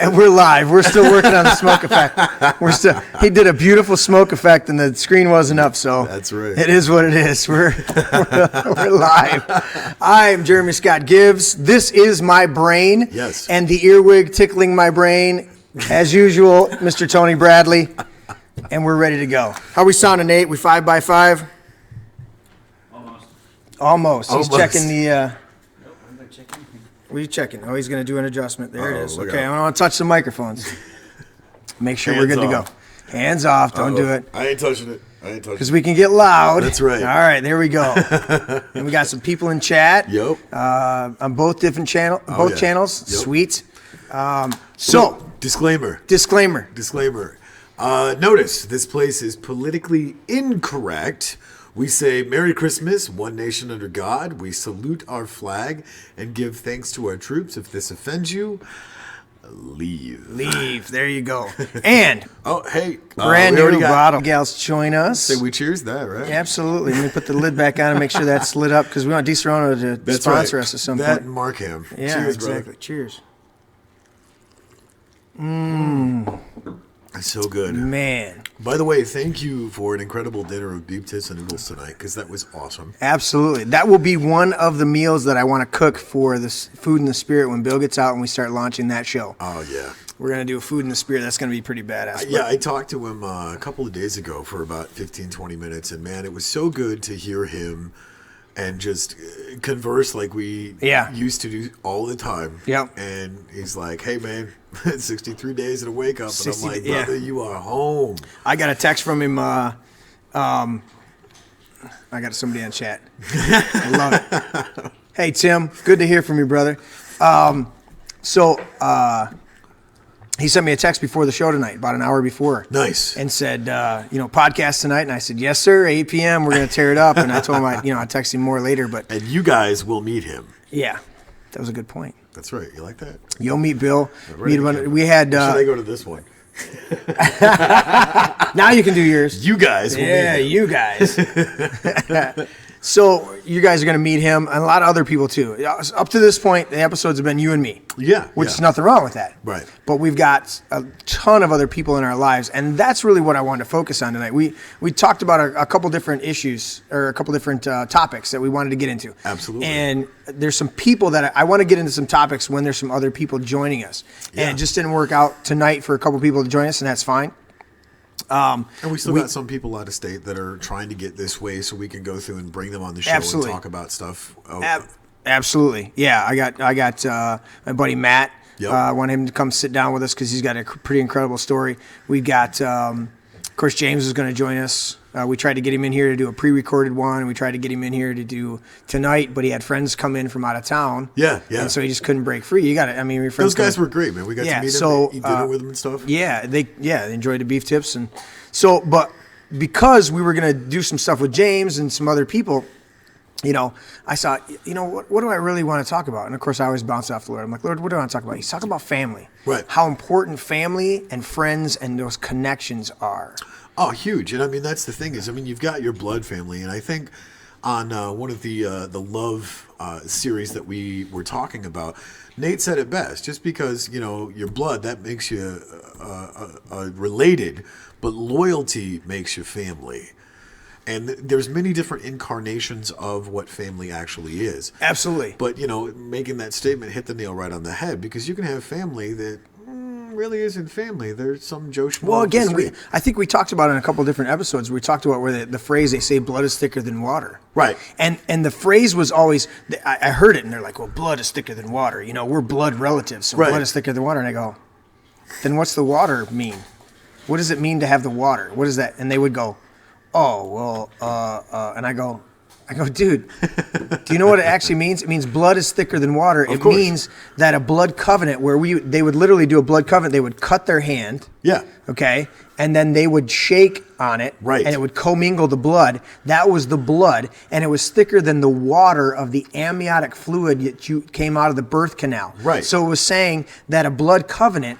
And we're live. We're still working on the smoke effect. He did a beautiful smoke effect, and the screen wasn't up, so that's right. It is what it is. We're live. I'm Jeremy Scott Gibbs. This is my brain. Yes. And the earwig tickling my brain, as usual, Mr. Tony Bradley. And we're ready to go. How we sounding, Nate? We 5x5? Almost. He's checking the. What are you checking? Oh, he's going to do an adjustment. There it is. Okay, I want to touch the microphones. Make sure we're good to go. Hands off. Don't do it. I ain't touching it. Because we can get loud. That's right. All right, there we go. And we got some people in chat. Yep. On both different channels. Yep. Sweet. So, disclaimer. Notice this place is politically incorrect. We say Merry Christmas, one nation under God. We salute our flag and give thanks to our troops. If this offends you, leave. There you go. And hey, brand new bottle. Gals join us. Say we cheers that, right? Yeah, absolutely. Let me put the lid back on and make sure that's lit up because we want DeSerrano to sponsor us at some point. That and Markham. Yeah, cheers, exactly. Brother. Cheers. That's so good. Man. By the way, thank you for an incredible dinner of beef tits and noodles tonight, because that was awesome. Absolutely. That will be one of the meals that I want to cook for this Food in the Spirit when Bill gets out and we start launching that show. Oh, yeah. We're going to do a Food in the Spirit. That's going to be pretty badass. Yeah, I talked to him a couple of days ago for about 15, 20 minutes, and man, it was so good to hear him and just converse like we used to do all the time. Yep. And he's like, hey, man, 63 days and a wake up. And I'm like, brother, you are home. I got a text from him. I got somebody on chat. I love it. Hey, Tim, good to hear from you, brother. He sent me a text before the show tonight, about an hour before. Nice. And said, podcast tonight. And I said, yes, sir, 8 p.m. We're going to tear it up. And I told him, I'd text him more later. And you guys will meet him. Yeah, that was a good point. That's right. You like that? You'll meet Bill. We had. Should I go to this one? Now you can do yours. You guys will meet him. You guys. So you guys are going to meet him and a lot of other people too. Up to this point, the episodes have been you and me. Yeah. Which is nothing wrong with that. Right. But we've got a ton of other people in our lives, and that's really what I wanted to focus on tonight. We talked about a couple different issues or a couple different topics that we wanted to get into. Absolutely. And there's some people that I want to get into some topics when there's some other people joining us. Yeah. And it just didn't work out tonight for a couple people to join us, and that's fine. And we still got some people out of state that are trying to get this way so we can go through and bring them on the show and talk about stuff. Absolutely. Yeah, I got my buddy Matt. Yep. I want him to come sit down with us because he's got a pretty incredible story. We've got, of course, James is going to join us. We tried to get him in here to do a pre-recorded one. We tried to get him in here to do tonight, but he had friends come in from out of town. Yeah. And so he just couldn't break free. You got it. I mean, your friends. Those guys were great, man. We got to meet them, eat dinner with them and stuff. Yeah, they enjoyed the beef tips, and so. But because we were going to do some stuff with James and some other people, I thought, what do I really want to talk about? And of course, I always bounce off the Lord. I'm like, Lord, what do I want to talk about? He's talking about family. Right. How important family and friends and those connections are. Oh, huge. And I mean, that's the thing is, you've got your blood family. And I think on one of the love series that we were talking about, Nate said it best. Just because, your blood, that makes you related, but loyalty makes you family. And there's many different incarnations of what family actually is. Absolutely. But, making that statement hit the nail right on the head, because you can have family that really isn't family. There's some Joe Schmo. Well, again, I think we talked about it in a couple of different episodes. We talked about where the phrase, they say blood is thicker than water. Right. And the phrase was always, I heard it and they're like, well, blood is thicker than water. We're blood relatives, so blood is thicker than water. And I go, then what's the water mean? What does it mean to have the water? What is that? And they would go, oh, well, and I go, dude, do you know what it actually means? It means blood is thicker than water. It means that a blood covenant where they would literally do a blood covenant, they would cut their hand. Yeah. Okay. And then they would shake on it. Right. And it would commingle the blood. That was the blood. And it was thicker than the water of the amniotic fluid that came out of the birth canal. Right. So it was saying that a blood covenant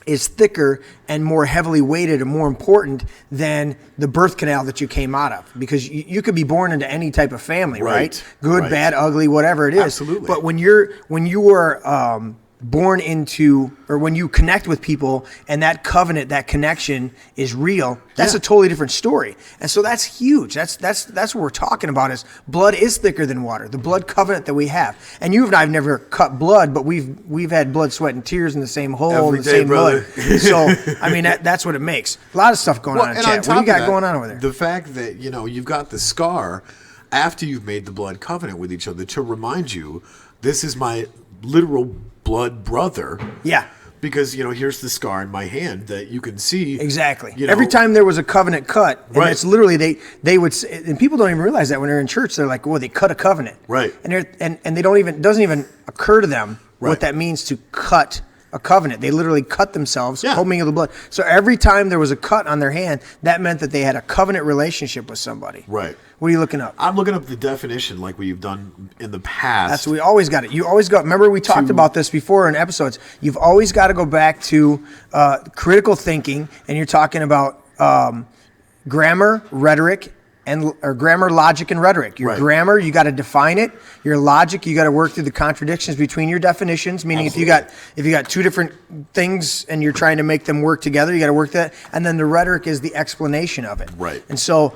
is thicker and more heavily weighted and more important than the birth canal that you came out of. Because you could be born into any type of family, right? Good, bad, ugly, whatever it is. Absolutely. But when you are born into, or when you connect with people and that covenant, that connection is real, that's a totally different story. And so that's huge. That's what we're talking about, is blood is thicker than water, the blood covenant that we have. And you and I have never cut blood, but we've had blood, sweat, and tears in the same hole, every in the day, same brother. blood. So, I mean, that's what it makes. A lot of stuff going on in chat. What do you got going on over there? The fact that, you've got the scar after you've made the blood covenant with each other to remind you, this is my literal blood brother. Yeah. Because, here's the scar in my hand that you can see. Exactly. Every time there was a covenant cut, and it's literally, they would, and people don't even realize that when they're in church, they're like, oh, they cut a covenant. Right. And they don't even, it doesn't even occur to them what that means to cut a covenant. They literally cut themselves, combing of the blood. So every time there was a cut on their hand, that meant that they had a covenant relationship with somebody. Right. What are you looking up? I'm looking up the definition like we've done in the past. That's what we always got it. You always got, remember we talked about this before in episodes. You've always got to go back to critical thinking, and you're talking about grammar, rhetoric, or grammar, logic, and rhetoric. Your grammar, you got to define it. Your logic, you got to work through the contradictions between your definitions. Meaning, if you got two different things and you're trying to make them work together, you got to work that. And then the rhetoric is the explanation of it. Right. And so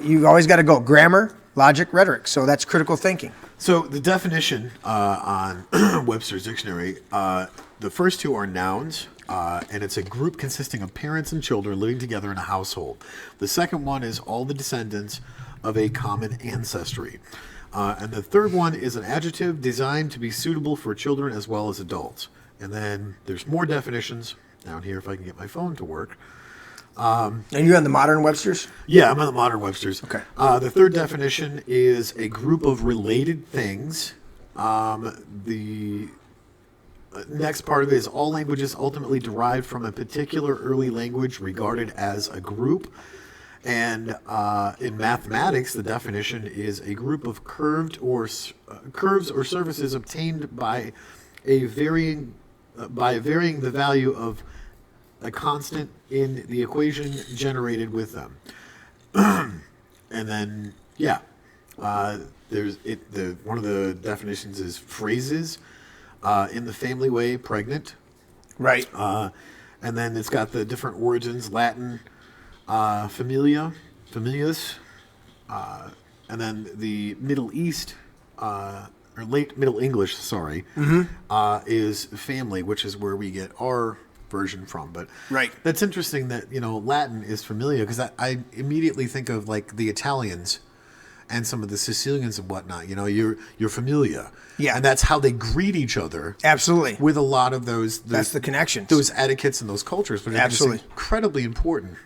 you've always got to go grammar, logic, rhetoric. So that's critical thinking. So the definition on Webster's dictionary, the first two are nouns. And it's a group consisting of parents and children living together in a household. The second one is all the descendants of a common ancestry. And the third one is an adjective designed to be suitable for children as well as adults. And then there's more definitions down here if I can get my phone to work. And you're on the modern Webster's? Yeah, I'm on the modern Webster's. Okay. The third definition is a group of related things. The next part of it is all languages ultimately derived from a particular early language regarded as a group. And in mathematics, the definition is a group of curves or surfaces obtained by varying the value of a constant in the equation generated with them. And then, there's one of the definitions is phrases. In the family way, pregnant. Right. And then it's got the different origins, Latin, familias, and then the Middle East, or late Middle English, is family, which is where we get our version from. But that's interesting that, Latin is familia, because I immediately think of like the Italians and some of the Sicilians and whatnot, you're familia. Yeah. And that's how they greet each other. Absolutely. With a lot of those. That's the connections. Those etiquettes and those cultures. But absolutely. It's incredibly important.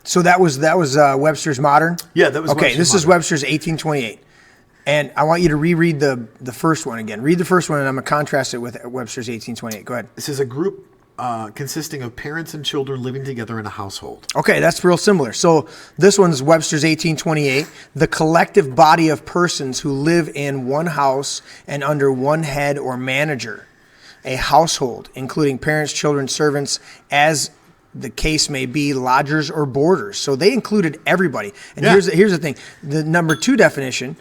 So that was Webster's Modern? Yeah, that was okay, this is Webster's 1828. And I want you to reread the first one again. Read the first one, and I'm going to contrast it with Webster's 1828. Go ahead. This is a group consisting of parents and children living together in a household. Okay, that's real similar. So this one's Webster's 1828. The collective body of persons who live in one house and under one head or manager. A household, including parents, children, servants, as the case may be, lodgers or boarders. So they included everybody. And here's the thing. The number 2 definition,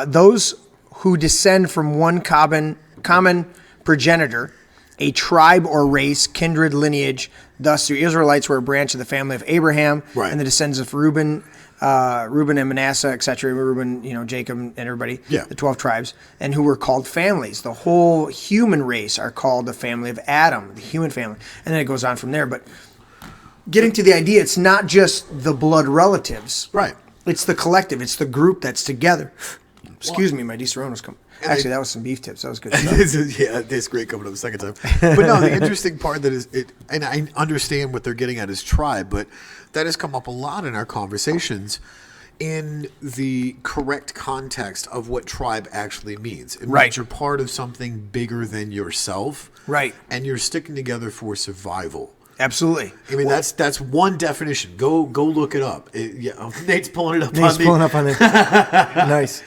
those who descend from one common progenitor, a tribe or race, kindred lineage. Thus, the Israelites were a branch of the family of Abraham, and the descendants of Reuben and Manasseh, etc. Reuben, Jacob, and everybody, the 12 tribes, and who were called families. The whole human race are called the family of Adam, the human family. And then it goes on from there. But getting to the idea, it's not just the blood relatives. Right. It's the collective. It's the group that's together. Excuse me, my Di-Serrano's coming. Actually, that was some beef tips. That was good stuff. Yeah, it tastes great coming up the second time. But no, the interesting part that is it, and I understand what they're getting at is tribe, but that has come up a lot in our conversations in the correct context of what tribe actually means. It means you're part of something bigger than yourself. Right. And you're sticking together for survival. Absolutely. I mean, that's one definition. Go look it up. Nate's pulling it up on there. Nice.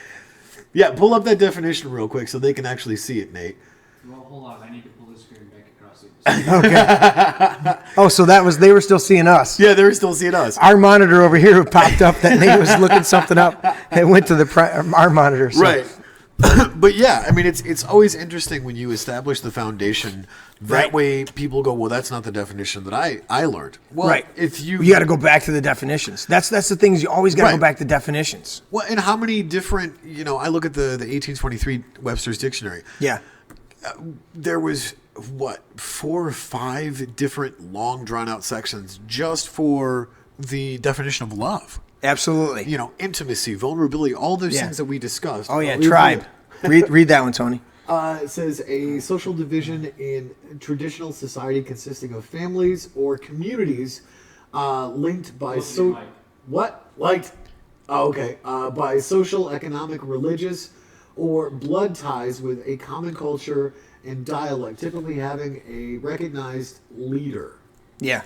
Yeah, pull up that definition real quick so they can actually see it, Nate. Well, hold on. I need to pull this screen back across it. Okay. Oh, so they were still seeing us. Yeah, they were still seeing us. Our monitor over here popped up that Nate was looking something up. It went to our monitor. So. Right. But yeah, I mean, it's always interesting when you establish the foundation. That Right. way, people go, well, that's not the definition that I learned. Well, Right. if you got to go back to the definitions. That's the things you always got to Right. go back to definitions. well, and how many different, I look at the 1823 Webster's Dictionary. Yeah. There was, 4 or 5 different long drawn out sections just for the definition of love. Absolutely. Intimacy, vulnerability, all those Yeah. things that we discussed. Oh yeah, tribe. read that one, Tony. It says a social division in traditional society consisting of families or communities linked by Light. what light? Oh, okay, by social, economic, religious, or blood ties with a common culture and dialect, typically having a recognized leader. Yeah.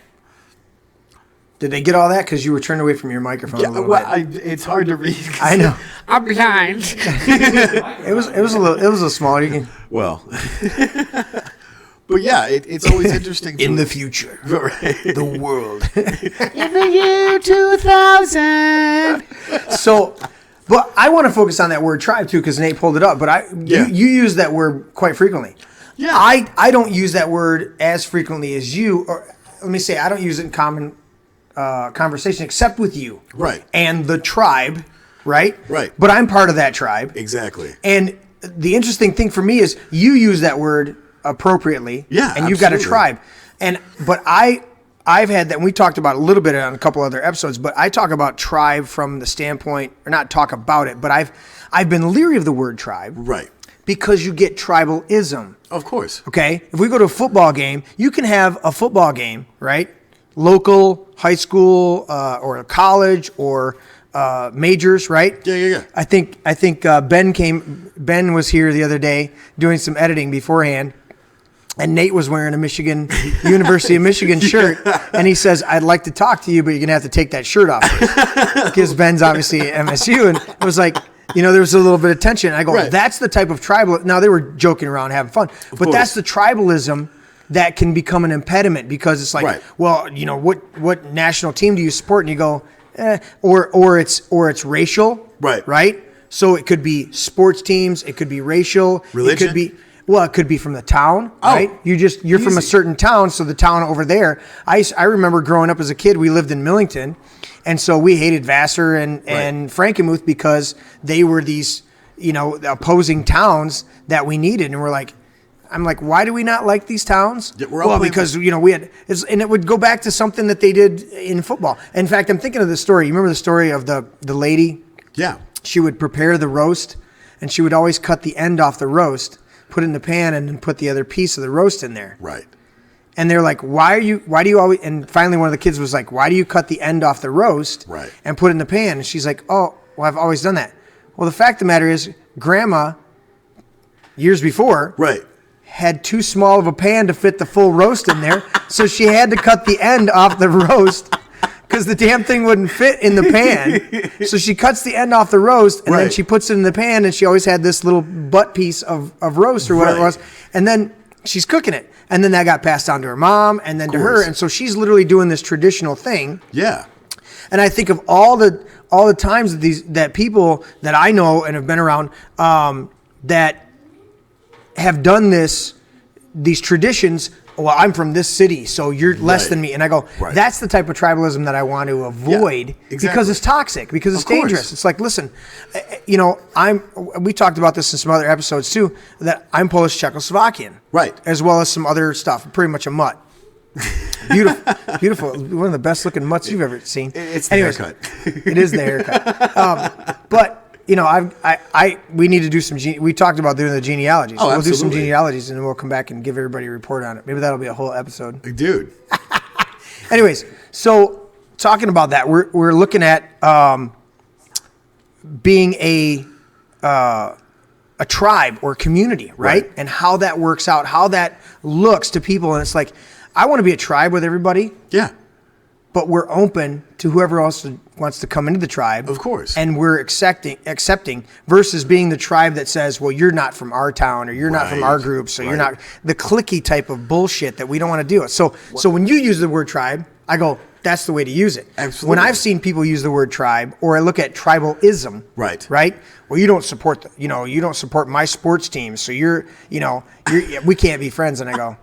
Did they get all that? Because you were turned away from your microphone a little bit. It's hard to read. I know. I'm behind. It was a little smaller. You can, Well, but yeah, it's always interesting. in the future, Right. the world. In the year 2000. So, but I want to focus on that word tribe too, because Nate pulled it up. But Yeah. you use that word quite frequently. Yeah. I don't use that word as frequently as you. Or let me say, I don't use it in common conversation except with you. Right. And the tribe, right? Right. But I'm part of that tribe. Exactly. And the interesting thing for me is you use that word appropriately. Yeah, And you've got a absolutely. tribe. But I've had that, and we talked about it a little bit on a couple other episodes, but I talk about tribe from the standpoint, or not talk about it, but I've been leery of the word tribe. Right. Because you get tribalism. Of course. Okay? If we go to a football game, you can have a football game, right? Local, high school, or a college, or majors, right? Yeah. I think Ben was here the other day doing some editing beforehand, and Nate was wearing a University of Michigan shirt, and he says, "I'd like to talk to you, but you're gonna have to take that shirt off," because Ben's obviously at MSU, and it was like, there was a little bit of tension. I go, Right. That's the type of tribal. Now they were joking around, having fun, but course. that's the tribalism that can become an impediment, because it's like, Right. well, what national team do you support? And you go, or it's racial, Right. Right. So it could be sports teams, it could be racial, Religion? it could be from the town, Oh, right? You're from a easy. certain town, so the town over there. I remember growing up as a kid, we lived in Millington, and so we hated Vassar and Frankenmuth because they were these, opposing towns that we needed, and I'm like, why do we not like these towns? Yeah, we're all playing- because we had, and it would go back to something that they did in football. In fact, I'm thinking of the story. You remember the story of the lady? Yeah. She would prepare the roast, and she would always cut the end off the roast, put it in the pan, and then put the other piece of the roast in there. Right. And they're like, why do you always, and finally one of the kids was like, why do you cut the end off the roast Right. and put it in the pan? And she's like, oh, well, I've always done that. Well, the fact of the matter is, Grandma, years before, Right. had too small of a pan to fit the full roast in there, so she had to cut the end off the roast because the damn thing wouldn't fit in the pan. So she cuts the end off the roast, and then Right. she puts it in the pan, and she always had this little butt piece of roast or whatever Right. it was. And then she's cooking it. And then that got passed down to her mom and then to her. course. And so she's literally doing this traditional thing. Yeah. And I think of all the times that people that I know and have been around that have done these traditions. Well, I'm from this city, so you're less Right. than me. And I go, Right. that's the type of tribalism that I want to avoid exactly. because it's toxic, because it's Of course. dangerous. It's like, listen, we talked about this in some other episodes too, that I'm Polish Czechoslovakian. Right. As well as some other stuff. Pretty much a mutt. Beautiful. One of the best looking mutts you've ever seen. It's the haircut. It is the haircut. But we need to do some. We talked about doing the genealogies. Oh, We'll do some absolutely. genealogies, and then we'll come back and give everybody a report on it. Maybe that'll be a whole episode. Dude. Anyways, so talking about that, we're looking at being a tribe or community, right? And how that works out, how that looks to people, and it's like, I want to be a tribe with everybody. Yeah. But we're open to whoever else wants to come into the tribe. Of course. And we're accepting versus being the tribe that says, well, you're not from our town, or you're not from our Right. group, so you're Right. not, the cliquey type of bullshit that we don't want to do. So when you use the word tribe, I go, That's the way to use it. Absolutely. When I've seen people use the word tribe, or I look at tribalism, Right. Well, you don't support, you don't support my sports team, so we can't be friends. And I go,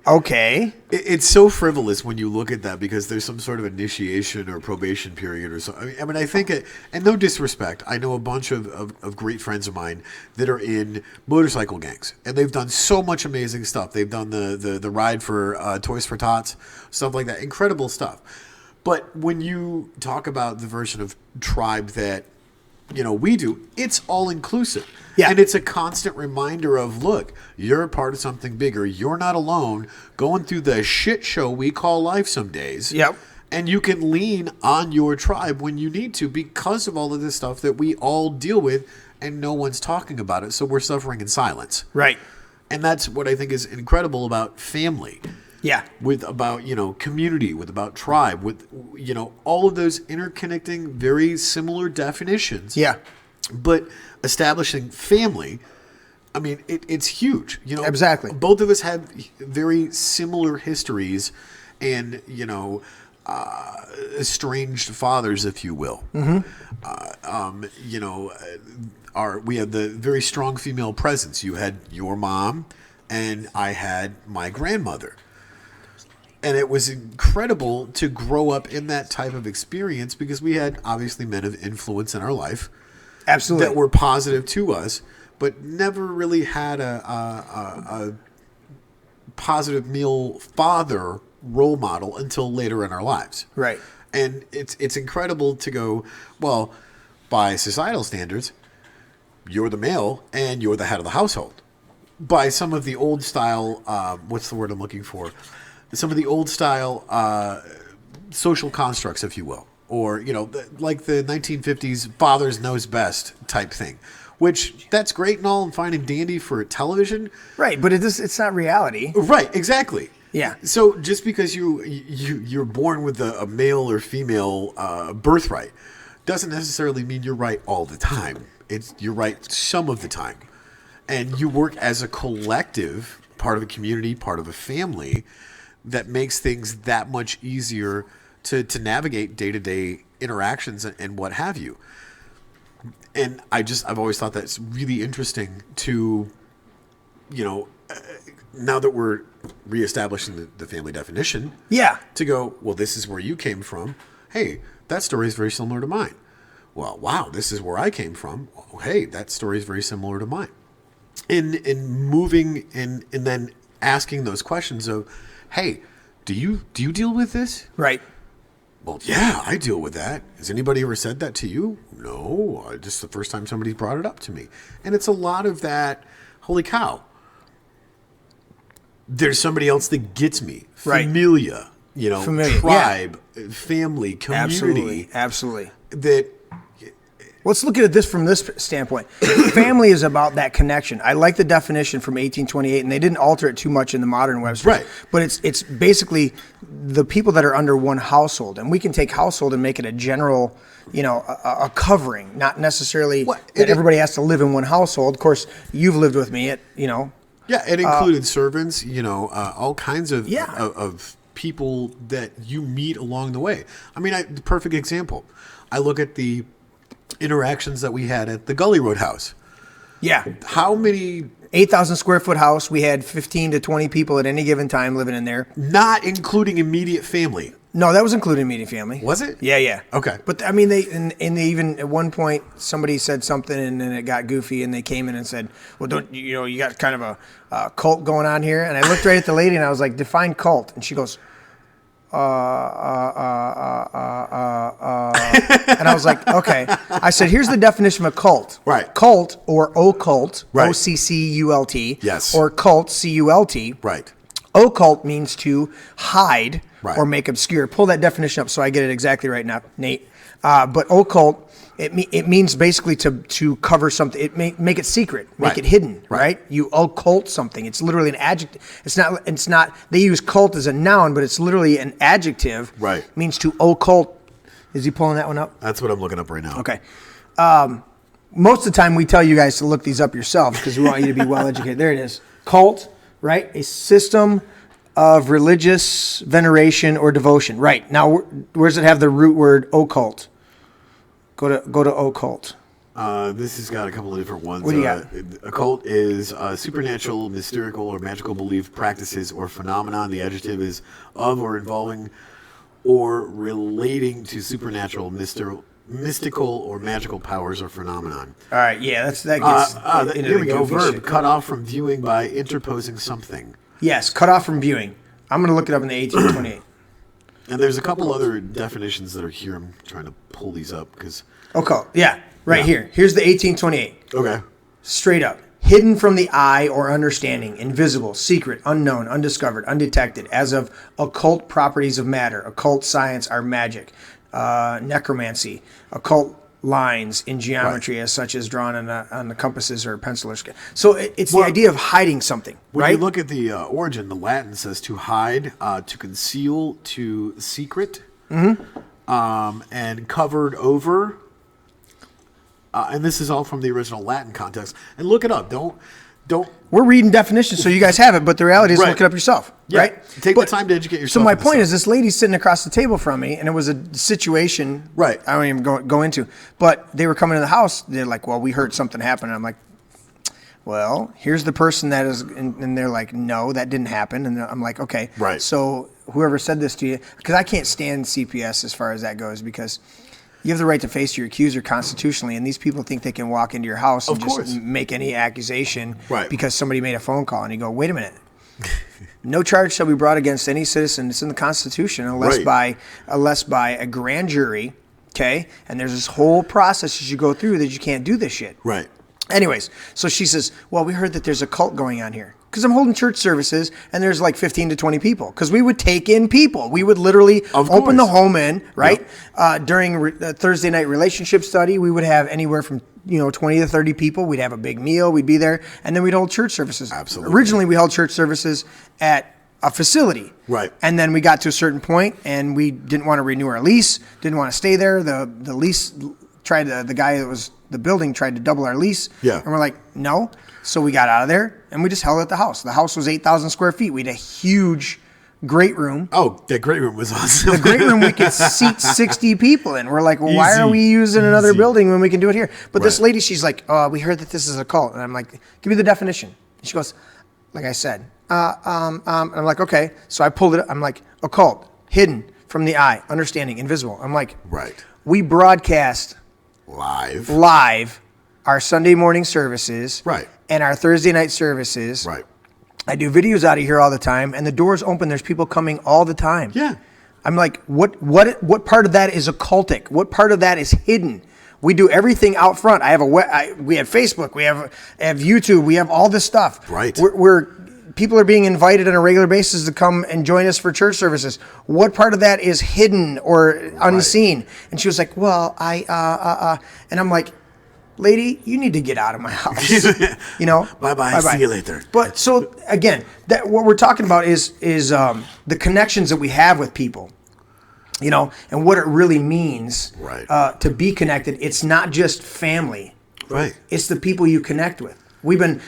okay. It's so frivolous when you look at that because there's some sort of initiation or probation period or something. I mean, I think, and no disrespect, I know a bunch of great friends of mine that are in motorcycle gangs, and they've done so much amazing stuff. They've done the ride for Toys for Tots, stuff like that, incredible stuff. But when you talk about the version of tribe that we do, it's all inclusive. Yeah. And it's a constant reminder of, look, you're a part of something bigger. You're not alone going through the shit show we call life some days. Yep. And you can lean on your tribe when you need to because of all of this stuff that we all deal with and no one's talking about it. So we're suffering in silence. Right. And that's what I think is incredible about family. Yeah. About community, about tribe, with all of those interconnecting, very similar definitions. Yeah. But establishing family, I mean, it's huge. Exactly. Both of us have very similar histories, and estranged fathers, if you will. Mm-hmm. We have the very strong female presence. You had your mom, and I had my grandmother. And it was incredible to grow up in that type of experience because we had obviously men of influence in our life. Absolutely. That were positive to us, but never really had a positive male father role model until later in our lives. Right. And it's incredible to go, well, by societal standards, you're the male and you're the head of the household. By some of the old style, what's the word I'm looking for? Some of the old style social constructs, if you will, or like the 1950s fathers knows best type thing, which that's great and all and fine and dandy for television, right? But it's not reality, right? Exactly. Yeah. So just because you're born with a male or female birthright doesn't necessarily mean you're right all the time. You're right some of the time, and you work as a collective, part of a community, part of a family. That makes things that much easier to navigate day-to-day interactions and what have you. And I've always thought that's really interesting to, now that we're reestablishing the family definition. Yeah. To go, well, this is where you came from. Hey, that story is very similar to mine. Well, wow, this is where I came from. Oh, hey, that story is very similar to mine. In moving and then asking those questions of, hey, do you deal with this? Right. Well, yeah, I deal with that. Has anybody ever said that to you? No, just the first time somebody brought it up to me. And it's a lot of that, holy cow. There's somebody else that gets me. Right. Familia, tribe, yeah. Family, community. Absolutely. That. Let's look at this from this standpoint. Family is about that connection. I like the definition from 1828, and they didn't alter it too much in the modern Webster. Right. But it's basically the people that are under one household, and we can take household and make it a general, a covering, not necessarily that everybody has to live in one household. Of course, you've lived with me. Yeah, it included servants. All kinds of of people that you meet along the way. I mean, the perfect example. I look at the interactions that we had at the Gully Road house. Yeah. How many 8,000 square foot house. We had 15 to 20 people at any given time living in there. Not including immediate family. No, that was including immediate family. Was it? Yeah. Okay. But I mean, they even at one point somebody said something and then it got goofy and they came in and said, "Well, don't you got kind of a cult going on here?" And I looked right at the lady and I was like, "Define cult." And she goes, and I was like, okay. I said, here's the definition of a cult. Right. Cult or occult, right. OCCULT. Yes. Or cult, CULT. Right. Occult means to hide right. or make obscure. Pull that definition up so I get it exactly right now, Nate. But occult, it means basically to cover something. Make it secret, make right. it hidden, right. right? You occult something. It's literally an adjective. It's not. They use cult as a noun, but it's literally an adjective. Right. It means to occult. Is he pulling that one up? That's what I'm looking up right now. Okay. Most of the time, we tell you guys to look these up yourselves because we want you to be well educated. There it is. Cult, right? A system of religious veneration or devotion. Right. Now, where does it have the root word occult? Go to occult. This has got a couple of different ones. What do you got? Occult is supernatural, mystical, or magical belief, practices, or phenomenon. The adjective is of or involving or relating to supernatural, mystical, or magical powers or phenomenon. All right. Yeah, that gets into here the we go. goofy Verb, shit. cut off from viewing by interposing something. Yes, cut off from viewing. I'm going to look it up in the 1828. And there's a couple other definitions that are here. I'm trying to pull these up because... Occult. Yeah, right Yeah. here. Here's the 1828. Okay. Straight up. Hidden from the eye or understanding, invisible, secret, unknown, undiscovered, undetected, as of occult properties of matter, occult science or magic, necromancy, occult lines in geometry as such as drawn on the compasses or pencil or scale. So it's the idea of hiding something, When right? you look at the origin, the Latin says to hide, to conceal, to secret, and covered over. And this is all from the original Latin context. And look it up. Don't. We're reading definitions so you guys have it, but the reality is Right. look it up yourself, Yeah, right? take the time to educate yourself. So my on this point stuff. is, this lady's sitting across the table from me, and it was a situation. Right. I don't even go into. But they were coming to the house. They're like, "Well, we heard something happen." And I'm like, "Well, here's the person that is," and they're like, "No, that didn't happen." And I'm like, "Okay, Right. So whoever said this to you, because I can't stand CPS as far as that goes, because you have the right to face your accuser constitutionally, and these people think they can walk into your house and Of course. just make any accusation Right. because somebody made a phone call, and you go, "Wait a minute." No charge shall be brought against any citizen. It's in the Constitution, unless Right. by a grand jury. Okay, and there's this whole process as you go through that you can't do this shit. Right. Anyways, so she says, "Well, we heard that there's a cult going on here." Because I'm holding church services, and there's like 15 to 20 people. Because we would take in people. We would literally Of open the course. home in, right? During Thursday night relationship study, we would have anywhere from 20 to 30 people. We'd have a big meal. We'd be there, and then we'd hold church services. Absolutely. Originally, we held church services at a facility. Right. And then we got to a certain point, and we didn't want to renew our lease. Didn't want to stay there. The lease the guy that was the building tried to double our lease. Yeah. And we're like, no. So we got out of there, and we just held at the house. The house was 8,000 square feet. We had a huge great room. Oh, that great room was awesome. The great room we could seat 60 people in. We're like, well, why are Easy. we using another Easy. building when we can do it here? But this Right. lady, she's like, we heard that this is a cult. And I'm like, give me the definition. And she goes, like I said, and I'm like, okay. So I pulled it. I'm like, occult, hidden from the eye, understanding, invisible. I'm like, Right. we broadcast Live. our Sunday morning services, Right. and our Thursday night services. Right. I do videos out of here all the time, and the door's open. There's people coming all the time. Yeah. I'm like, what part of that is occultic? What part of that is hidden? We do everything out front. I have we have Facebook, we have YouTube, we have all this stuff. Right. We're people are being invited on a regular basis to come and join us for church services. What part of that is hidden or unseen? And she was like, well, and I'm like, lady, you need to get out of my house. Bye-bye. See you later. But so again, that what we're talking about is the connections that we have with people, and what it really means Right. to be connected. It's not just family. Right. It's the people you connect with. We've been,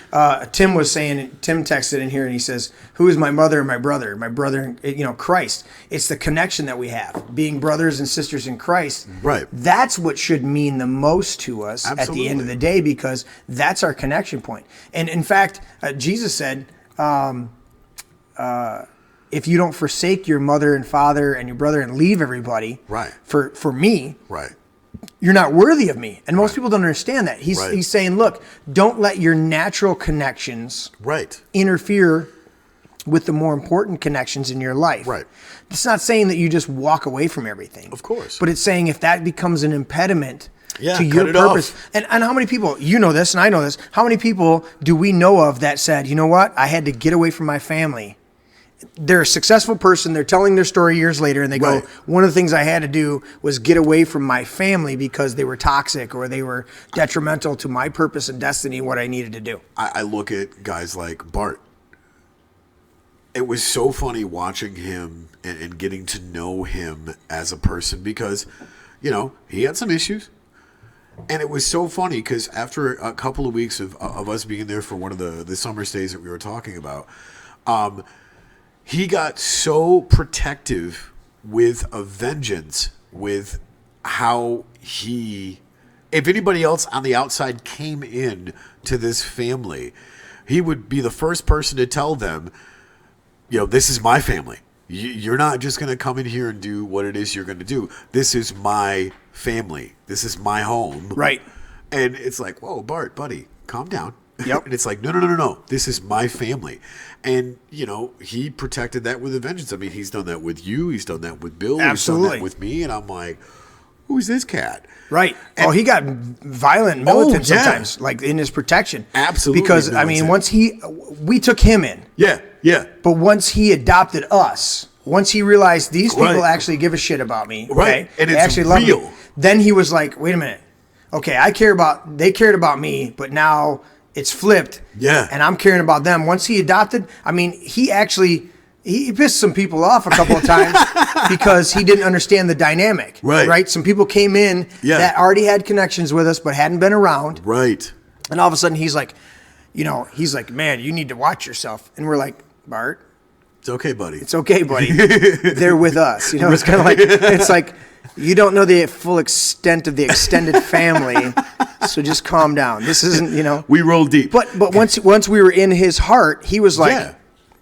Tim texted in here and he says, who is my mother and my brother? My brother, Christ. It's the connection that we have, being brothers and sisters in Christ. Right. That's what should mean the most to us at the end of Absolutely. the day, because that's our connection point. And in fact, Jesus said, if you don't forsake your mother and father and your brother and leave everybody Right. for me, Right. you're not worthy of me. And most people don't understand that. Right. He's saying, look, don't let your natural connections Right. interfere with the more important connections in your life. Right. It's not saying that you just walk away from everything. Of course. But it's saying if that becomes an impediment Yeah, to cut your it purpose. off. And how many people, you know this and I know this, how many people do we know of that said, you know what, I had to get away from my family. They're a successful person. They're telling their story years later, and they go, Right. one of the things I had to do was get away from my family because they were toxic or they were detrimental to my purpose and destiny, what I needed to do. I look at guys like Bart. It was so funny watching him and getting to know him as a person because, he had some issues. And it was so funny because after a couple of weeks of us being there for one of the summer stays that we were talking about, he got so protective with a vengeance with how if anybody else on the outside came in to this family, he would be the first person to tell them, this is my family. You're not just going to come in here and do what it is you're going to do. This is my family. This is my home. Right. And it's like, whoa, Bart, buddy, calm down. Yep. And it's like, no. This is my family. And, he protected that with a vengeance. I mean, he's done that with you. He's done that with Bill. Absolutely. He's done that with me. And I'm like, who's this cat? Right. He got violent, militant sometimes, like in his protection. Absolutely. Because, once we took him in. Yeah. But once he adopted us, once he realized these people actually give a shit about me. Right. Okay, And they it's actually love real. me. Then he was like, wait a minute. Okay, they cared about me, but now it's flipped. Yeah. And I'm caring about them. Once he adopted, he pissed some people off a couple of times because he didn't understand the dynamic. Right. Some people came in that already had connections with us but hadn't been around. Right. And all of a sudden he's like, man, you need to watch yourself. And we're like, Bart, it's okay, buddy. It's okay, buddy. They're with us. It's kind of like, it's like, you don't know the full extent of the extended family, so just calm down. This isn't, We roll deep. But once we were in his heart, he was like,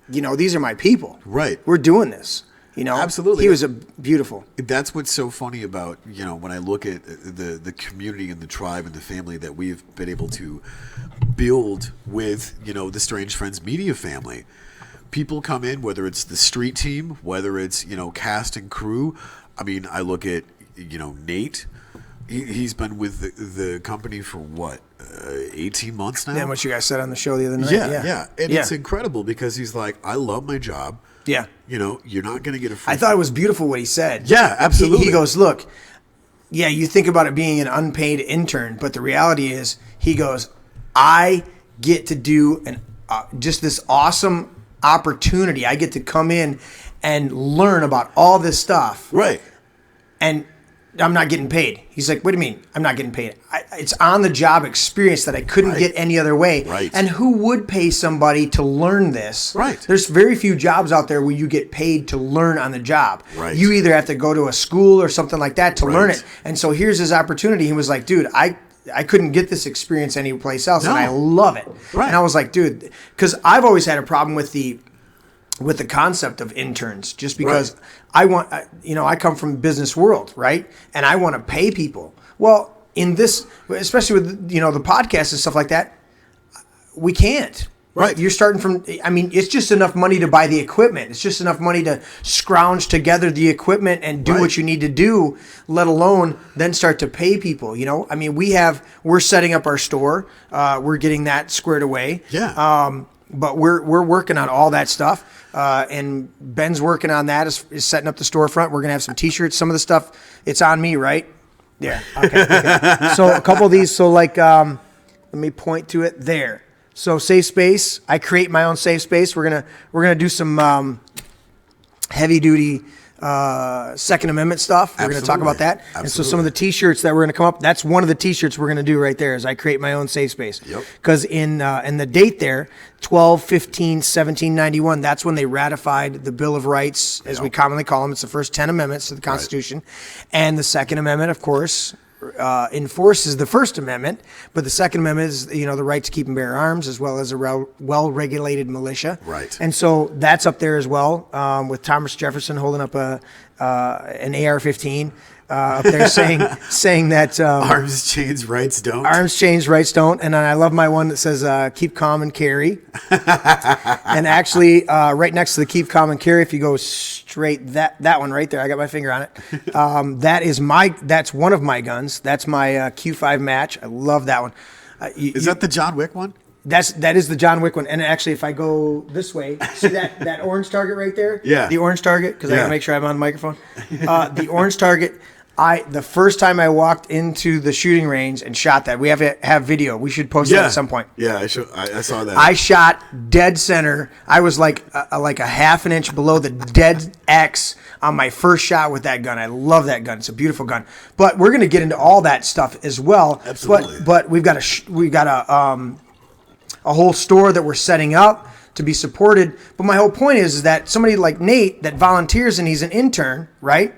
these are my people. Right. We're doing this. Absolutely. He was beautiful. That's what's so funny about, when I look at the community and the tribe and the family that we've been able to build with, the Strange Friends Media family. People come in, whether it's the street team, whether it's, cast and crew. I look at, Nate. He's been with the company for what, 18 months now? Yeah, what you guys said on the show the other night. Yeah. And it's incredible because he's like, I love my job. Yeah. You're not going to get a free. I thought it was beautiful what he said. Yeah, absolutely. He goes, look, you think about it being an unpaid intern, but the reality is, he goes, I get to do just this awesome opportunity. I get to come in and learn about all this stuff. Right. And I'm not getting paid. He's like, what do you mean I'm not getting paid? It's on the job experience that I couldn't get any other way. Right. And who would pay somebody to learn this? Right. There's very few jobs out there where you get paid to learn on the job. Right. You either have to go to a school or something like that to learn it. And so here's his opportunity. He was like, dude, I couldn't get this experience anyplace else, and I love it. Right. And I was like, dude, because I've always had a problem with the concept of interns, just because I want, I come from the business world, right? And I want to pay people. Well, in this, especially with, the podcast and stuff like that, we can't. Right. You're starting from, it's just enough money to buy the equipment. It's just enough money to scrounge together the equipment and do what you need to do, let alone then start to pay people, we're setting up our store. We're getting that squared away. Yeah. But we're working on all that stuff. And Ben's working on that, is setting up the storefront. We're going to have some t-shirts. Some of the stuff, it's on me, right? Yeah. Okay. So a couple of these. So let me point to it there. So safe space. I create my own safe space. We're gonna do some heavy duty Second Amendment stuff. We're going to talk about that. Absolutely. And so some of the T-shirts that we're going to come up, that's one of the T-shirts we're going to do right there, is I create my own safe space. Yep. Because in the date there, 12/15/1791, that's when they ratified the Bill of Rights, as we commonly call them. It's the first 10 amendments to the Constitution. Right. And the Second Amendment, of course, enforces the First Amendment, but the Second Amendment is, the right to keep and bear arms, as well as a well-regulated militia. Right. And so that's up there as well, with Thomas Jefferson holding up an AR-15 up there, saying that arms, chains, rights don't. Arms, chains, rights don't. And then I love my one that says keep calm and carry. And actually, right next to the keep calm and carry, if you go straight, that one right there, I got my finger on it. That's one of my guns. That's my Q5 match. I love that one. Is that the John Wick one? That is the John Wick one. And actually, if I go this way, see that orange target right there? Yeah. The orange target, because I got to make sure I'm on the microphone. The orange target, the first time I walked into the shooting range and shot that, we have to have video. We should post that at some point. Yeah, I saw that. I shot dead center. I was like a half an inch below the dead X on my first shot with that gun. I love that gun. It's a beautiful gun. But we're going to get into all that stuff as well. Absolutely. But we've got a whole store that we're setting up. to be supported. But my whole point is that somebody like Nate that volunteers and he's an intern, right?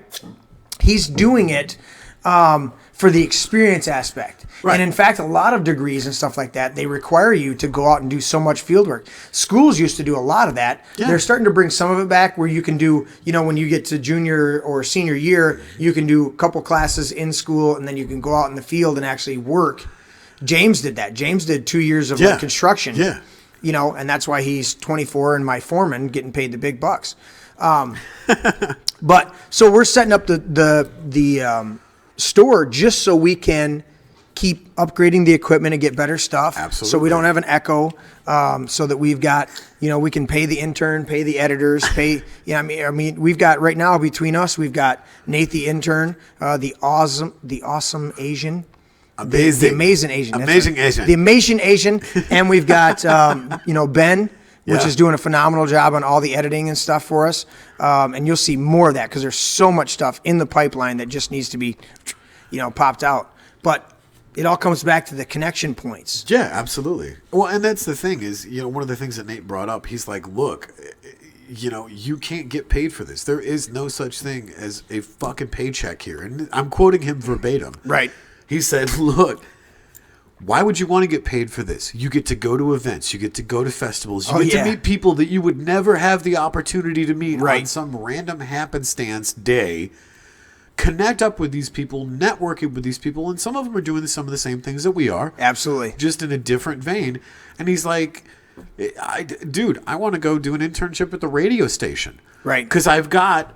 He's doing it for the experience aspect. Right. And in fact, a lot of degrees and stuff like that, they require you to go out and do so much field work. Schools used to do a lot of that. Yeah. They're starting to bring some of it back where you can do, when you get to junior or senior year, you can do a couple classes in school and then you can go out in the field and actually work. James did that. James did 2 years of construction. Yeah. And that's why he's 24 and my foreman getting paid the big bucks. But so we're setting up the store just so we can keep upgrading the equipment and get better stuff. Absolutely. So we don't have an echo. So that we've got, we can pay the intern, pay the editors, pay. I mean, we've got right now between us, we've got Nate the intern, the awesome Asian. Amazing. The amazing Asian. That's Amazing right. Asian. The amazing Asian. And we've got, Ben, which is doing a phenomenal job on all the editing and stuff for us. And you'll see more of that because there's so much stuff in the pipeline that just needs to be, popped out. But it all comes back to the connection points. Yeah, absolutely. Well, and that's the thing is, one of the things that Nate brought up, he's like, look, you can't get paid for this. There is no such thing as a fucking paycheck here. And I'm quoting him verbatim. Right. He said, look, why would you want to get paid for this? You get to go to events. You get to go to festivals. You get to meet people that you would never have the opportunity to meet on some random happenstance day. Connect up with these people, networking with these people, and some of them are doing some of the same things that we are. Absolutely. Just in a different vein. And he's like, dude, I want to go do an internship at the radio station. Right. Because I've got,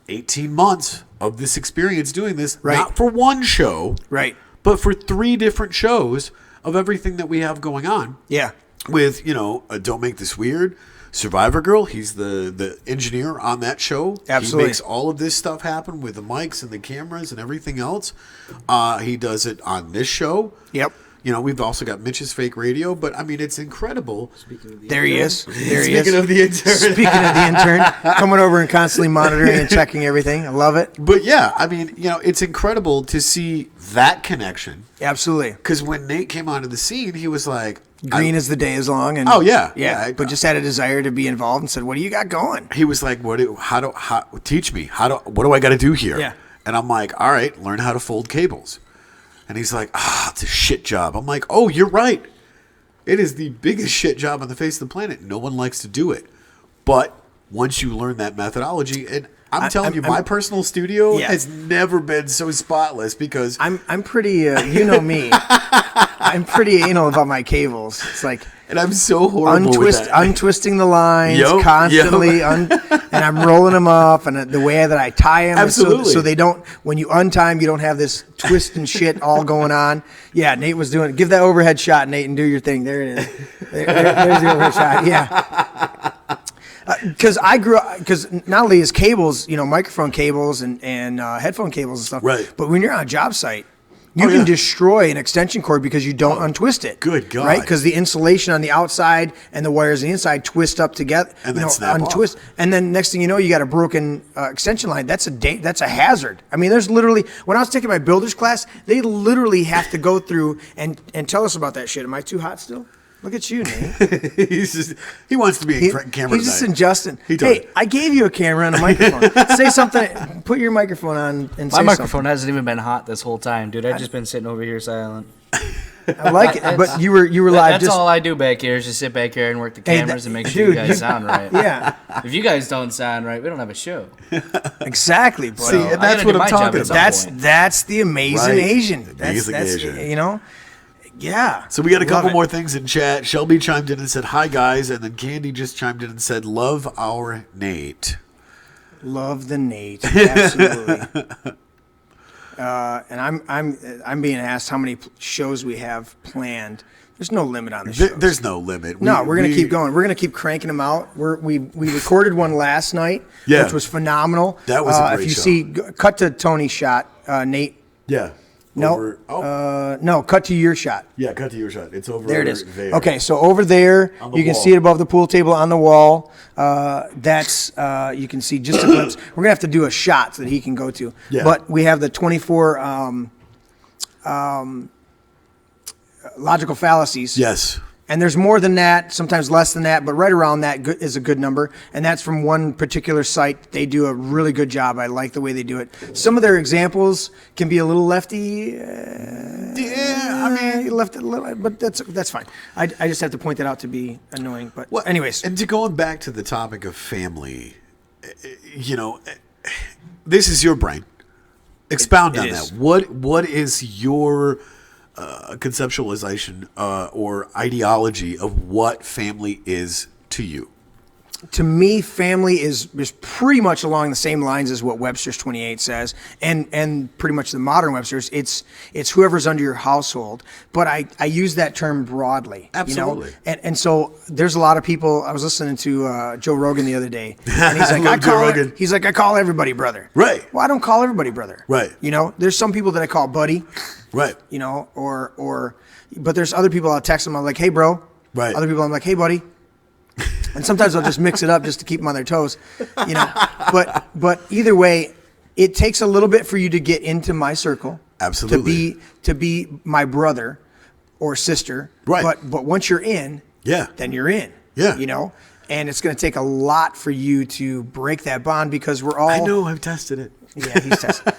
18 months of this experience doing this, not for one show, right, but for 3 different shows of everything that we have going on. Yeah. With, Don't Make This Weird, Survivor Girl, he's the engineer on that show. Absolutely. He makes all of this stuff happen with the mics and the cameras and everything else. He does it on this show. Yep. We've also got Mitch's Fake Radio, but I mean, it's incredible. There he is. Speaking of the intern. Speaking of the intern, coming over and constantly monitoring and checking everything. I love it. But yeah, I mean, it's incredible to see that connection. Absolutely. Because when Nate came onto the scene, he was like, green as the day is long. And oh, yeah. But just had a desire to be involved and said, what do you got going? He was like, teach me. What do I got to do here? Yeah. And I'm like, all right, learn how to fold cables. And he's like, it's a shit job. I'm like, oh, you're right. It is the biggest shit job on the face of the planet. No one likes to do it. But once you learn that methodology, and I'm telling you, my personal studio has never been so spotless because I'm pretty, you know me. I'm pretty anal about my cables. It's like, and I'm so horrible with that. Untwisting the lines constantly, and I'm rolling them up, and the way that I tie them, so they don't. When you untie them, you don't have this twist and shit all going on. Yeah, Nate was doing it. Give that overhead shot, Nate, and do your thing. There it is. There's the overhead shot. Yeah. Because not only is cables, microphone cables and headphone cables and stuff, right? But when you're on a job site, you can destroy an extension cord because you don't untwist it. Good God! Right? Because the insulation on the outside and the wires on the inside twist up together, and then snap untwist, off. And then next thing you know, you got a broken extension line. That's a hazard. I mean, there's literally when I was taking my builder's class, they literally have to go through and tell us about that shit. Am I too hot still? Look at you, Nate. He wants to be in camera. He's just adjusting. Hey, I gave you a camera and a microphone. Say something. Put your microphone on and say something. My microphone hasn't even been hot this whole time, dude. I've just been sitting over here silent. I like it, but you were live. That's all I do back here is just sit back here and work the cameras and make sure you guys sound right. Yeah. If you guys don't sound right, we don't have a show. Exactly. But, see, and that's what I'm talking about. That's the amazing Asian. Amazing Asian. Yeah. So we got a couple more things in chat. Shelby chimed in and said, hi, guys. And then Candy just chimed in and said, love our Nate. Love the Nate. Absolutely. And I'm being asked how many shows we have planned. There's no limit on the shows. There's no limit. We're going to keep going. We're going to keep cranking them out. We recorded one last night, which was phenomenal. That was a great if you show. see, cut to Tony's shot, Nate. Yeah. No, no, cut to your shot. Yeah, cut to your shot. It's over there. It is. There. Okay, so over there, you can see it above the pool table on the wall. That's you can see just a glimpse. We're gonna have to do a shot so that he can go to. Yeah. But we have the 24 logical fallacies. Yes. And there's more than that, sometimes less than that, but right around that is a good number. And that's from one particular site. They do a really good job. I like the way they do it. Some of their examples can be a little lefty. Left a little, but that's fine. I just have to point that out to be annoying. But anyways. And to going back to the topic of family, this is your brain. Expound on that. What is your conceptualization or ideology of what family is to you? To me, family is pretty much along the same lines as what Webster's 28 says, and pretty much the modern Webster's. It's whoever's under your household, but I use that term broadly. Absolutely. And so there's a lot of people. I was listening to Joe Rogan the other day, and he's like, I call everybody brother. Right. Well, I don't call everybody brother. Right. There's some people that I call buddy. Right. But there's other people I'll text them. I'm like, hey, bro. Right. Other people I'm like, hey, buddy. And sometimes I'll just mix it up just to keep them on their toes, But either way, it takes a little bit for you to get into my circle. Absolutely. To be my brother or sister. Right. But once you're in, then you're in. Yeah. And it's going to take a lot for you to break that bond because we're all. I know. I've tested it. Yeah, he's tested.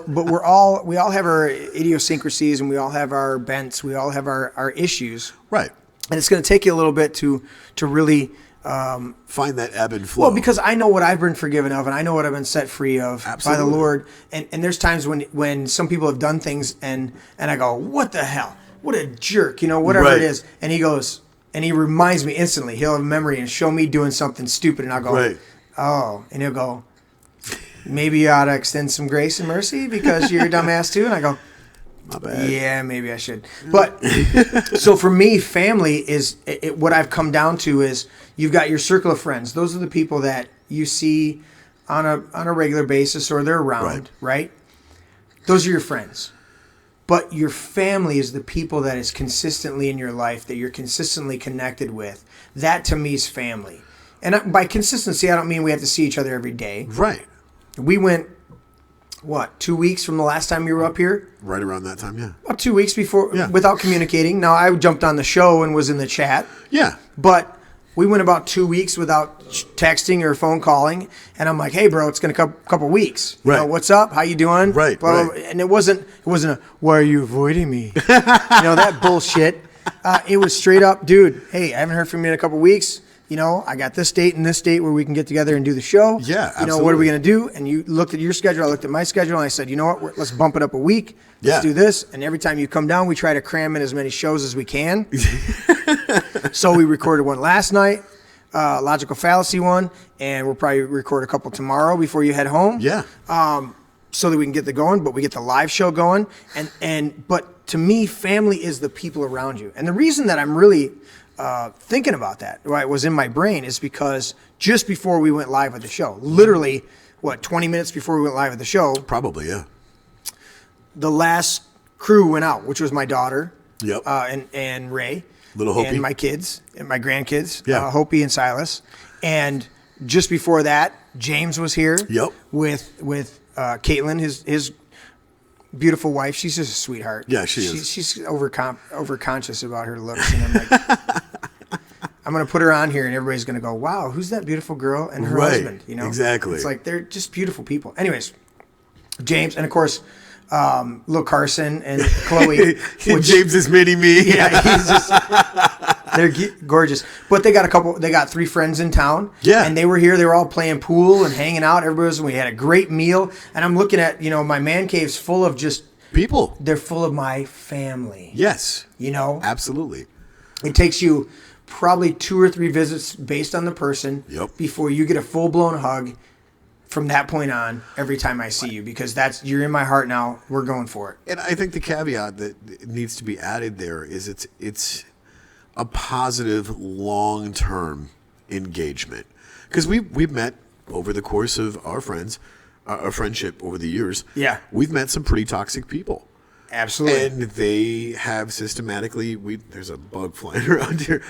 But we all have our idiosyncrasies and we all have our bents. We all have our issues. Right. And it's going to take you a little bit to really find that ebb and flow. Well, because I know what I've been forgiven of, and I know what I've been set free of by the Lord. And there's times when some people have done things, and I go, "What the hell? What a jerk!" Whatever it is. And he goes, and he reminds me instantly. He'll have a memory and show me doing something stupid, and I'll go, "Oh," and he'll go, "Maybe you ought to extend some grace and mercy because you're a dumbass too." And I go, my bad. Yeah, maybe I should. But so for me, family is what I've come down to is you've got your circle of friends. Those are the people that you see on a regular basis or they're around, right? Those are your friends. But your family is the people that is consistently in your life, that you're consistently connected with. That to me is family. And by consistency, I don't mean we have to see each other every day. Right. We went 2 weeks from the last time you were up here? Right around that time, yeah. About 2 weeks before, without communicating. Now, I jumped on the show and was in the chat. Yeah. But we went about 2 weeks without texting or phone calling. And I'm like, hey, bro, it's going to couple weeks. Right. What's up? How you doing? Right, blah, blah, blah. And it wasn't a, why are you avoiding me? That bullshit. It was straight up, dude, hey, I haven't heard from you in a couple weeks. I got this date and this date where we can get together and do the show. Yeah, absolutely. What are we going to do? And you looked at your schedule. I looked at my schedule. And I said, you know what? Let's bump it up a week. Let's do this. And every time you come down, we try to cram in as many shows as we can. So we recorded one last night, Logical Fallacy one. And we'll probably record a couple tomorrow before you head home. Yeah. So that we can get the going, but we get the live show going. But to me, family is the people around you. And the reason that I'm really thinking about that, right, was in my brain is because just before we went live with the show, literally, 20 minutes before we went live with the show? Probably, yeah. The last crew went out, which was my daughter, Yep. and Ray, little Hopi, and my kids, and my grandkids, yeah. Hopi and Silas, and just before that, James was here, Yep. with Caitlin, his beautiful wife. She's just a sweetheart. Yeah, she is. She's overconscious about her looks, and I'm like, I'm gonna put her on here, and everybody's gonna go, "Wow, who's that beautiful girl and her husband?" Exactly. It's like they're just beautiful people. Anyways, James, and of course, Lil Carson and Chloe. James's mini me. Yeah, he's just. They're gorgeous, but they got 3 friends in town. Yeah, and they were here. They were all playing pool and hanging out. We had a great meal, and I'm looking at my man cave's full of just people. They're full of my family. Yes, absolutely. It takes you probably 2 or 3 visits based on the person. Yep. Before you get a full blown hug. From that point on, every time I see you, because you're in my heart now. We're going for it. And I think the caveat that needs to be added there is it's a positive long-term engagement, because we've met over the course of our friendship over the years. Yeah, we've met some pretty toxic people. Absolutely. And they have systematically, there's a bug flying around here,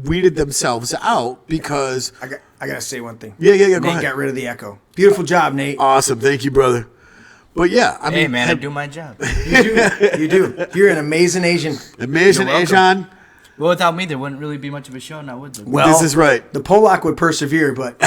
weeded themselves out because... I got to say one thing. Yeah, go Nate ahead. got rid of the echo. Beautiful job, Nate. Awesome. Thank you, brother. But yeah, I mean... Hey, man, I do my job. You do. You're an amazing Asian. Amazing Asian. Well, without me, there wouldn't really be much of a show now, would there? Well, This is right. The Polak would persevere, but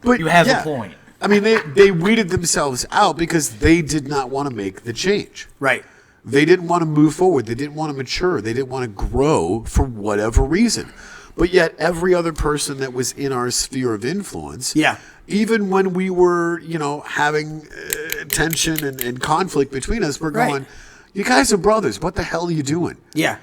But You have a point. I mean, they weeded themselves out because they did not want to make the change. right. They didn't want to move forward. They didn't want to mature. They didn't want to grow for whatever reason. But yet, every other person that was in our sphere of influence, Yeah. even when we were, having tension and conflict between us, we're Right. going, you guys are brothers. What the hell are you doing? Yeah.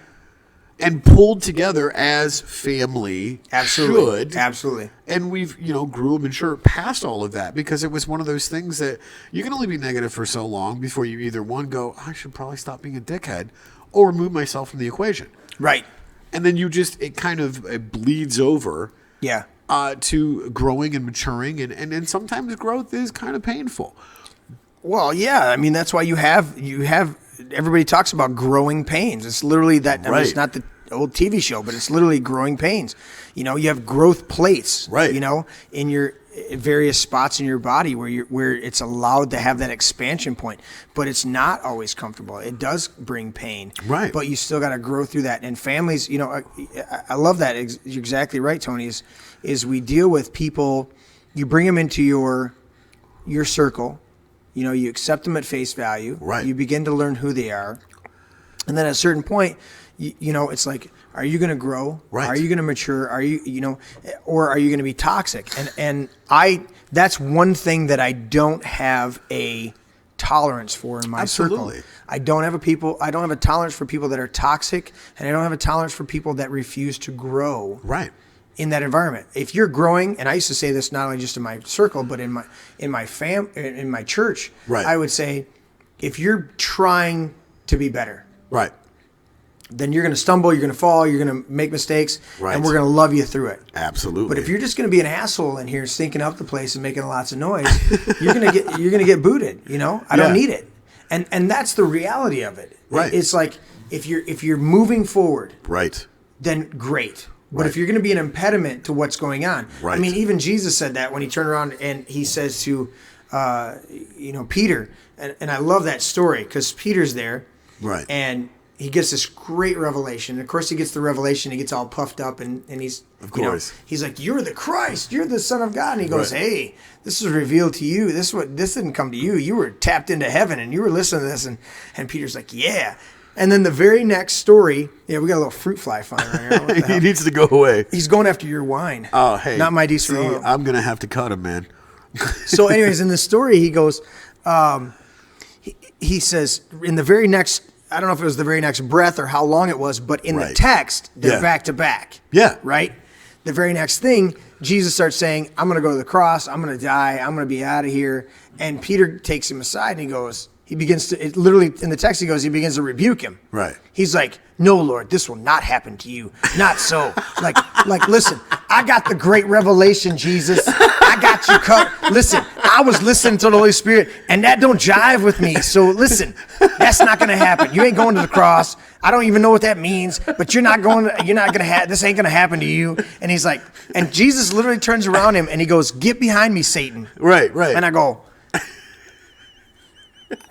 And pulled together as family Absolutely. should. Absolutely. And we've, grew and matured past all of that because it was one of those things that you can only be negative for so long before you either, one, go, I should probably stop being a dickhead, or remove myself from the equation. Right. And then it bleeds over Yeah. to growing and maturing. And sometimes growth is kind of painful. Well, yeah. I mean, that's why you have everybody talks about growing pains. It's literally that. I mean, it's Right. not the old TV show, but it's literally growing pains. You have growth plates. Right. In your various spots in your body where it's allowed to have that expansion point, but it's not always comfortable. It does bring pain. Right. But you still got to grow through that. And families, I love that. You're exactly right, Tony. Is we deal with people. You bring them into your circle. You accept them at face value. Right. You begin to learn who they are. And then at a certain point, it's like, are you going to grow? Right. Are you going to mature? Are you, or are you going to be toxic? And that's one thing that I don't have a tolerance for in my circle. Absolutely. I don't have a tolerance for people that are toxic, and I don't have a tolerance for people that refuse to grow. Right. In that environment, if you're growing, and I used to say this not only just in my circle, but in my church, Right. I would say, if you're trying to be better, Right. then you're going to stumble, you're going to fall, you're going to make mistakes, Right. and we're going to love you through it. Absolutely. But if you're just going to be an asshole in here, stinking up the place and making lots of noise, you're going to get booted. I don't need it, and that's the reality of it. Right. It's like if you're moving forward, Right. then great. But Right. if you're going to be an impediment to what's going on, Right. I mean, even Jesus said that when he turned around and he says to, Peter, and I love that story because Peter's there, Right. and he gets this great revelation. Of course, he gets the revelation. He gets all puffed up, and he's Of course. he's like, "You're the Christ. You're the Son of God." And he goes, Right. "Hey, this was revealed to you. This didn't come to you. You were tapped into heaven, and you were listening to this." And Peter's like, "Yeah." And then the very next story, we got a little fruit fly flying around here. What the He hell? needs to go away. He's going after your wine. Oh, hey. Not my diesel See, oil. I'm going to have to cut him, man. So anyways, in the story, he goes, he says, in the very next, I don't know if it was the very next breath or how long it was, but in the Right. text, they're Yeah. back to back. Yeah. Right? The very next thing, Jesus starts saying, I'm going to go to the cross. I'm going to die. I'm going to be out of here. And Peter takes him aside and he begins to, literally in the text, he begins to rebuke him. Right. He's like, "No, Lord, this will not happen to you. Not so." like, listen, I got the great revelation, Jesus. I got you covered. Listen, I was listening to the Holy Spirit, and that don't jive with me. So listen, that's not going to happen. You ain't going to the cross. I don't even know what that means, but you're not going to have, this ain't going to happen to you. And he's like, and Jesus literally turns around him and he goes, "Get behind me, Satan." Right, right. And I go,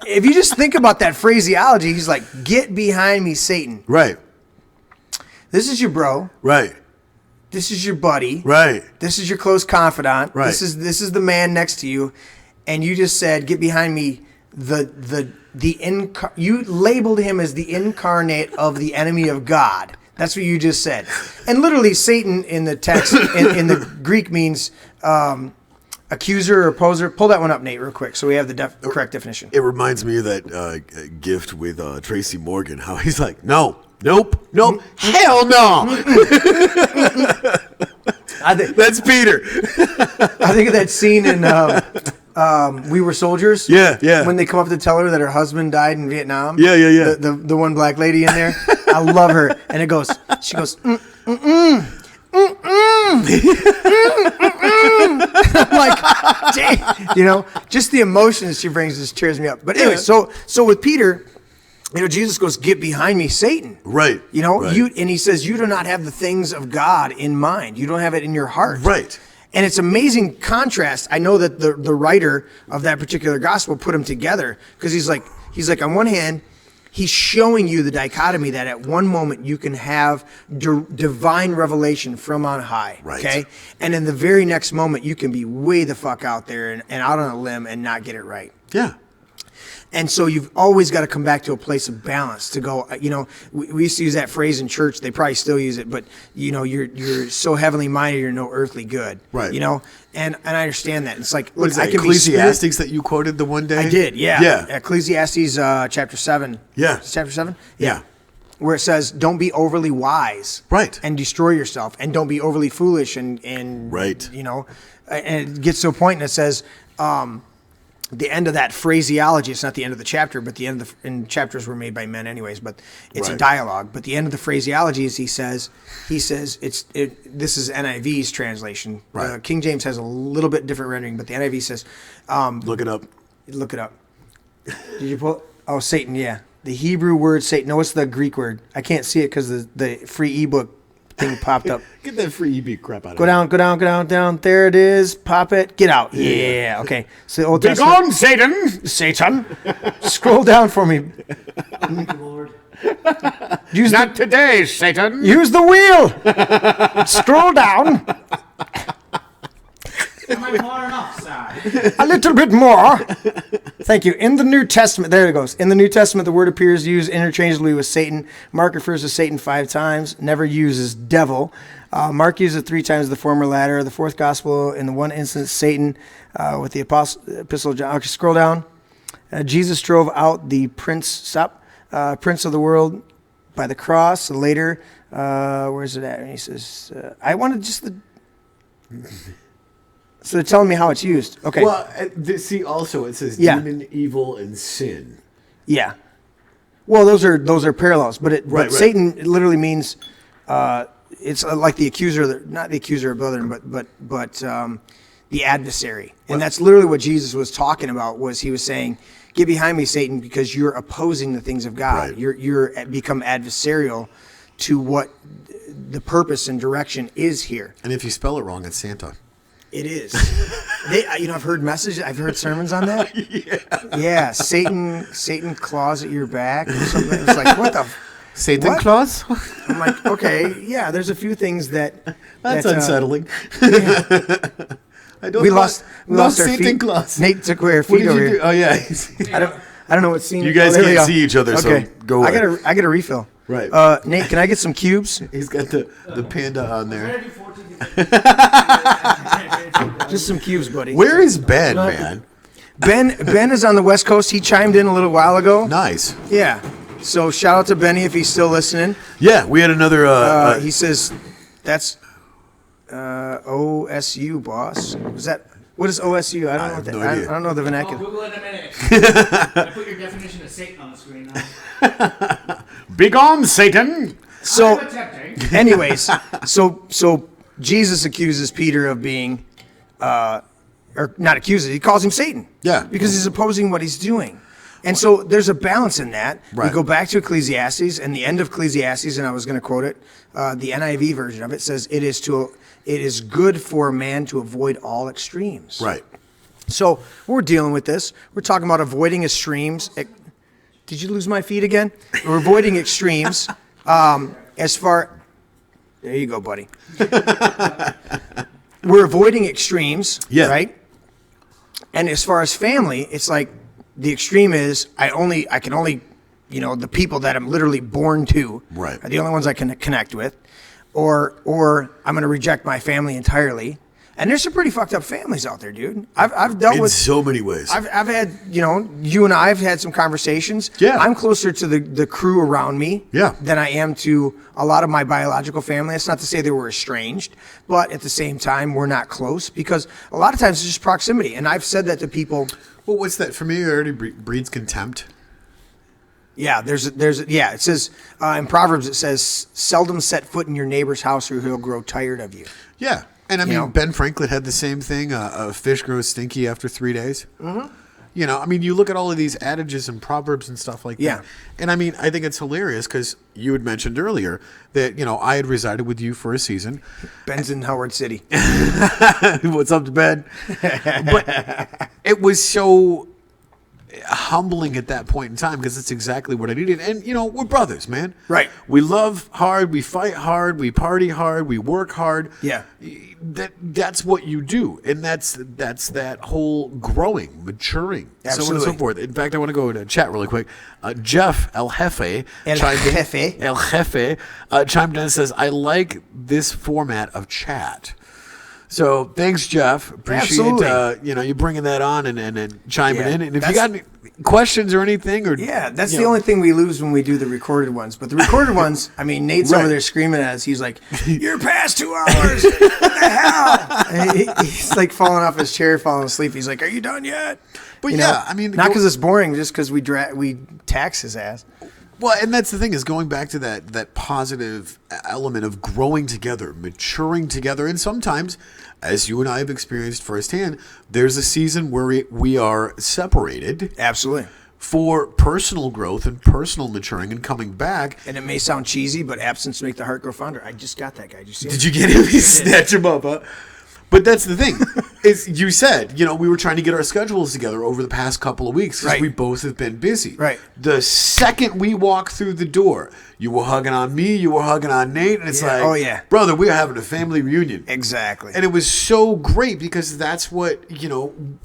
if you just think about that phraseology, he's like, "Get behind me, Satan." Right, This is your bro. right, This is your buddy. right. This is your close confidant. Right. This is the man next to you, and you just said, "Get behind me." You labeled him as the incarnate of the enemy of God. That's what you just said. And literally, Satan in the text in the Greek means accuser or opposer. Pull that one up, Nate, real quick, so we have the correct definition. It reminds me of that gift with Tracy Morgan, how he's like, "No, nope, nope, hell no." That's Peter. I think of that scene in We Were Soldiers. Yeah, yeah. When they come up to tell her that her husband died in Vietnam. Yeah, yeah, yeah. The one black lady in there. I love her. And she goes, I'm like, dang. Just the emotions she brings just cheers me up. But anyway, so with Peter, Jesus goes, "Get behind me, Satan." Right. Right. And he says, "You do not have the things of God in mind. You don't have it in your heart." Right. And it's amazing contrast. I know that the writer of that particular gospel put them together because he's like, on one hand, he's showing you the dichotomy that at one moment you can have divine revelation from on high, Right. okay? And in the very next moment, you can be way the fuck out there and out on a limb and not get it right. Yeah. And so you've always got to come back to a place of balance to go, we used to use that phrase in church. They probably still use it, but you're so heavenly minded, you're no earthly good. Right. And I understand that. It's like, What is that, I can Ecclesiastes that you quoted the one day? I did, yeah. Yeah. Ecclesiastes chapter 7. Yeah. Chapter 7? Yeah. Where it says, don't be overly wise. Right. And destroy yourself. And don't be overly foolish and Right. and it gets to a point and it says, the end of that phraseology, it's not the end of the chapter, but the end of and chapters were made by men anyways, but it's a Right. dialogue. But the end of the phraseology is he says this is NIV's translation. Right. King James has a little bit different rendering, but the NIV says, Look it up. look it up. Did you pull? Oh, Satan, yeah. The Hebrew word Satan. No, it's the Greek word. I can't see it because the free ebook thing popped up. Get that free EB crap out of Go down. There it is. Pop it. Get out. Yeah. Okay. So the Old Be Testament. gone, Satan! Satan. Scroll down for me. Thank you, Lord. Use Not today, Satan! use the wheel. Scroll down Am I far enough, sir? a little bit more. Thank you. In the New Testament, there it goes. In the New Testament, the word appears used interchangeably with Satan. Mark refers to Satan 5 times, never uses devil. Mark uses it 3 times, the former latter. The fourth gospel, in the one instance, Satan with the epistle of John. Okay, scroll down. Jesus drove out the prince of the world by the cross. Later, where's it at? And he says, I wanted just the... So they're telling me how it's used. Okay. Well, see, also it says Yeah. demon, evil, and sin. Yeah. Well, those are parallels, but Right. Satan literally means it's like the accuser, not the accuser of brethren, but the adversary, and that's literally what Jesus was talking about. Was he was saying, "Get behind me, Satan, because you're opposing the things of God. Right. You're become adversarial to what the purpose and direction is here." And if you spell it wrong, it's Santa. It is. I've heard messages. I've heard sermons on that. Yeah. Satan claws at your back or something. It's like, what the? Satan What? Claus? I'm like, okay, yeah. There's a few things that. That's that, unsettling. I don't We want- lost our Satan feet. Claus. Nate took away our What feet did over you do? here. Oh yeah. I don't know what scene. You guys there we can't go. see each other, so go I away. got a refill. Right. Nate, can I get some cubes? He's got the panda on there. Ready 14 Just some cubes, buddy. Where is Ben, man? Ben is on the West Coast. He chimed in a little while ago. Nice. Yeah. So shout out to Benny if he's still listening. Yeah, we had another. He says, "That's OSU, boss." Was that? What is OSU? I don't know. have What that, no idea. I don't know the I'll vernacular. Google it in a minute. I put your definition of Satan on the screen now. Be gone, Satan! So, I'm attempting. anyways, so Jesus accuses Peter of being, or not accuses. He calls him Satan. Yeah. Because he's opposing what he's doing. And so there's a balance in that. Right. We go back to Ecclesiastes, and the end of Ecclesiastes, and I was going to quote it, the NIV version of it says, it is good for a man to avoid all extremes. Right. So we're dealing with this. We're talking about avoiding extremes. Did you lose my feet again? We're avoiding extremes. As far, there you go, buddy. We're avoiding extremes, Yeah. right? And as far as family, it's like the extreme is I can only, the people that I'm literally born to Right. are the only ones I can connect with, or I'm going to reject my family entirely. And there's some pretty fucked up families out there, dude. I've dealt In with so many ways. I've had, you and I have had some conversations. Yeah. I'm closer to the crew around me Yeah. than I am to a lot of my biological family. That's not to say they were estranged, but at the same time, we're not close because a lot of times it's just proximity. And I've said that to people. Well, what's that? Familiarity breeds contempt. Yeah, it says in Proverbs, it says, seldom set foot in your neighbor's house or he'll grow tired of you. Yeah. And I mean, know? Ben Franklin had the same thing. A fish grows stinky after 3 days. Mm-hmm. You look at all of these adages and proverbs and stuff like Yeah. that. And I mean, I think it's hilarious because you had mentioned earlier that, I had resided with you for a season. Ben's in Howard City. What's up to Ben? But it was so, humbling at that point in time because it's exactly what I needed. And, we're brothers, man. Right. We love hard. We fight hard. We party hard. We work hard. Yeah. That's what you do. And that's that whole growing, maturing, so on and so forth. In fact, I want to go to chat really quick. Jeff El Jefe chimed in and says, I like this format of chat. So thanks, Jeff. Appreciate you bringing that on and chiming in. And if you got any questions or anything, or that's the only thing we lose when we do the recorded ones. But the recorded ones, I mean, Nate's over there screaming at us. He's like, "You're past 2 hours! What the hell?" And he's like falling off his chair, falling asleep. He's like, "Are you done yet?" But I mean, not because it's boring, just because we tax his ass. Well, and that's the thing is going back to that positive element of growing together, maturing together. And sometimes, as you and I have experienced firsthand, there's a season where we are separated. Absolutely. For personal growth and personal maturing and coming back. And it may sound cheesy, but absence make the heart grow fonder. I just got that guy. Did you see Did you get him? He snatched him up, huh? But that's the thing. Is you said, we were trying to get our schedules together over the past couple of weeks because we both have been busy. Right. The second we walked through the door, you were hugging on me, you were hugging on Nate, and it's like, oh yeah, brother, we're having a family reunion. Exactly. And it was so great because that's what,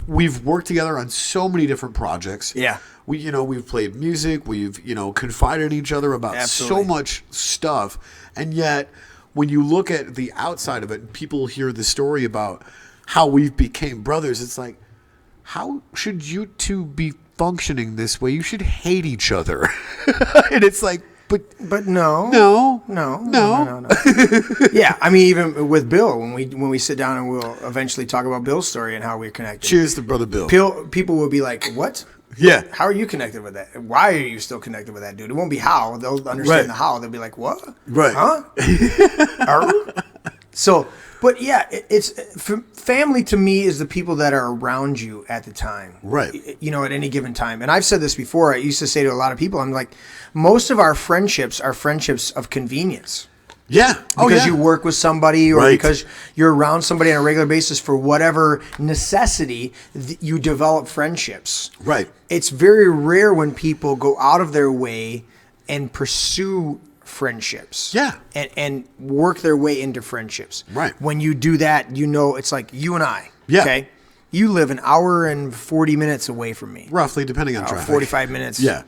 we've worked together on so many different projects. Yeah. We've played music, we've, confided in each other about so much stuff, and yet when you look at the outside of it and people hear the story about how we became brothers, it's like, how should you two be functioning this way? You should hate each other. And it's like, but no. Yeah, I mean, even with Bill, when we sit down and we'll eventually talk about Bill's story and how we're connected. Cheers to brother Bill. People will be like, what? Yeah. How are you connected with that? Why are you still connected with that dude? It won't be how. They'll understand the how. They'll be like, what? Right. Huh? So, but yeah, it's family to me is the people that are around you at the time. Right. At any given time. And I've said this before. I used to say to a lot of people, I'm like, most of our friendships are friendships of convenience. Yeah. Because you work with somebody or because you're around somebody on a regular basis for whatever necessity, you develop friendships. Right. It's very rare when people go out of their way and pursue friendships. Yeah. And work their way into friendships. Right. When you do that, it's like you and I. Yeah. Okay. You live an hour and 40 minutes away from me. Roughly, depending on traffic. 45 minutes. Yeah.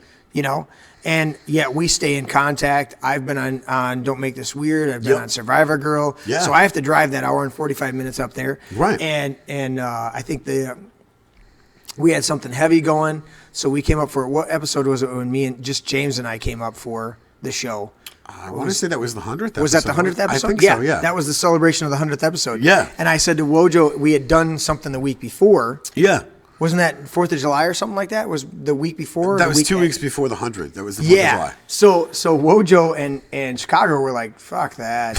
And yet we stay in contact. I've been on Don't Make This Weird. I've been on Survivor Girl. Yeah. So I have to drive that hour and 45 minutes up there. Right. And I think we had something heavy going. So we came up for, what episode was it when James and I came up for the show? I want to say that was the 100th episode. Was that the 100th episode? I think so, yeah. That was the celebration of the 100th episode. Yeah. And I said to Wojo, we had done something the week before. Yeah. Wasn't that 4th of July or something like that? Was the week before? That was 2 weeks before the 100th. That was the 4th of July. So Wojo and Chicago were like, fuck that.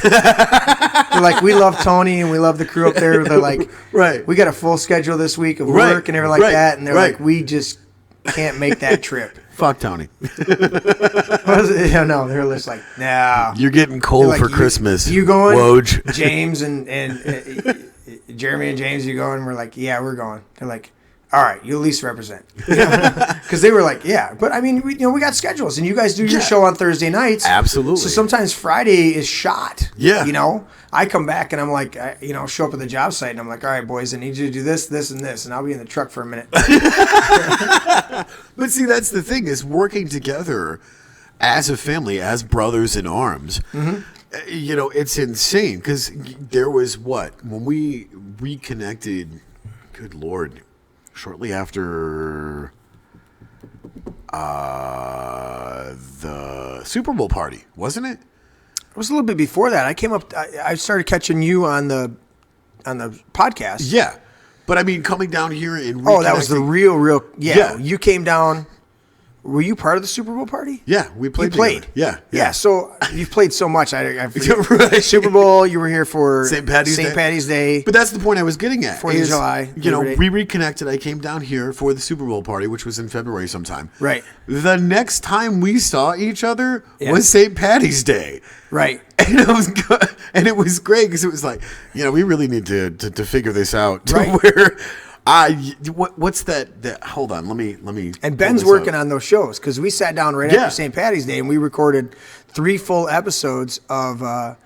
They're like, we love Tony and we love the crew up there. They're like, we got a full schedule this week of work and everything like that. And they're like, we just can't make that trip. Fuck Tony. No, they were just like, nah. You're getting cold for Christmas. You going? Woj. James and Jeremy and James, you going? And we're like, yeah, we're going. They're like, all right, you at least represent. Because they were like, yeah. But I mean, we got schedules, and you guys do your show on Thursday nights. Absolutely. So sometimes Friday is shot. Yeah. I come back and I'm like, show up at the job site, and I'm like, all right, boys, I need you to do this, this, and this, and I'll be in the truck for a minute. But see, that's the thing, is working together as a family, as brothers in arms. Mm-hmm. It's insane, because there was when we reconnected, good Lord, shortly after the Super Bowl party, wasn't it? It was a little bit before that. I came up. I started catching you on the podcast. Yeah, but I mean, coming down here and that was the real. Yeah, you came down. Were you part of the Super Bowl party? Yeah, we played. You played. Yeah. So you've played so much. I forget. Right. Super Bowl. You were here for St. Patty's Day. But that's the point I was getting at. 4th of July. We reconnected. I came down here for the Super Bowl party, which was in February sometime. Right. The next time we saw each other was St. Patty's Day. Right. And it was great because it was like, we really need to figure this out to where What's that? Hold on, let me. And Ben's working on those shows because we sat down right after St. Patty's Day and we recorded 3 full episodes of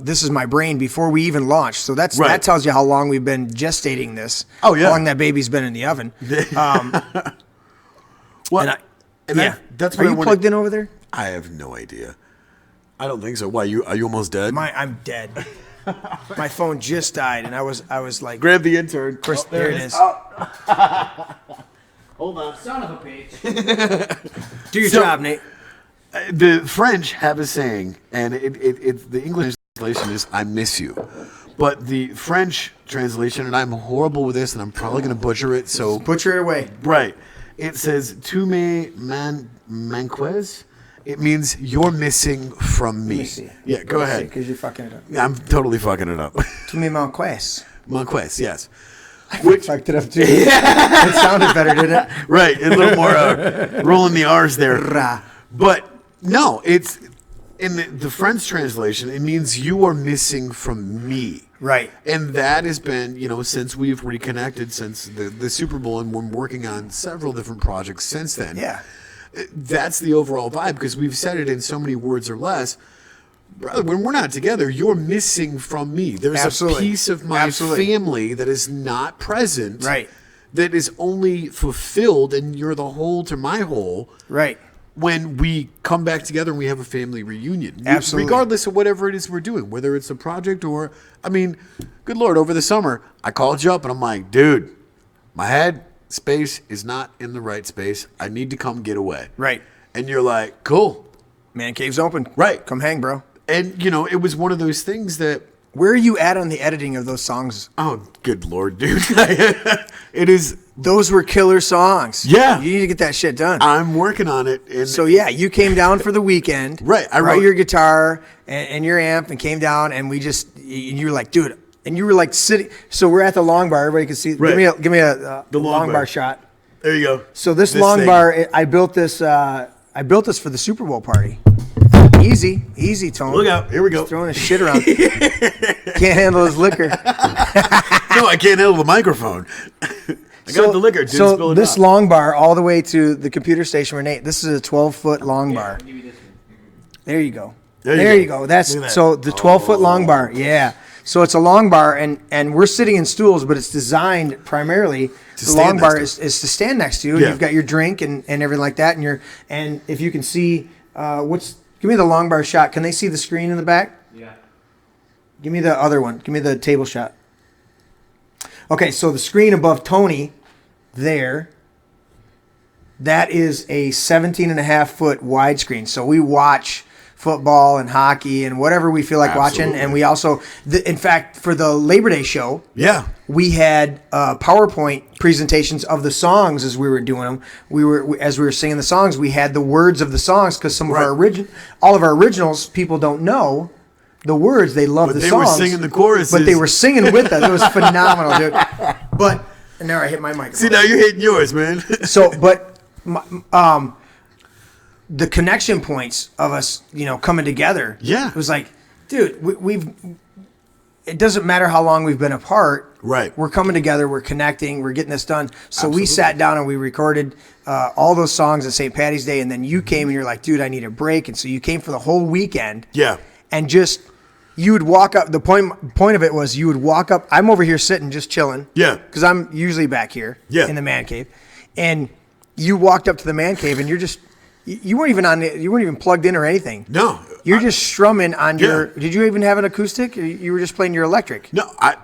This Is My Brain before we even launched. So that tells you how long we've been gestating this. Oh yeah, how long that baby's been in the oven. Well, that's are you plugged in over there? I have no idea. I don't think so. Why are you almost dead? I'm dead. My phone just died, and I was like, grab the intern. Chris, there it is. Hold on, son of a bitch. Do your job, Nate. The French have a saying, and it's the English translation is "I miss you," but the French translation, and I'm horrible with this, and I'm probably going to butcher it. So butcher it away. Right. It says "Tu me manques." It means you're missing from me. Yeah, go ahead. Because you're fucking it up. Yeah, I'm totally fucking it up. Tu me manques. Manques, yes. Which fucked it up too. It sounded better, didn't it? Right, a little more rolling the R's there. But no, it's in the French translation. It means you are missing from me. Right. And that has been, since we've reconnected since the Super Bowl, and we're working on several different projects since then. Yeah. That's the overall vibe, because we've said it in so many words or less. Brother, when we're not together, you're missing from me. There's a piece of my family that is not present. Right. That is only fulfilled, and you're the whole to my whole. Right. When we come back together and we have a family reunion. Absolutely. Regardless of whatever it is we're doing, whether it's a project or, good Lord, over the summer, I called you up and I'm like, dude, my head space is not in the right space. I need to come get away. Right. And you're like, cool. Man cave's open. Right. Come hang, bro. And, it was one of those things that. Where are you at on the editing of those songs? Oh, good Lord, dude. It is. Those were killer songs. Yeah. You need to get that shit done. I'm working on it. And so, yeah, you came down for the weekend. Right. I brought your guitar and your amp and came down, and you were like, dude. And you were like sitting. So we're at the long bar. Everybody can see. Right. Give me a long bar shot. There you go. So this long thing. bar, I built this for the Super Bowl party. Easy, Tony. Look out. Here we go. Just throwing his shit around. Can't handle his liquor. No, I can't handle the microphone. I got the liquor. Didn't spill it this out. long bar all the way to the computer station where Nate. This is a 12-foot long bar. There you go. There you go. That's so the 12-foot long bar. Yeah. So it's a long bar, and we're sitting in stools, but it's designed primarily. The long bar is to stand next to you. Yeah. You've got your drink and everything like that, and if you can see give me the long bar shot. Can they see the screen in the back? Yeah. Give me the other one. Give me the table shot. Okay, so the screen above Tony there, that is a 17.5-foot widescreen. So we watch football and hockey and whatever we feel like watching. And we also, in fact, for the Labor Day show, we had PowerPoint presentations of the songs as we were doing them. As we were singing the songs, we had the words of the songs because some of all of our originals, people don't know the words. They love the songs. They were singing the choruses. But they were singing with us. It was phenomenal, dude. But and now I hit my microphone. See, now you're hitting yours, man. The connection points of us, coming together. Yeah. It was like, dude, it doesn't matter how long we've been apart. Right. We're coming together. We're connecting. We're getting this done. So we sat down and we recorded all those songs at St. Patty's Day. And then you came and you're like, dude, I need a break. And so you came for the whole weekend. Yeah. And you would walk up. The point of it was you would walk up. I'm over here sitting, just chilling. Yeah. Because I'm usually back here. Yeah. In the man cave. And you walked up to the man cave and you're just, you weren't even plugged in or anything. No. You're just strumming on your, did you even have an acoustic? Or you were just playing your electric? No, I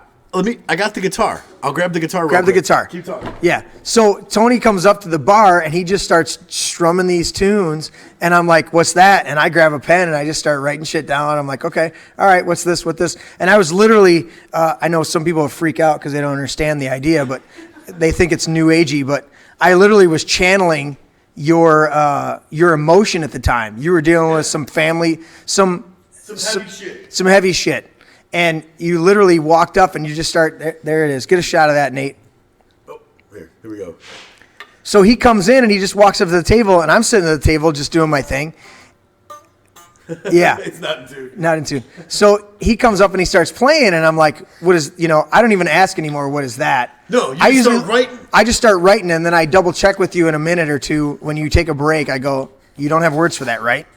got the guitar. I'll grab the guitar. Grab the guitar. Keep talking. Yeah. So Tony comes up to the bar and he just starts strumming these tunes. And I'm like, what's that? And I grab a pen and I just start writing shit down. I'm like, okay, all right, what's this? What this? And I was literally, I know some people freak out because they don't understand the idea, but they think it's new agey. But I literally was channeling your emotion at the time. You were dealing with some family, some heavy shit. And you literally walked up and you just start, there it is. Get a shot of that, Nate. Oh, here we go. So he comes in and he just walks up to the table and I'm sitting at the table just doing my thing. Yeah. It's not in tune. Not in tune. So he comes up and he starts playing, and I'm like, what is, I don't even ask anymore, what is that? No, you I just start writing. I just start writing, and then I double check with you in a minute or two. When you take a break, I go, you don't have words for that, right?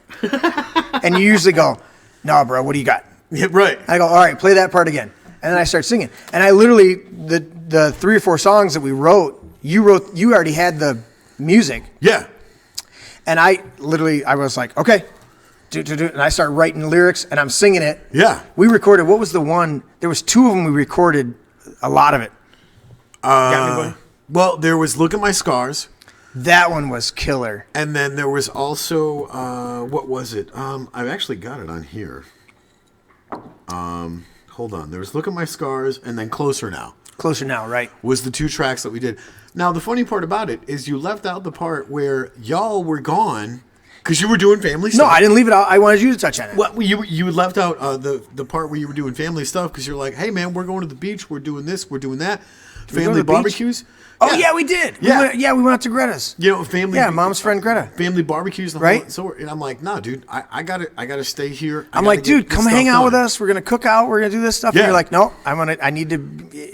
And you usually go, no, bro, what do you got? Yeah, right. I go, all right, play that part again. And then I start singing. And I literally, the 3 or 4 songs that we wrote, you already had the music. Yeah. And I was like, okay, and I start writing lyrics and I'm singing it. Yeah. We recorded, what was the one? There was 2 of them we recorded, a lot of it. Got me, buddy? Well, there was Look at My Scars. That one was killer. And then there was also, what was it? I've actually got it on here. Hold on. There was Look at My Scars and then Closer Now. Closer Now, right. Was the 2 tracks that we did. Now, the funny part about it is you left out the part where y'all were gone because you were doing family stuff. No, I didn't leave it out. I wanted you to touch on it. Well, you left out the part where you were doing family stuff because you're like, hey, man, we're going to the beach. We're doing this. We're doing that. We're going Family to the beach? barbecues. Oh, yeah, we did. Yeah. We went out to Greta's. Family. Yeah, mom's friend Greta. Family barbecues. The Right. Whole, so, and I'm like, nah, dude, I gotta stay here. I'm like, dude, come hang out with us. We're gonna cook out. We're gonna do this stuff. Yeah. And you're like, no, I need to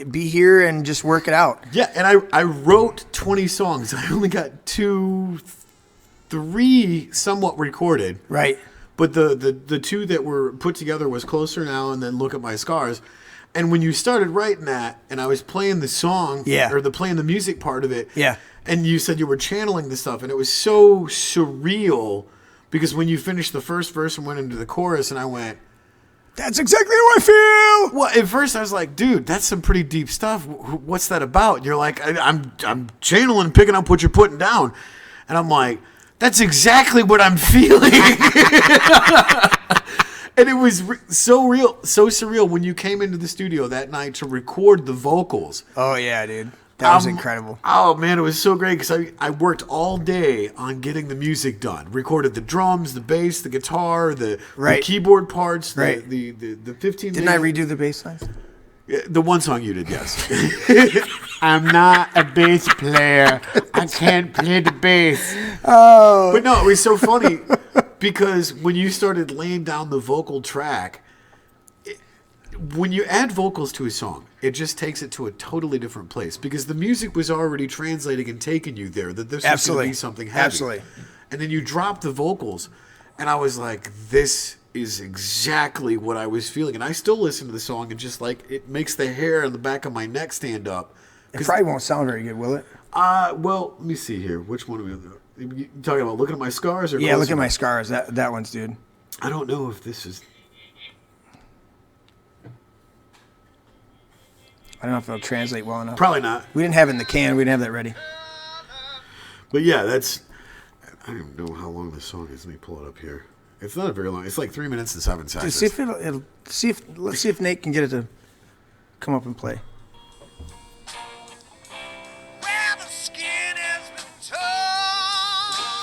be here and just work it out. Yeah, and I wrote 20 songs. I only got 2, 3 somewhat recorded. Right. But the 2 that were put together was Closer Now and then Look at My Scars. And when you started writing that, and I was playing the song, or playing the music part of it, and you said you were channeling the stuff, and it was so surreal because when you finished the first verse and went into the chorus, and I went, that's exactly how I feel. well, at first I was like, dude, that's some pretty deep stuff. What's that about? And you're like, I'm channeling, picking up what you're putting down, and I'm like, that's exactly what I'm feeling. And it was so real, so surreal when you came into the studio that night to record the vocals. Oh, yeah, dude. That was incredible. Oh, man, it was so great because I worked all day on getting the music done. Recorded the drums, the bass, the guitar, the keyboard parts, the 15 Didn't I redo the bass lines? Yeah, the one song you did, yes. I'm not a bass player. I can't play the bass. Oh. But no, it was so funny because when you started laying down the vocal track, when you add vocals to a song, it just takes it to a totally different place because the music was already translating and taking you there, that this was going to be something heavy. Absolutely. And then you drop the vocals, and I was like, this is exactly what I was feeling. And I still listen to the song and just like, it makes the hair on the back of my neck stand up. It probably won't sound very good, will it? Well, let me see here. Which one are we you talking about? Looking at My Scars? Or yeah, Look at My Scars. That one's, dude. I don't know if this is... I don't know if it'll translate well enough. Probably not. We didn't have it in the can. We didn't have that ready. But yeah, that's... I don't know how long this song is. Let me pull it up here. It's not very long. It's like 3 minutes and 7 seconds. Dude, see if let's see if Nate can get it to come up and play.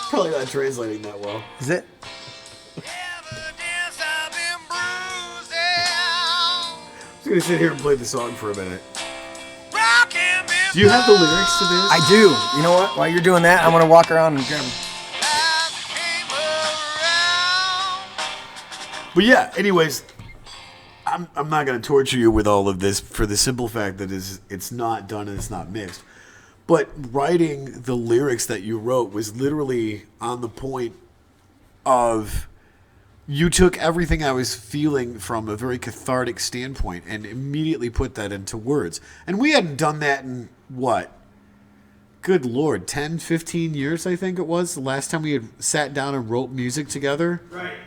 Probably not translating that well. Is it? I'm just gonna sit here and play the song for a minute. Do you have the lyrics to this? I do. You know what? While you're doing that, I'm gonna walk around and grab them. But yeah, anyways, I'm not gonna torture you with all of this for the simple fact that it's not done and it's not mixed. But writing the lyrics that you wrote was literally on the point of you took everything I was feeling from a very cathartic standpoint and immediately put that into words. And we hadn't done that in, what? Good Lord, 10, 15 years, I think it was, the last time we had sat down and wrote music together. Right.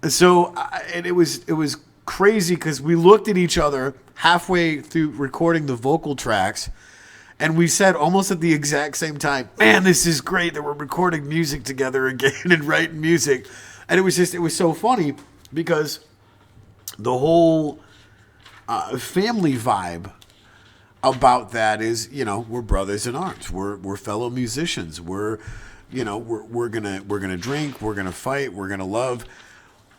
So, and it was crazy because we looked at each other halfway through recording the vocal tracks, and we said almost at the exact same time, man, this is great that we're recording music together again and writing music. And it was so funny because the whole family vibe about that is, we're brothers in arms. We're fellow musicians. We're gonna drink. We're gonna fight. We're gonna love.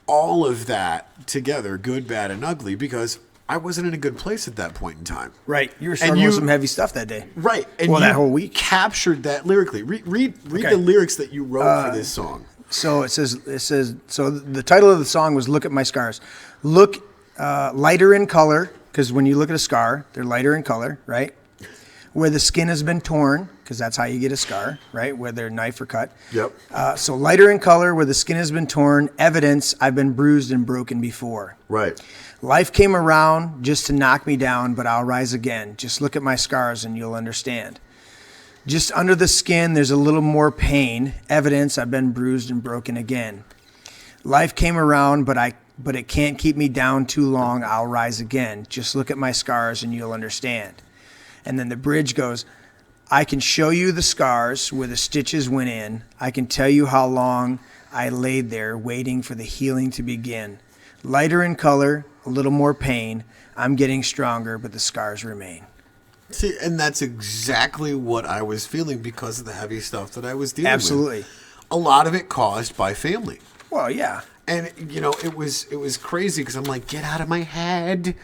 All of that together, good, bad, and ugly, because I wasn't in a good place at that point in time. Right. You were struggling with some heavy stuff that day. Right. And that whole week. Captured that lyrically. Read the lyrics that you wrote for this song. So it says. So the title of the song was "Look at My Scars." Look lighter in color, because when you look at a scar, they're lighter in color, right? Where the skin has been torn, because that's how you get a scar, right? Where they're knife or cut. Yep. So lighter in color, where the skin has been torn, evidence I've been bruised and broken before. Right. Life came around just to knock me down, but I'll rise again. Just look at my scars and you'll understand. Just under the skin, there's a little more pain, evidence I've been bruised and broken again. Life came around, but it can't keep me down too long. I'll rise again. Just look at my scars and you'll understand. And then the bridge goes, I can show you the scars where the stitches went in. I can tell you how long I laid there waiting for the healing to begin. Lighter in color, a little more pain. I'm getting stronger, but the scars remain. See, and that's exactly what I was feeling because of the heavy stuff that I was dealing Absolutely. with. A lot of it caused by family. Well, yeah. And, you know, it was crazy because I'm like, get out of my head.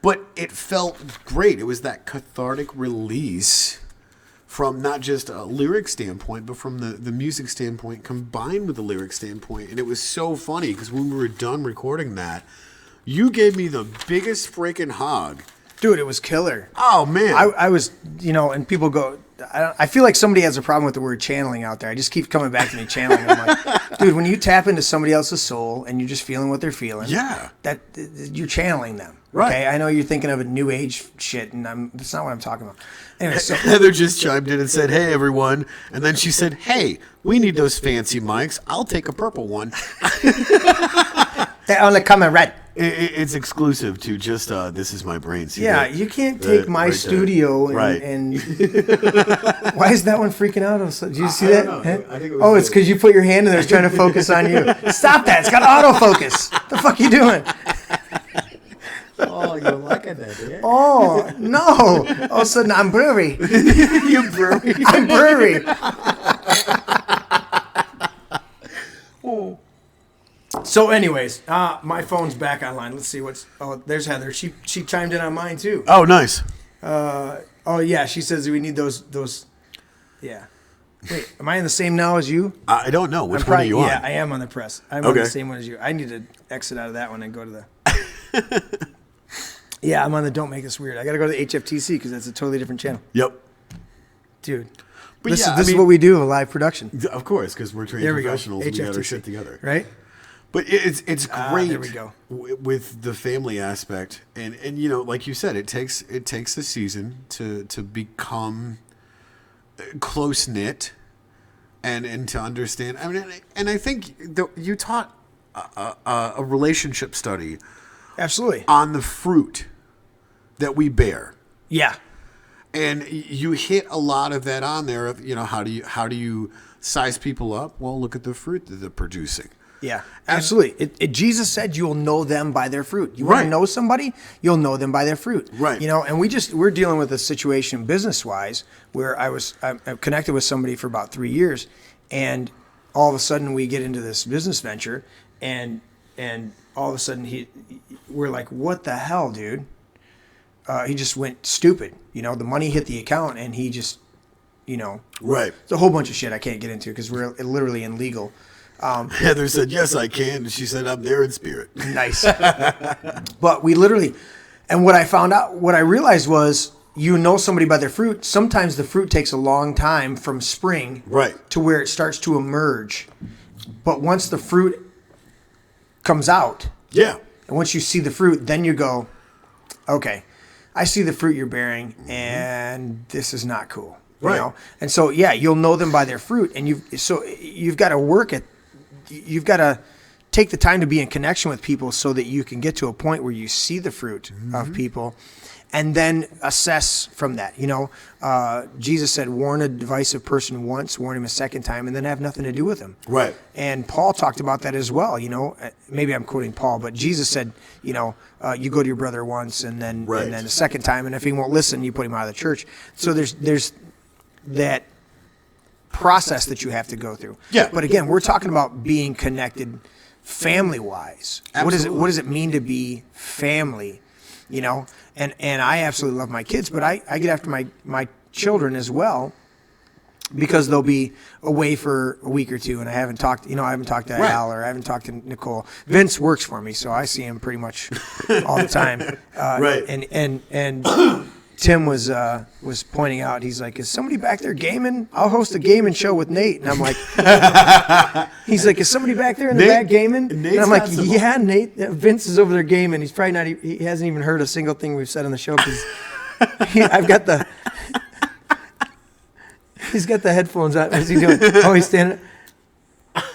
But it felt great. It was that cathartic release from not just a lyric standpoint, but from the music standpoint combined with the lyric standpoint. And it was so funny because when we were done recording that, you gave me the biggest freaking hug. Dude, it was killer. Oh, man. I was, you know, and people go, I feel like somebody has a problem with the word channeling out there. I just keep coming back to me channeling. I'm like, dude, when you tap into somebody else's soul and you're just feeling what they're feeling, Yeah. that you're channeling them. Right. Okay, I know you're thinking of a new age shit, and that's not what I'm talking about. Anyway, so Heather just chimed in and said, hey, everyone. And then she said, hey, we need those fancy mics. I'll take a purple one. they only come in red. It's exclusive to just This Is My Brain. See Yeah, that? you can't take my right there. studio and, Right. and why is that one freaking out? Did you see that? don't know. Huh? I think it was Oh, it's the- because you put your hand in there, it's trying to focus on you. Stop that! It's got autofocus. What the fuck you doing? Oh, you're liking that, yeah? Oh no! All of a sudden, I'm brewery. You brewery. I'm brewery. So, anyways, my phone's back online. Let's see what's. Oh, there's Heather. She chimed in on mine too. Oh, nice. Oh yeah, she says we need those. Yeah. Wait, am I in the same now as you? I don't know. Which I'm one are you on? Yeah, I am on the press. I'm on Okay. the same one as you. I need to exit out of that one and go to the. Yeah, I'm on the Don't Make This Weird. I got to go to the HFTC because that's a totally different channel. Yep. Dude. But This, yeah, is what we do, a live production. Of course, because we're trained There we go. professionals. We got our HFTC. shit together. Right? But it's great. there we go. With the family aspect, and you know, like you said, it takes a season to become close knit, and to understand. I mean, and I think you taught a relationship study Absolutely. on the fruit that we bear. Yeah. And you hit a lot of that on there of, you know, how do you size people up? Well, look at the fruit that they're producing. Yeah, absolutely. Jesus said you'll know them by their fruit. You want Right. to know somebody, you'll know them by their fruit. Right. You know, and we're dealing with a situation business-wise where I'm connected with somebody for about 3 years, and all of a sudden we get into this business venture, and all of a sudden we're like, what the hell, dude? He just went stupid. You know, the money hit the account, and he just, you know, Right. it's a whole bunch of shit I can't get into because we're literally in legal. Heather said, yes, I can. And she said, I'm there in spirit. Nice. But we literally, and what I realized was, you know somebody by their fruit. Sometimes the fruit takes a long time from spring Right. to where it starts to emerge. But once the fruit comes out, Yeah. and once you see the fruit, then you go, okay, I see the fruit you're bearing, and this is not cool. You Right. know? And so, yeah, you'll know them by their fruit, and you've got to work at, you've got to take the time to be in connection with people so that you can get to a point where you see the fruit of people, and then assess from that. You know, Jesus said, warn a divisive person once, warn him a second time, and then have nothing to do with him. Right. And Paul talked about that as well. You know, maybe I'm quoting Paul, but Jesus said, you know, you go to your brother once, and then Right. and then a second time, and if he won't listen, you put him out of the church. So there's that process that you have to go through. Yeah. But again, we're talking about being connected family-wise. Absolutely. What does it mean to be family? You know, and I absolutely love my kids, but I get after my children as well. because they'll be away for a week or two, and I haven't talked to Al, or I haven't talked to Nicole. Vince works for me, so I see him pretty much all the time. Right. And Tim was pointing out, he's like, is somebody back there gaming? I'll host a gaming show with Nate. And I'm like, he's like, is somebody back there in the back gaming? Nate's and I'm like, not yeah, Nate. Vince is over there gaming. He's probably not, he hasn't even heard a single thing we've said on the show because he's got the headphones on. What's he doing? Oh, he's standing.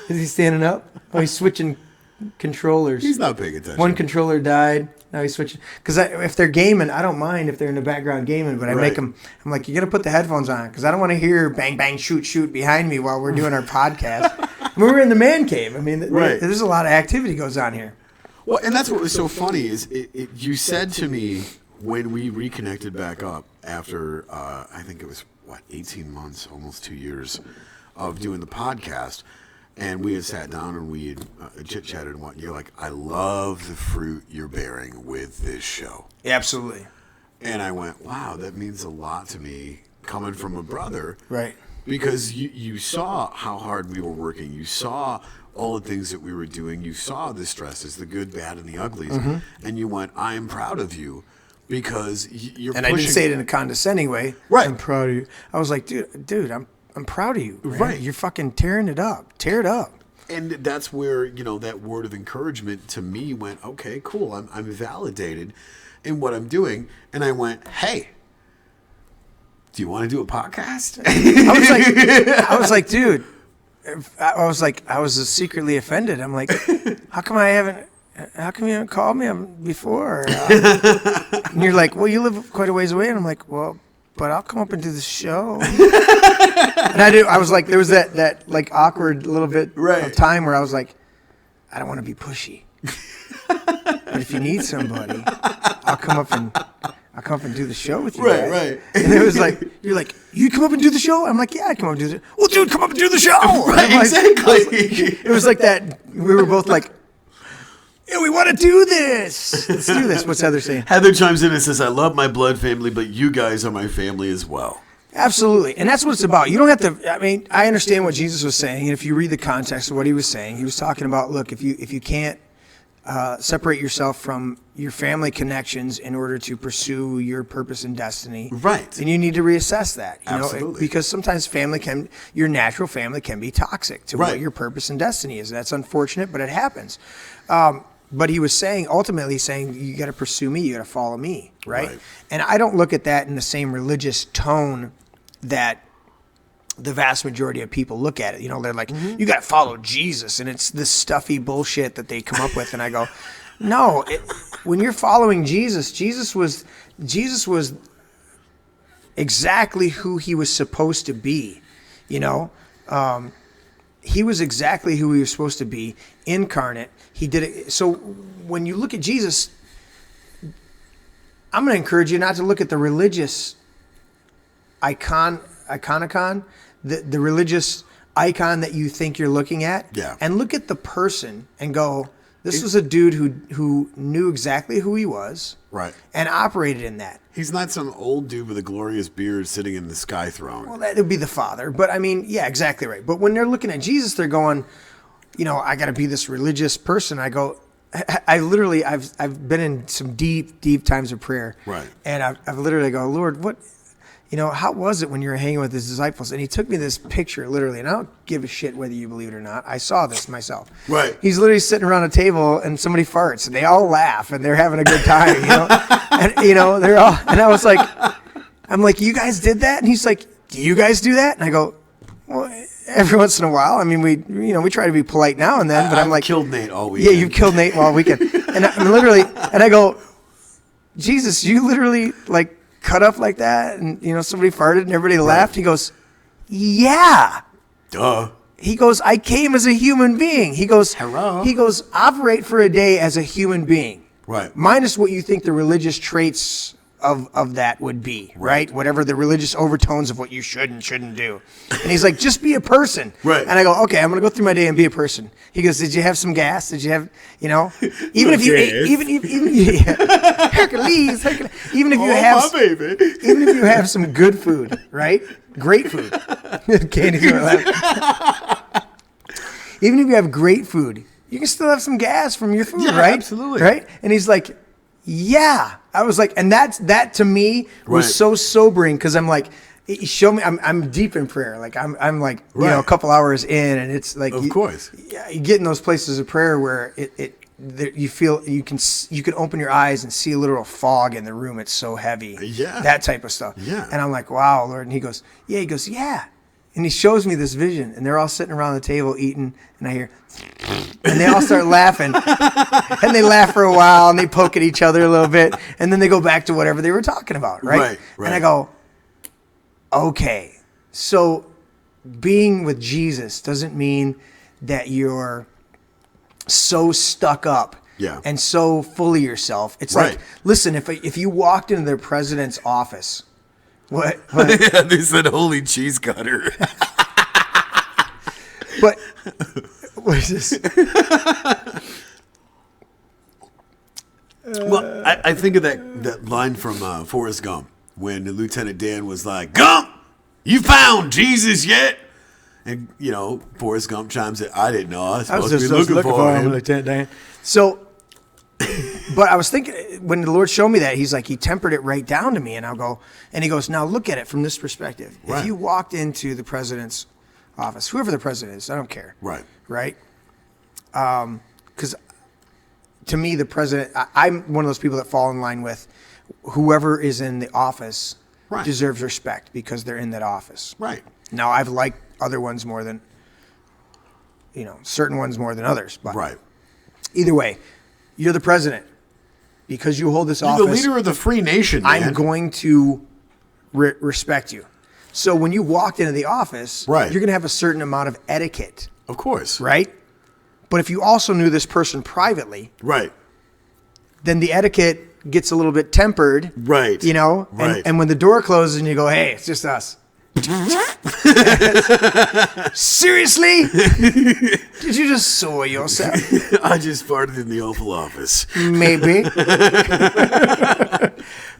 Is he standing up? Oh, he's switching controllers. He's not paying attention. One controller died. Now he's switching. Because if they're gaming, I don't mind if they're in the background gaming, but I make them. I'm like, you got to put the headphones on because I don't want to hear bang, bang, shoot, shoot behind me while we're doing our podcast. We were in the man cave. I mean, there's a lot of activity goes on here. Well, and that's what was so funny is you said to me when we reconnected back up after, I think it was, 18 months, almost 2 years of doing the podcast. And we had sat down and we had chit-chatted and what. You're like, I love the fruit you're bearing with this show. Absolutely. And I went, wow, that means a lot to me coming from a brother. Right. Because you saw how hard we were working. You saw all the things that we were doing. You saw the stresses, the good, bad, and the uglies. Mm-hmm. And you went, I am proud of you because you're and pushing. I didn't say it in a condescending way. Right. I'm proud of you. I was like, dude, I'm proud of you. Man. Right. You're fucking tearing it up. Tear it up. And that's where, that word of encouragement to me went, okay, cool. I'm validated in what I'm doing. And I went, hey, do you want to do a podcast? I was like, dude, I was secretly offended. I'm like, how come you haven't called me before? And you're like, well, you live quite a ways away. And I'm like, well, but I'll come up and do the show. And I was like, there was that like awkward little bit of time where I was like, I don't want to be pushy. But if you need somebody, I'll come up and do the show with you guys. Right. And it was like, you're like, you come up and do the show? I'm like, yeah, I'd come up and do the show. Well, dude, come up and do the show. Right, like, exactly. It was like that. We were both like, yeah, we want to do this. Let's do this. What's Heather saying? Heather chimes in and says, I love my blood family, but you guys are my family as well. Absolutely. And that's what it's about. You don't have to, I mean, I understand what Jesus was saying. And if you read the context of what he was saying, he was talking about, look, if you can't separate yourself from your family connections in order to pursue your purpose and destiny, right, then you need to reassess that. Absolutely. Because sometimes your natural family can be toxic to what your purpose and destiny is. That's unfortunate, but it happens. But he was ultimately saying, you got to pursue me, you got to follow me, right? And I don't look at that in the same religious tone that the vast majority of people look at it. They're like, you got to follow Jesus, and it's this stuffy bullshit that they come up with. And I go, no, when you're following Jesus, Jesus was exactly who he was supposed to be, he was exactly who he was supposed to be, incarnate. He did it. So when you look at Jesus, I'm going to encourage you not to look at the religious iconicon, the religious icon that you think you're looking at, and look at the person and go, this was a dude who knew exactly who he was, right, and operated in that. He's not some old dude with a glorious beard sitting in the sky throne. Well, that would be the Father. But I mean, yeah, exactly right. But when they're looking at Jesus, they're going, I got to be this religious person. I go, I've been in some deep times of prayer. Right. And I've literally go, Lord, what, how was it when you were hanging with his disciples? And he took me this picture, literally, and I don't give a shit whether you believe it or not. I saw this myself. Right. He's literally sitting around a table and somebody farts and they all laugh and they're having a good time, and they're all, and I was like, I'm like, you guys did that? And he's like, do you guys do that? And I go, well, every once in a while. I mean, we try to be polite now and then, but I'm like, killed Nate all weekend. Yeah, you killed Nate all weekend. And I'm literally, and I go, Jesus, you literally like cut up like that, and somebody farted and everybody laughed. He goes, yeah. Duh. He goes, I came as a human being. He goes, hello. He goes, operate for a day as a human being. Right. Minus what you think the religious traits of that would be, right? Whatever the religious overtones of what you should and shouldn't do. And he's like, just be a person. Right. And I go, okay, I'm going to go through my day and be a person. He goes, did you have some gas? Did you have, even if you ate, Hercules, even if you have, my baby. even if you have some good food, right? great food. Candy's gonna laugh. Even if you have great food, you can still have some gas from your food, Yeah, right? absolutely. Right? And he's like, yeah. I was like, and that to me was Right. so sobering because I'm like, he showed me. I'm deep in prayer. Like I'm like Right. a couple hours in, and it's like Of course. Yeah, you get in those places of prayer where you feel you can open your eyes and see a literal fog in the room. It's so heavy. Yeah. That type of stuff. Yeah. And I'm like, wow, Lord. And he goes, yeah. And he shows me this vision, and they're all sitting around the table eating, and I hear, and they all start laughing, and they laugh for a while, and they poke at each other a little bit, and then they go back to whatever they were talking about, right? Right. And I go, okay, so being with Jesus doesn't mean that you're so stuck up Yeah. and so full of yourself. It's Right. like, listen, if you walked into the president's office, what Yeah, they said holy cheese cutter. but what is this? Well, I think of that line from Forrest Gump when Lieutenant Dan was like, Gump, you found Jesus yet? And, Forrest Gump chimes in, I didn't know. I was supposed to be looking for him. Lieutenant Dan. So, but I was thinking, when the Lord showed me that, he's like, he tempered it right down to me. And he goes, now look at it from this perspective. Right. If you walked into the president's office, whoever the president is, I don't care. Right. Right? Because to me, the president, I'm one of those people that fall in line with whoever is in the office Right. deserves respect because they're in that office. Right. Now, I've liked other ones more than, certain ones more than others. But Right. either way, you're the president. Because you hold this You're office, the leader of the free nation, man. I'm going to respect you. So when you walked into the office, Right. you're going to have a certain amount of etiquette, Of course. right? But if you also knew this person privately, Right. then the etiquette gets a little bit tempered. Right. Right. And when the door closes and you go, hey, it's just us. Seriously? Did you just soy yourself? I just farted in the Oval Office. Maybe.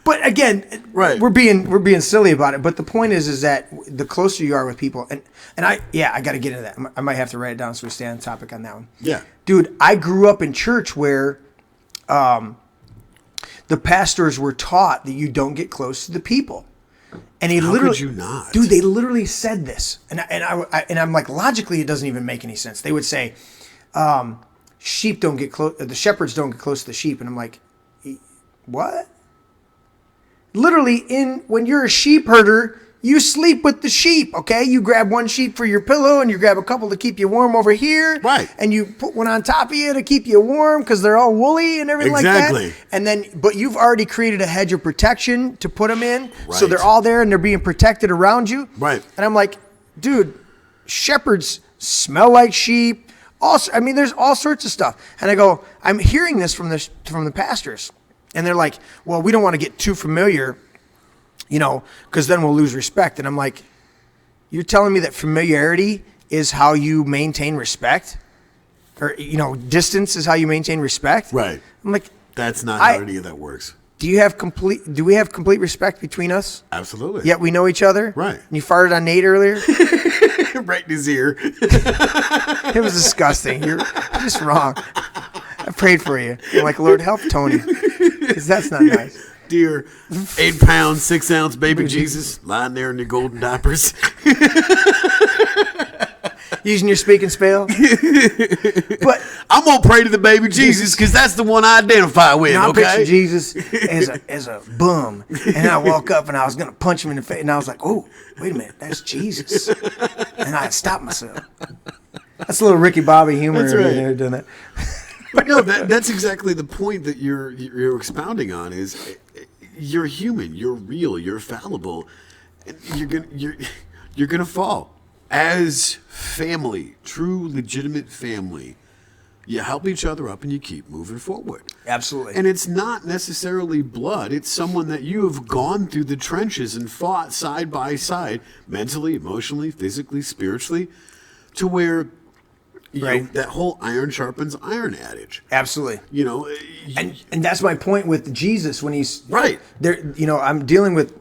But again, Right. we're being silly about it. But the point is that the closer you are with people, and I got to get into that. I might have to write it down so we stay on topic on that one. Yeah. Dude, I grew up in church where the pastors were taught that you don't get close to the people. And he How literally, could you not? Dude, they literally said this, and I'm like, logically, it doesn't even make any sense. They would say, sheep don't get close, the shepherds don't get close to the sheep, and I'm like, what? Literally, when you're a sheep herder, you sleep with the sheep, okay? You grab one sheep for your pillow, and you grab a couple to keep you warm over here. Right. And you put one on top of you to keep you warm because they're all woolly and everything Exactly. like that. And then, but you've already created a hedge of protection to put them in. So Right. they're all there and they're being protected around you. Right. And I'm like, dude, shepherds smell like sheep. There's all sorts of stuff. And I go, I'm hearing this from the pastors. And they're like, well, we don't want to get too familiar, because then we'll lose respect. And I'm like, you're telling me that familiarity is how you maintain respect? Or, distance is how you maintain respect? Right. I'm like, That's not how any of that works. do we have complete respect between us? Absolutely. Yet we know each other? Right. You farted on Nate earlier? Right in his ear. It was disgusting. You're just wrong. I prayed for you. I'm like, Lord, help Tony. Because that's not nice. Dear 8 pound, 6 ounce baby Jesus lying there in your golden diapers. Using your speaking spell. But I'm going to pray to the baby Jesus because that's the one I identify with, I'm okay? picturing Jesus as a bum. And I walk up and I was going to punch him in the face. And I was like, oh, wait a minute. That's Jesus. And I stopped myself. That's a little Ricky Bobby humor. That's right. There doing that. But no, that's exactly the point that you're expounding on is you're human, you're real, you're fallible, and you're gonna fall. As family, true legitimate family, you help each other up and you keep moving forward. Absolutely. And it's not necessarily blood. It's someone that you have gone through the trenches and fought side by side, mentally, emotionally, physically, spiritually, to where Right. that whole iron sharpens iron adage. Absolutely. And that's my point with Jesus when he's Right. there. I'm dealing with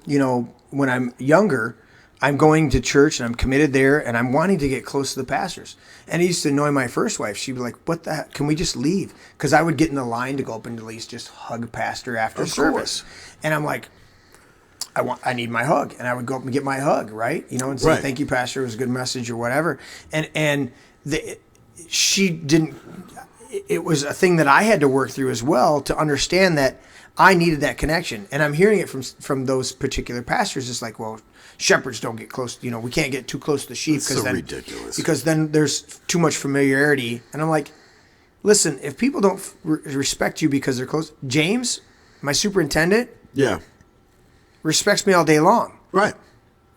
when I'm younger, I'm going to church and I'm committed there and I'm wanting to get close to the pastors. And it used to annoy my first wife. She'd be like, what the heck? Can we just leave? Because I would get in the line to go up and at least just hug pastor after service. And I'm like, I need my hug. And I would go up and get my hug, right? You know, and say, thank you, pastor. It was a good message or whatever. And she didn't, it was a thing that I had to work through as well to understand that I needed that connection. And I'm hearing it from those particular pastors. It's like, well, shepherds don't get close. You know, we can't get too close to the sheep ridiculous. Because then there's too much familiarity. And I'm like, listen, if people don't respect you because they're close, James, my superintendent, respects me all day long. Right.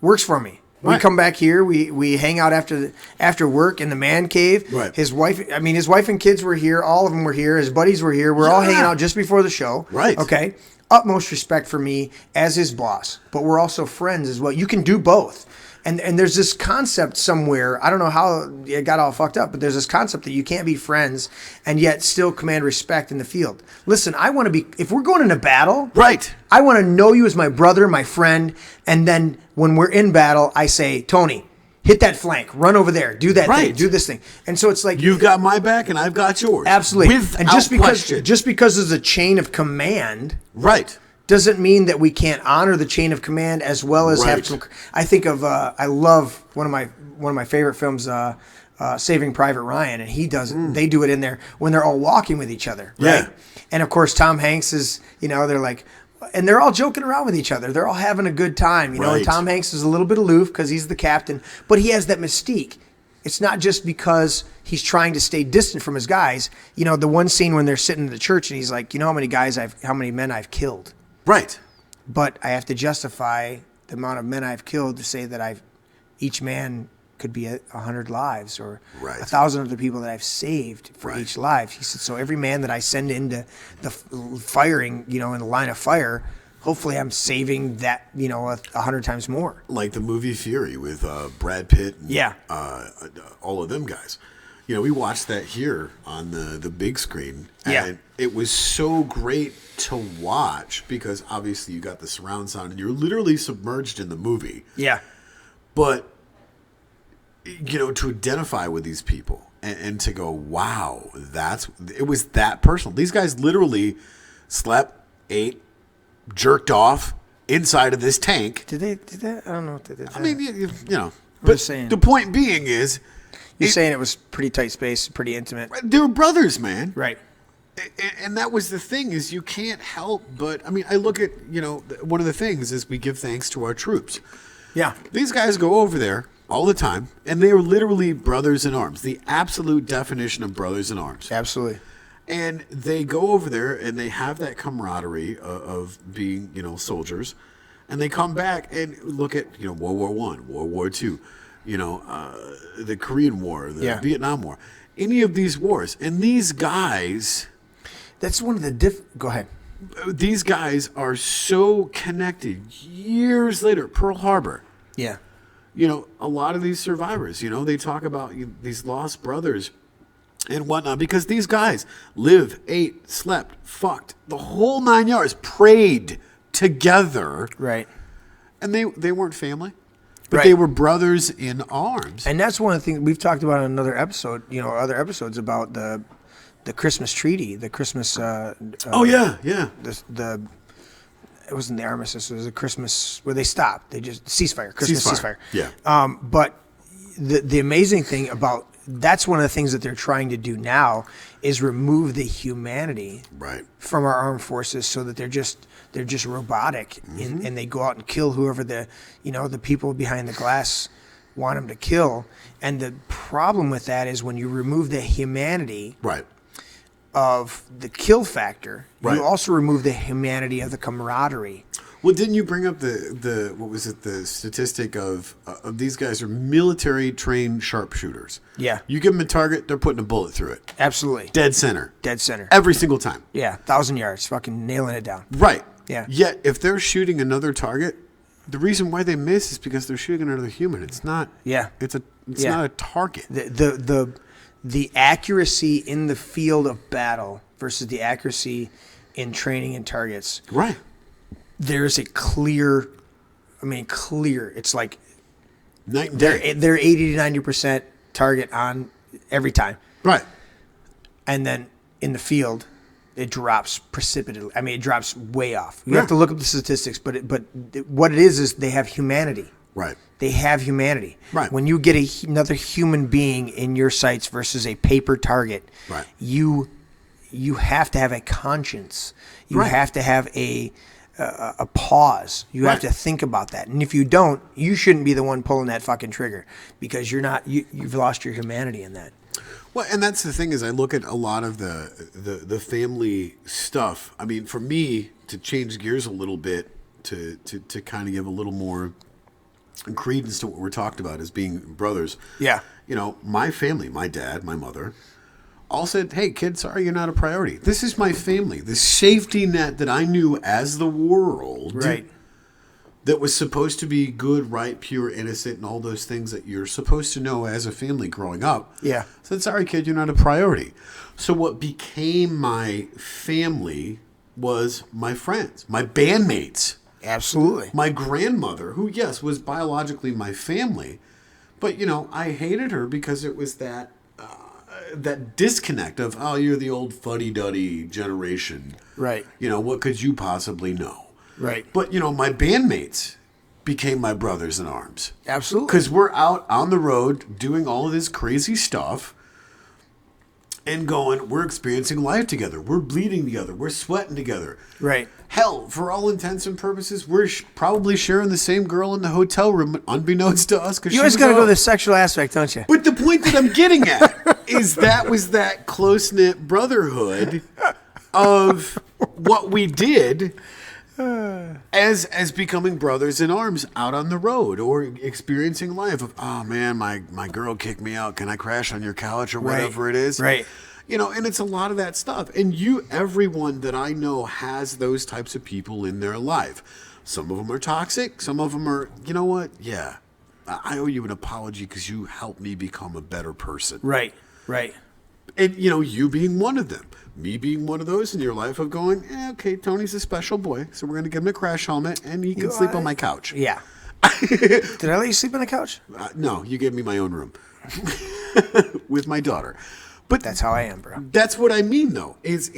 Works for me. We come back here. We hang out after work in the man cave. Right. His wife and kids were here. All of them were here. His buddies were here. We're all hanging out just before the show. Right. Okay. Utmost respect for me as his boss, but we're also friends as well. You can do both. And there's this concept somewhere, I don't know how it got all fucked up, but there's this concept that you can't be friends and yet still command respect in the field. Listen, I want to be, if we're going into battle, I want to know you as my brother, my friend, and then when we're in battle, I say, Tony, hit that flank, run over there, do that thing, do this thing. And so it's like, you've got my back and I've got yours. Absolutely. Without and question. just because there's a chain of command, doesn't mean that we can't honor the chain of command as well as have some. I think of I love one of my favorite films, Saving Private Ryan, and he does it. They do it in there when they're all walking with each other, right? And of course, Tom Hanks is, they're like, and they're all joking around with each other. They're all having a good time, you know. And Tom Hanks is a little bit aloof because he's the captain, but he has that mystique. It's not just because he's trying to stay distant from his guys. You know, the one scene when they're sitting in the church and he's like, you know how many men I've killed. Right. But I have to justify the amount of men I've killed to say that each man could be 100 lives or 1,000 of the people that I've saved for each life. He said, so every man that I send into the firing, in the line of fire, hopefully I'm saving that, 100 times more. Like the movie Fury with Brad Pitt and all of them guys. We watched that here on the big screen. And it was so great to watch because obviously you got the surround sound and you're literally submerged in the movie. Yeah. But, to identify with these people and to go, wow, it was that personal. These guys literally slept, ate, jerked off inside of this tank. Did they do that? I don't know if they did that. I mean, But saying, the point being is, you're saying it was pretty tight space, pretty intimate. They were brothers, man. Right. And that was the thing is you can't help but, I look at, one of the things is we give thanks to our troops. Yeah. These guys go over there all the time, and they are literally brothers in arms, the absolute definition of brothers in arms. Absolutely. And they go over there and they have that camaraderie of being, soldiers. And they come back and look at, World War I, World War II, the Korean War, the Vietnam War, any of these wars. And these guys... That's one of the Go ahead. These guys are so connected years later. Pearl Harbor. Yeah. A lot of these survivors, they talk about these lost brothers and whatnot because these guys lived, ate, slept, fucked, the whole 9 yards, prayed together. Right. And they weren't family, but they were brothers in arms. And that's one of the things we've talked about in another episode, other episodes about the Christmas treaty, the Christmas. It wasn't the armistice. It was the Christmas where they stopped. They just Christmas ceasefire. Yeah. But the amazing thing about that's one of the things that they're trying to do now is remove the humanity from our armed forces so that they're just robotic and they go out and kill whoever the people behind the glass want them to kill. And the problem with that is when you remove the humanity of the kill factor, you also remove the humanity of the camaraderie. Well, didn't you bring up the what was it, the statistic of these guys are military trained sharpshooters? Yeah. You give them a target, they're putting a bullet through it. Absolutely. Dead center. Dead center. Every single time. Yeah, 1,000 yards, fucking nailing it down. Right. Yeah. Yet, if they're shooting another target, the reason why they miss is because they're shooting another human. It's not. Yeah. It's not a target. The accuracy in the field of battle versus the accuracy in training and targets. Right. There's a clear. It's like Night and day. They're 80 to 90% target on every time. Right. And then in the field, it drops precipitously. I mean, it drops way off. You have to look up the statistics, but what it is they have humanity. Right. They have humanity. Right. When you get another human being in your sights versus a paper target, right. you have to have a conscience. You have to have a pause. You have to think about that. And if you don't, you shouldn't be the one pulling that fucking trigger because you've lost your humanity in that. Well, and that's the thing is I look at a lot of the family stuff. I mean, for me to change gears a little bit to kind of give a little more credence to what we're talked about as being brothers. Yeah. You know, my family, my dad, my mother, all said, hey, kid, sorry you're not a priority. This is my family. The safety net that I knew as the world. Right. That was supposed to be good, right, pure, innocent, and all those things that you're supposed to know as a family growing up. Yeah. Said, sorry, kid, you're not a priority. So what became my family was my friends, my bandmates. Absolutely. My grandmother, who, yes, was biologically my family. But, you know, I hated her because it was that disconnect of, oh, you're the old fuddy-duddy generation. Right. You know, what could you possibly know? Right. But, you know, my bandmates became my brothers in arms. Absolutely. Because we're out on the road doing all of this crazy stuff and we're experiencing life together. We're bleeding together. We're sweating together. Right. Hell, for all intents and purposes, we're probably sharing the same girl in the hotel room, unbeknownst to us. You always got to go to the sexual aspect, don't you? But the point that I'm getting at is that was that close-knit brotherhood of what we did as becoming brothers in arms out on the road or experiencing life of, oh man, my girl kicked me out. Can I crash on your couch or whatever it is? Right. You know, and it's a lot of that stuff. And everyone that I know has those types of people in their life. Some of them are toxic. Some of them are, you know what? Yeah, I owe you an apology because you helped me become a better person. Right. Right. And, you know, you being one of them. Me being one of those in your life of going, okay, Tony's a special boy, so we're going to give him a crash helmet, and he can sleep on my couch. Yeah. Did I let you sleep on the couch? No, you gave me my own room with my daughter. But that's how I am, bro. That's what I mean, though. It's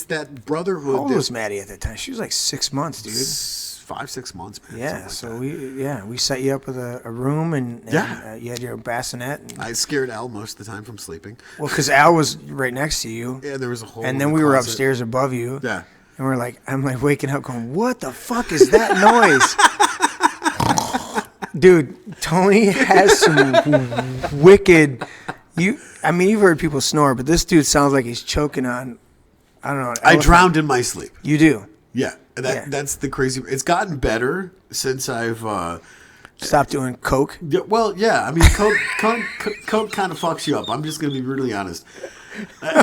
that brotherhood. How old was Maddie at that time? She was like 6 months, dude. 5-6 months, man. Yeah, so we set you up with a room and you had your bassinet. And, I scared Al most of the time from sleeping. Well, because Al was right next to you. Yeah, there was a hole. And then we were upstairs above you. Yeah. And I'm like waking up going, what the fuck is that noise? Dude, Tony has some wicked. You've heard people snore, but this dude sounds like he's choking on, I don't know. I drowned in my sleep. You do? Yeah. That's the crazy. It's gotten better since I've stopped doing coke. Well, yeah. I mean, coke kind of fucks you up. I'm just going to be brutally honest.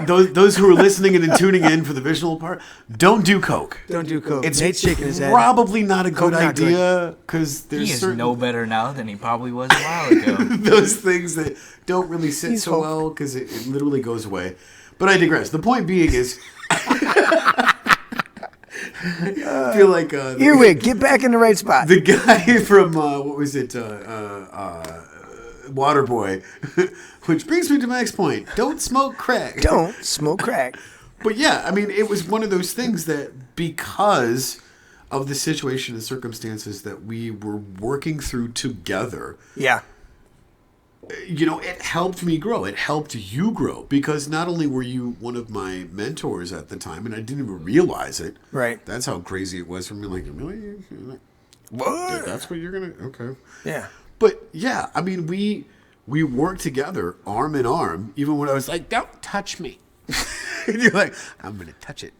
Those who are listening and tuning in for the visual part, don't do coke. Don't do coke. It's Nate's shaking his head. Probably not a good idea because there's he is no better now than he probably was a while ago. Those things that don't really sit so well because it literally goes away. But I digress. The point being is. I feel like Earwig, get back in the right spot. The guy from what was it, Waterboy, which brings me to my next point: don't smoke crack. Don't smoke crack. But yeah, I mean, it was one of those things that because of the situation and circumstances that we were working through together. Yeah. You know, it helped me grow. It helped you grow because not only were you one of my mentors at the time, and I didn't even realize it. Right. That's how crazy it was for me. Like, really? What? That's what you're gonna? Okay. Yeah. But yeah, I mean, we worked together, arm in arm. Even when I was like, "Don't touch me," and you're like, "I'm gonna touch it."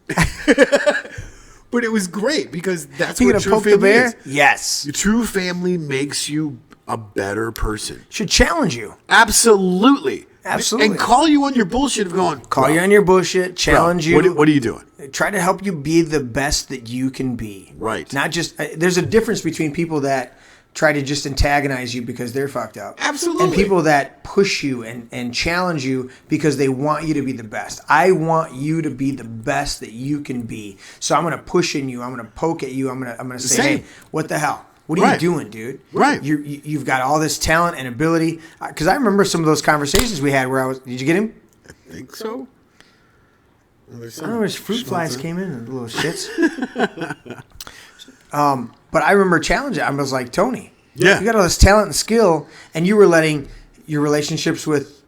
But it was great because that's what true family is. Yes. Your true family makes you a better person. Should challenge you. Absolutely. Absolutely. And call you on your bullshit of going. Call you on your bullshit, challenge you. What are you doing? Try to help you be the best that you can be. Right. Not just, there's a difference between people that try to just antagonize you because they're fucked up. Absolutely. And people that push you and challenge you because they want you to be the best. I want you to be the best that you can be. So I'm going to push in you. I'm going to poke at you. I'm going to say, Same. hey, what the hell? What are you Right. doing, dude? Right. You've got all this talent and ability. Because I remember some of those conversations we had where I was. Did you get him? I think so. Well, I don't know. His fruit flies came in and little shits. But I remember challenging. I was like, Tony, Yeah. you got all this talent and skill, and you were letting your relationships with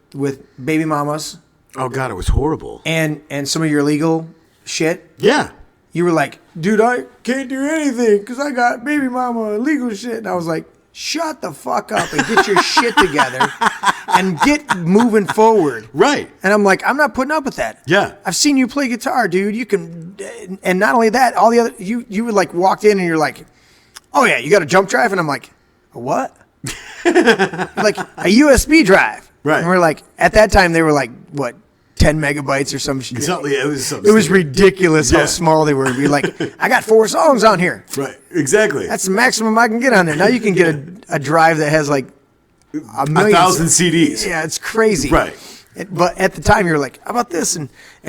baby mamas Oh God, it was horrible. and some of your legal shit. Yeah. You were like, dude, I can't do anything because I got baby mama legal shit. And I was like, shut the fuck up and get your shit together and get moving forward. Right. And I'm like, I'm not putting up with that. Yeah. I've seen you play guitar, dude. You can, and not only that, all the other, you would like walked in and you're like, oh yeah, you got a jump drive? And I'm like, a what? Like a USB drive. Right. And we're like, at that time they were like, what, 10 megabytes or some shit. Exactly. It was something. It was stupid. ridiculous Yeah. how small they were. Be like, I got 4 songs on here. Right. Exactly. That's the maximum I can get on there. Now you can get a drive that has like a million. 1,000 CDs. Yeah, it's crazy. Right. But at the time, you're like, how about this? And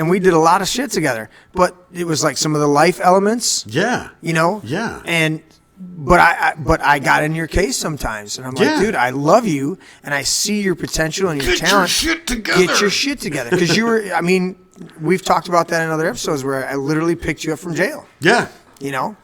we did a lot of shit together. But it was like some of the life elements, Yeah. you know? Yeah. But I got in your case sometimes. And I'm like, Yeah. dude, I love you. And I see your potential and your Get your talent. shit together. Get your shit together. Because you were, I mean, we've talked about that in other episodes where I literally picked you up from jail, Yeah. you know?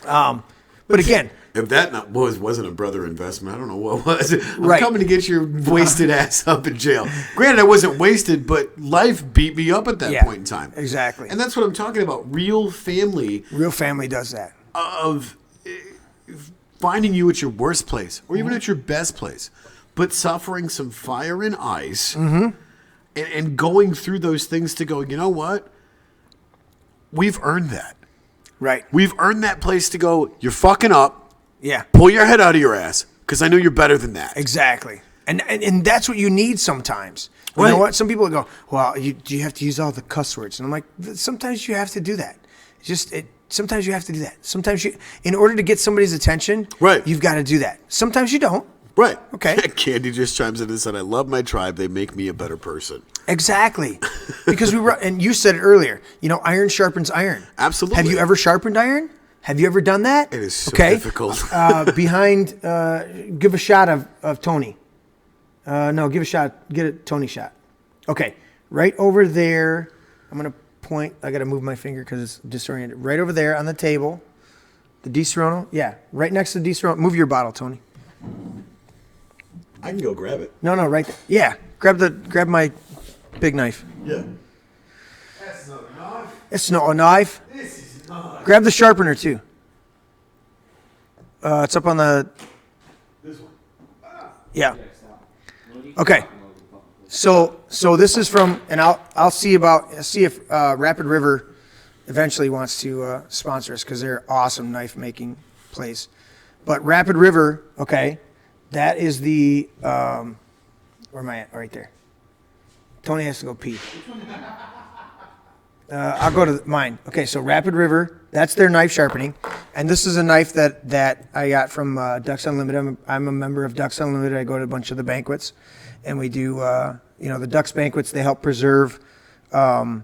But again, If that wasn't a brother investment, I don't know what was. I'm Right. coming to get your wasted ass up in jail. Granted, I wasn't wasted, but life beat me up at that Yeah, point in time. exactly. And that's what I'm talking about. Real family real family does that. of finding you at your worst place or even at your best place, but suffering some fire and ice and going through those things to go, you know what? We've earned that. Right. We've earned that place to go, you're fucking up. Yeah. Pull your head out of your ass because I know you're better than that. Exactly. And that's what you need sometimes. You Right. know what? Some people go, well, do you have to use all the cuss words? And I'm like, sometimes you have to do that. Sometimes you have to do that. Sometimes in order to get somebody's attention, Right. you've got to do that. Sometimes you don't. Right. Okay. Candy just chimes in and said, I love my tribe. They make me a better person. Exactly. Because and you said it earlier, iron sharpens iron. Absolutely. Have you ever sharpened iron? Have you ever done that? It is so difficult. Behind, give a shot of Tony. No, give a shot. Get a Tony shot. Okay. Right over there. I'm going to point. I got to move my finger because it's disoriented. Right over there on the table. The Di Serono. Yeah. Right next to the Di Serono. Move your bottle, Tony. I can go grab it. No, right there. Yeah. Grab my big knife. Yeah. It's not a knife. Grab the sharpener too. It's up on the. This one. Yeah. Okay. So this is from, and I'll see if Rapid River eventually wants to sponsor us because they're awesome knife making place. But Rapid River, okay, that is the where am I at? Right there. Tony has to go pee. I'll go to mine. Okay, so Rapid River, that's their knife sharpening, and this is a knife that I got from Ducks Unlimited. I'm a member of Ducks Unlimited. I go to a bunch of the banquets, and we do the Ducks banquets. They help preserve the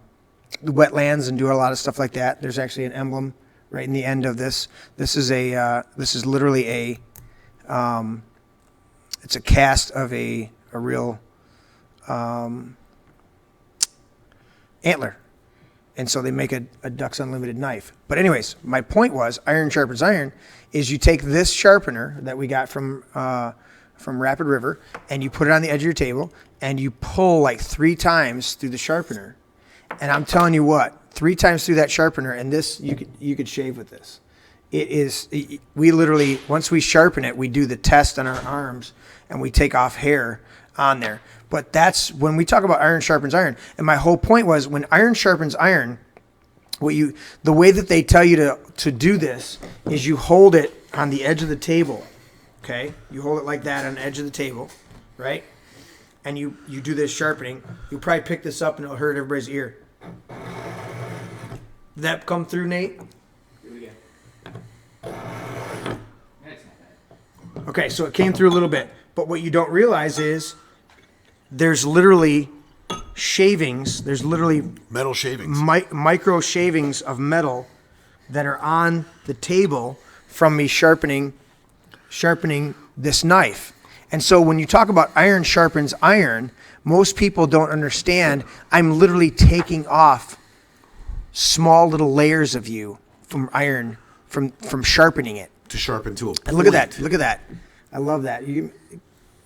wetlands and do a lot of stuff like that. There's actually an emblem right in the end of this. This is literally it's a cast of a real antler. And so they make a Ducks Unlimited knife. But anyways, my point was, iron sharpens iron, is you take this sharpener that we got from Rapid River, and you put it on the edge of your table, and you pull like 3 times through the sharpener. And I'm telling you what, 3 times through that sharpener, and this, you could shave with this. We literally, once we sharpen it, we do the test on our arms, and we take off hair on there. But that's when we talk about iron sharpens iron. And my whole point was, when iron sharpens iron, the way that they tell you to do this is you hold it on the edge of the table. Okay? You hold it like that on the edge of the table, right? And you do this sharpening. You'll probably pick this up and it'll hurt everybody's ear. Did that come through, Nate? Here we go. That's not bad. Okay, so it came through a little bit. But what you don't realize is there's literally shavings. There's literally Metal shavings. micro shavings of metal that are on the table from me sharpening sharpening this knife. And so when you talk about iron sharpens iron, most people don't understand I'm literally taking off small little layers of you from iron, from sharpening it. To sharpen to a point. And look at that. Look at that. I love that.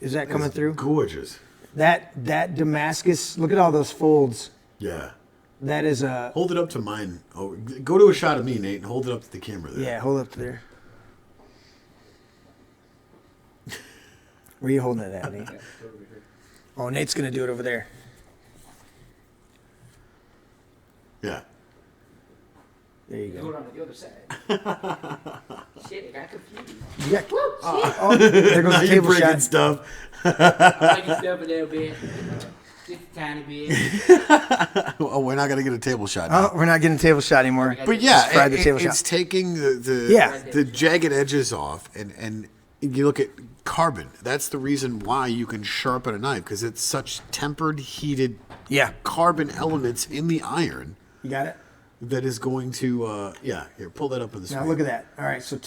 Is that coming through? Gorgeous. That Damascus, look at all those folds. Yeah. That is a... Hold it up to mine. Oh, go to a shot of me, Nate, and hold it up to the camera there. Yeah, hold it up to there. Where are you holding it at, Nate? Oh, Nate's going to do it over there. Yeah. There you Do it go. on the other side. Shit, I got confused. Yeah. Oh, there goes the You're table breaking shot. stuff. I like your stuff a little bit. Just a tiny bit. Oh, we're not going to get a table shot now. Oh, we're not getting a table shot anymore. But yeah, Just fried the table it's shot. taking Yeah. the jagged edges off, and you look at carbon. That's the reason why you can sharpen a knife, because it's such tempered, heated Yeah. carbon elements in the iron You got it? that is going to here, pull that up on the screen. Now look at that. All right, so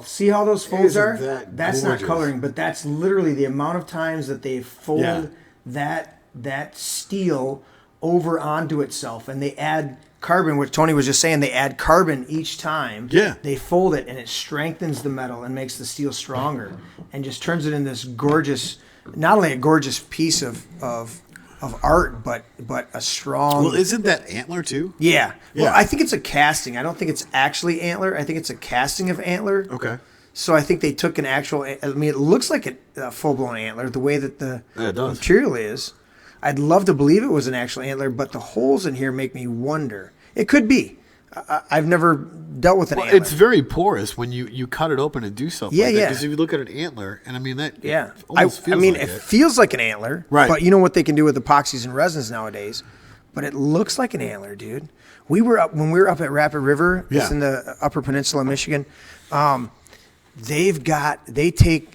see how those folds Isn't are? that That's not gorgeous? coloring, but that's literally the amount of times that they fold Yeah. that steel over onto itself, and they add carbon, which Tony was just saying, they add carbon each time. Yeah. They fold it, and it strengthens the metal and makes the steel stronger, and just turns it into this gorgeous, not only a gorgeous piece of art, but a strong. Well, isn't that antler too? Yeah. Well, Yeah. I think it's a casting. I don't think it's actually antler. I think it's a casting of antler. Okay. So I think they took an actual. I mean, it looks like a full-blown antler the way that the Yeah, it does. material is. I'd love to believe it was an actual antler, but the holes in here make me wonder. It could be. I've never dealt with an Well, antler. it's very porous when you cut it open and do something. Yeah, like that, yeah. Because if you look at an antler, and I mean that. Yeah, Almost I feels mean, like it feels like an antler, Right. But you know what they can do with epoxies and resins nowadays. But it looks like an antler, dude. When we were up at Rapid River. Yeah. It's in the Upper Peninsula of Michigan. They take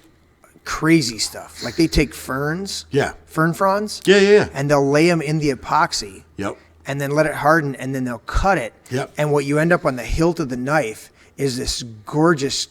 crazy stuff. Like they take ferns, Yeah. fern fronds, Yeah. and they'll lay them in the epoxy, Yep. and then let it harden, and then they'll cut it. Yep. And what you end up on the hilt of the knife is this gorgeous,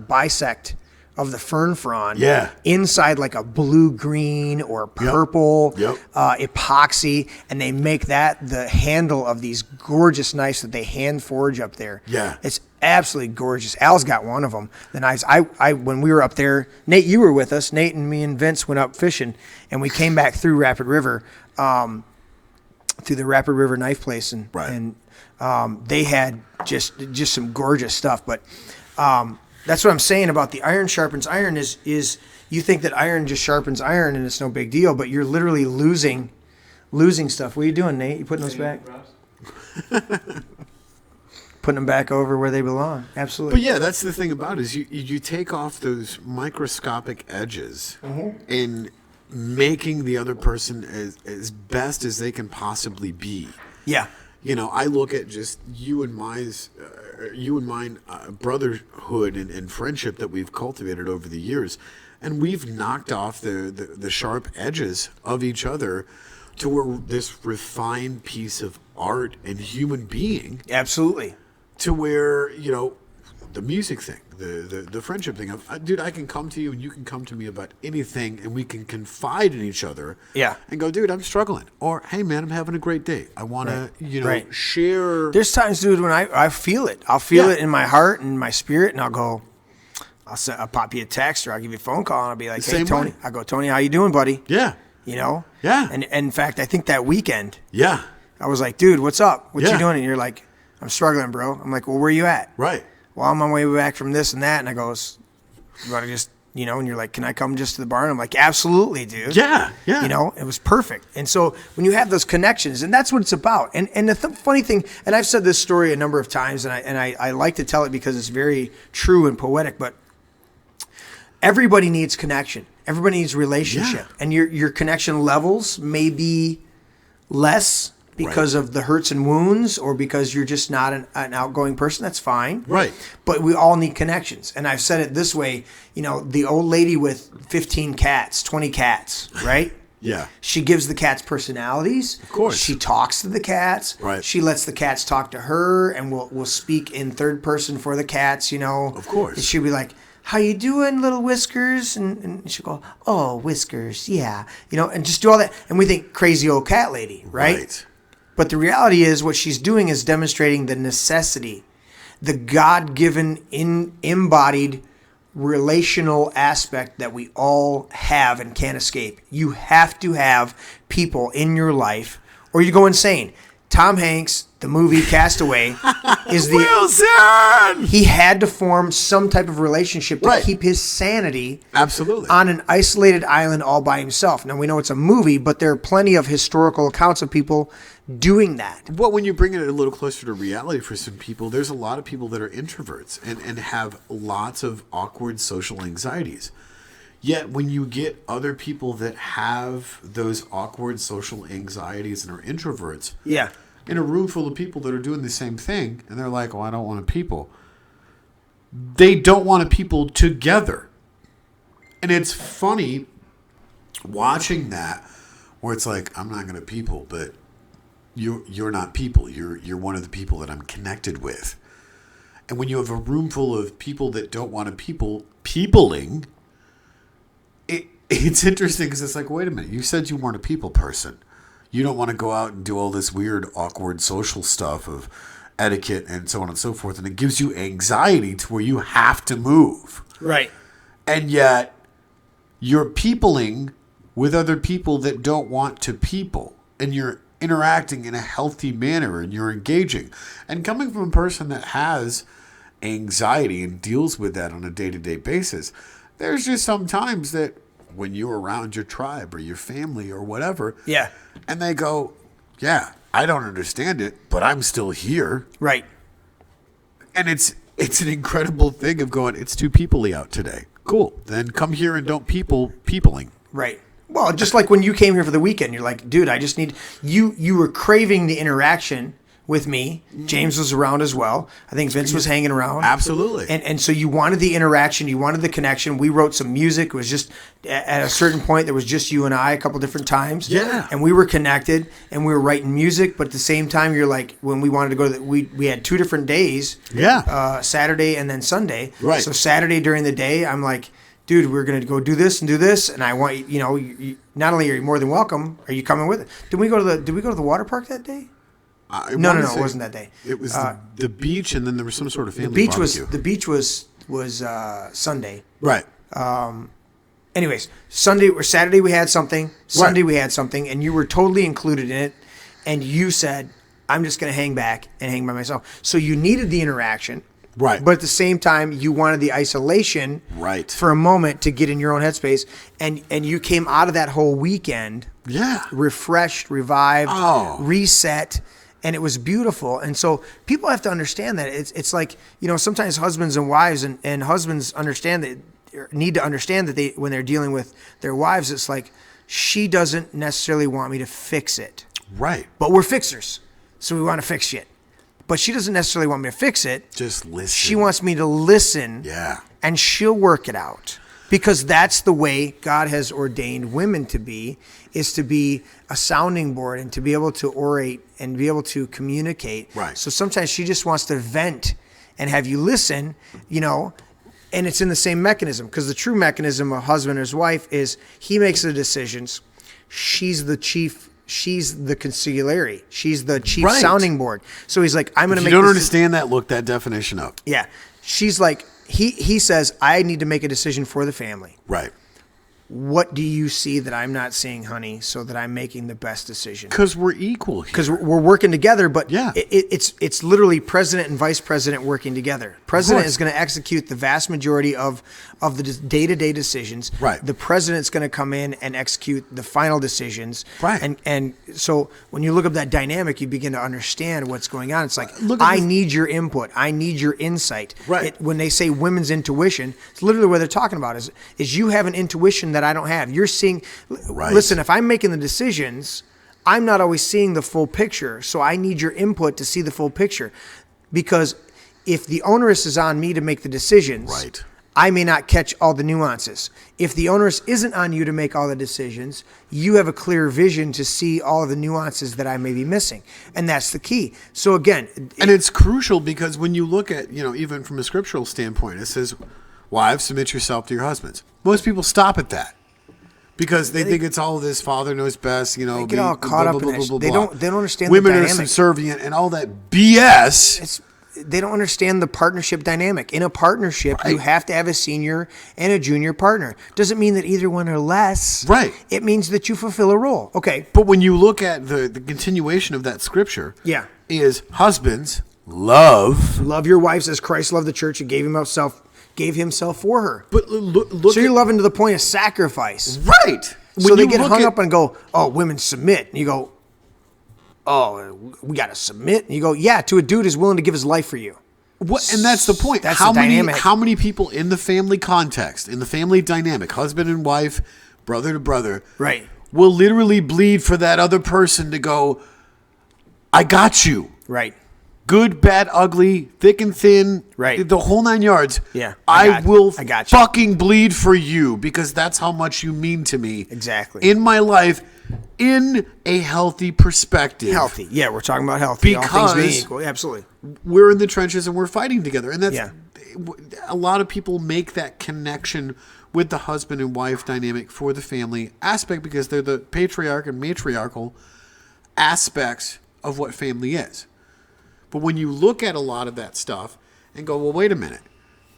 bisect of the fern frond. Yeah. Inside like a blue green or purple Yep. epoxy, and they make that the handle of these gorgeous knives that they hand forge up there. Yeah. It's absolutely gorgeous. Al's got one of them. The knives. I when we were up there, Nate, you were with us. Nate and me and Vince went up fishing, and we came back through Rapid River, through the Rapid River knife place, and Right. and they had just some gorgeous stuff. But that's what I'm saying about the iron sharpens iron is you think that iron just sharpens iron and it's no big deal, but you're literally losing stuff. What are you doing, Nate? You putting those back? Putting them back over where they belong. Absolutely. But yeah, that's the thing about it is you take off those microscopic edges in making the other person as best as they can possibly be. Yeah. You know, I look at just you and mine brotherhood and friendship that we've cultivated over the years, and we've knocked off the sharp edges of each other to where this refined piece of art and human being, Absolutely. to where, you know, the music thing, the friendship thing. Dude, I can come to you and you can come to me about anything, and we can confide in each other. Yeah. And go, dude, I'm struggling. Or, hey, man, I'm having a great day. I want to, Right. share. There's times, dude, when I feel it. I'll feel Yeah. it in my heart and my spirit, and I'll go, I'll pop you a text, or I'll give you a phone call, and I'll be like, hey, Same Tony. way. I go, Tony, how you doing, buddy? Yeah. You know? Yeah. And in fact, I think that weekend, Yeah. I was like, dude, what's up? What Yeah. you doing? And you're like, I'm struggling, bro. I'm like, well, where you at? Right. Well, I'm on my way back from this and that. And I goes, you want to just, you know, and you're like, can I come just to the barn? I'm like, absolutely, dude. Yeah. Yeah. You know, it was perfect. And so when you have those connections, and that's what it's about. And the funny thing, and I've said this story a number of times, and I like to tell it because it's very true and poetic, but everybody needs connection. Everybody needs relationship. Yeah. And your connection levels may be less because of the hurts and wounds, or because you're just not an outgoing person. That's fine. Right. But we all need connections. And I've said it this way, you know, the old lady with 15 cats, 20 cats, right? Yeah. She gives the cats personalities. Of course. She talks to the cats. Right. She lets the cats talk to her, and will speak in third person for the cats, you know. Of course. And she'll be like, how you doing, little Whiskers? And she'll go, oh, Whiskers, yeah. And just do all that. And we think crazy old cat lady, right? But the reality is what she's doing is demonstrating the necessity, the God-given, embodied relational aspect that we all have and can't escape. You have to have people in your life or you go insane. Tom Hanks, the movie Castaway, is the Wilson! He had to form some type of relationship to keep his sanity on an isolated island all by himself. Now, we know it's a movie, but there are plenty of historical accounts of people doing that. Well, when you bring it a little closer to reality for some people, there's a lot of people that are introverts and have lots of awkward social anxieties. Yet when you get other people that have those awkward social anxieties and are introverts, in a room full of people that are doing the same thing, and they're like, I don't want people. They don't want people together. And it's funny watching that, where it's like, I'm not going to people, but you're not people. You're one of the people that I'm connected with. And when you have a room full of people that don't want to peopling, it's interesting because it's like, wait a minute, you said you weren't a people person. You don't want to go out and do all this weird, awkward social stuff of etiquette and so on and so forth. And it gives you anxiety to where you have to move. Right. And yet you're peopling with other people that don't want to people. And you're interacting in a healthy manner and you're engaging. And coming from a person that has anxiety and deals with that on a day-to-day basis, there's just some times that when you're around your tribe or your family or whatever, and they go, I don't understand it, but I'm still here. Right. And it's an incredible thing of going, it's too people-y out today. Cool. Then come here and don't peopling. Right. Well, just like when you came here for the weekend, you're like, dude, I just need you were craving the interaction with me. James was around as well. I think Vince was hanging around. Absolutely. And so you wanted the interaction, you wanted the connection. We wrote some music. It was just at a certain point there was just you and I a couple different times. Yeah. And we were connected and we were writing music, but at the same time you're like, when we wanted to go to we had 2 different days. Yeah. Saturday and then Sunday. Right. So Saturday during the day, I'm like, dude, we're going to go do this, and I want you, not only are you more than welcome, are you coming with it? Did we go to the water park that day? No, it wasn't that day. It was the beach, and then there was some sort of family barbecue. The beach was Sunday. Right. Anyways, Sunday or Saturday we had something. Sunday we had something, and you were totally included in it. And you said, "I'm just going to hang back and hang by myself." So you needed the interaction, right? But at the same time, you wanted the isolation, right, for a moment to get in your own headspace. And you came out of that whole weekend, refreshed, revived, reset. And it was beautiful. And so people have to understand that it's like, sometimes husbands and wives and husbands need to understand that when they're dealing with their wives, it's like, she doesn't necessarily want me to fix it. Right. But we're fixers. So we want to fix shit. But she doesn't necessarily want me to fix it. Just listen. She wants me to listen. Yeah. And she'll work it out. Because that's the way God has ordained women to be, is to be a sounding board and to be able to orate and be able to communicate. Right. So sometimes she just wants to vent and have you listen, and it's in the same mechanism. Because the true mechanism of husband and his wife is he makes the decisions. She's the chief. She's the consigliere. She's the chief sounding board. So he's like, I'm going to make. If you don't understand that, look that definition up. Yeah. She's like, he says, I need to make a decision for the family. Right. What do you see that I'm not seeing, honey, so that I'm making the best decision? Because we're equal here. Because we're working together, but yeah. It's literally president and vice president working together. President is going to execute the vast majority of the day-to-day decisions. Right. The president's going to come in and execute the final decisions. Right. And so when you look up that dynamic, you begin to understand what's going on. It's like, I need your input. I need your insight. Right. When they say women's intuition, it's literally what they're talking about is you have an intuition that I don't have. You're seeing, listen, if I'm making the decisions, I'm not always seeing the full picture. So I need your input to see the full picture. Because if the onus is on me to make the decisions, I may not catch all the nuances. If the onus isn't on you to make all the decisions, you have a clear vision to see all of the nuances that I may be missing. And that's the key. So again, and it's crucial because when you look at, even from a scriptural standpoint, it says, Wives, submit yourself to your husbands. Most people stop at that because they think it's all this father knows best. You know, They get all caught up in that. They don't understand women the are dynamic. subservient and all that BS. They don't understand the partnership dynamic. In a partnership, you have to have a senior and a junior partner. Doesn't mean that either one are less. Right. It means that you fulfill a role. Okay. But when you look at the continuation of that scripture, Yeah. is husbands love. Love your wives as Christ loved the church and gave himself for her. But look So you're loving to the point of sacrifice. right. So When they you get look hung at- up and go, oh, women submit. And you go, oh, we got to submit. And you go, yeah, to a dude who's willing to give his life for you. What, and that's the point. That's how the many dynamic. how many people in the family context, in the family dynamic, husband and wife, brother to brother, Right. will literally bleed for that other person to go, I got you. Right. Good, bad, ugly, thick and thin, Right. the whole 9 yards. Yeah, I will I got you. fucking bleed for you because that's how much you mean to me. Exactly. In my life, in a healthy perspective. Healthy. Yeah, we're talking about healthy. All things being Because- equal. Absolutely. We're in the trenches and we're fighting together. And that's Yeah. a lot of people make that connection with the husband and wife dynamic for the family aspect because they're the patriarch and matriarchal aspects of what family is. But when you look at a lot of that stuff and go, well, wait a minute.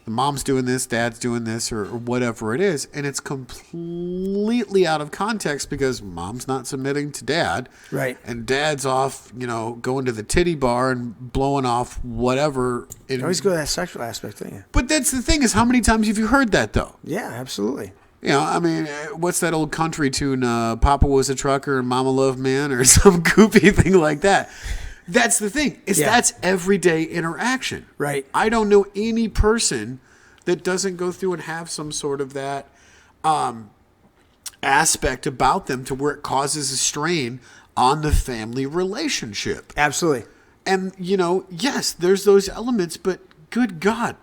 The mom's doing this, dad's doing this, or whatever it is, and it's completely out of context because mom's not submitting to dad. Right. And dad's off, going to the titty bar and blowing off whatever. You always go to that sexual aspect, don't you? But that's the thing is, how many times have you heard that, though? Yeah, absolutely. What's that old country tune? Papa was a trucker and Mama loved man, or some goofy thing like that. That's the thing. That's everyday interaction. Right. I don't know any person that doesn't go through and have some sort of that aspect about them to where it causes a strain on the family relationship. Absolutely. And, yes, there's those elements, but good God,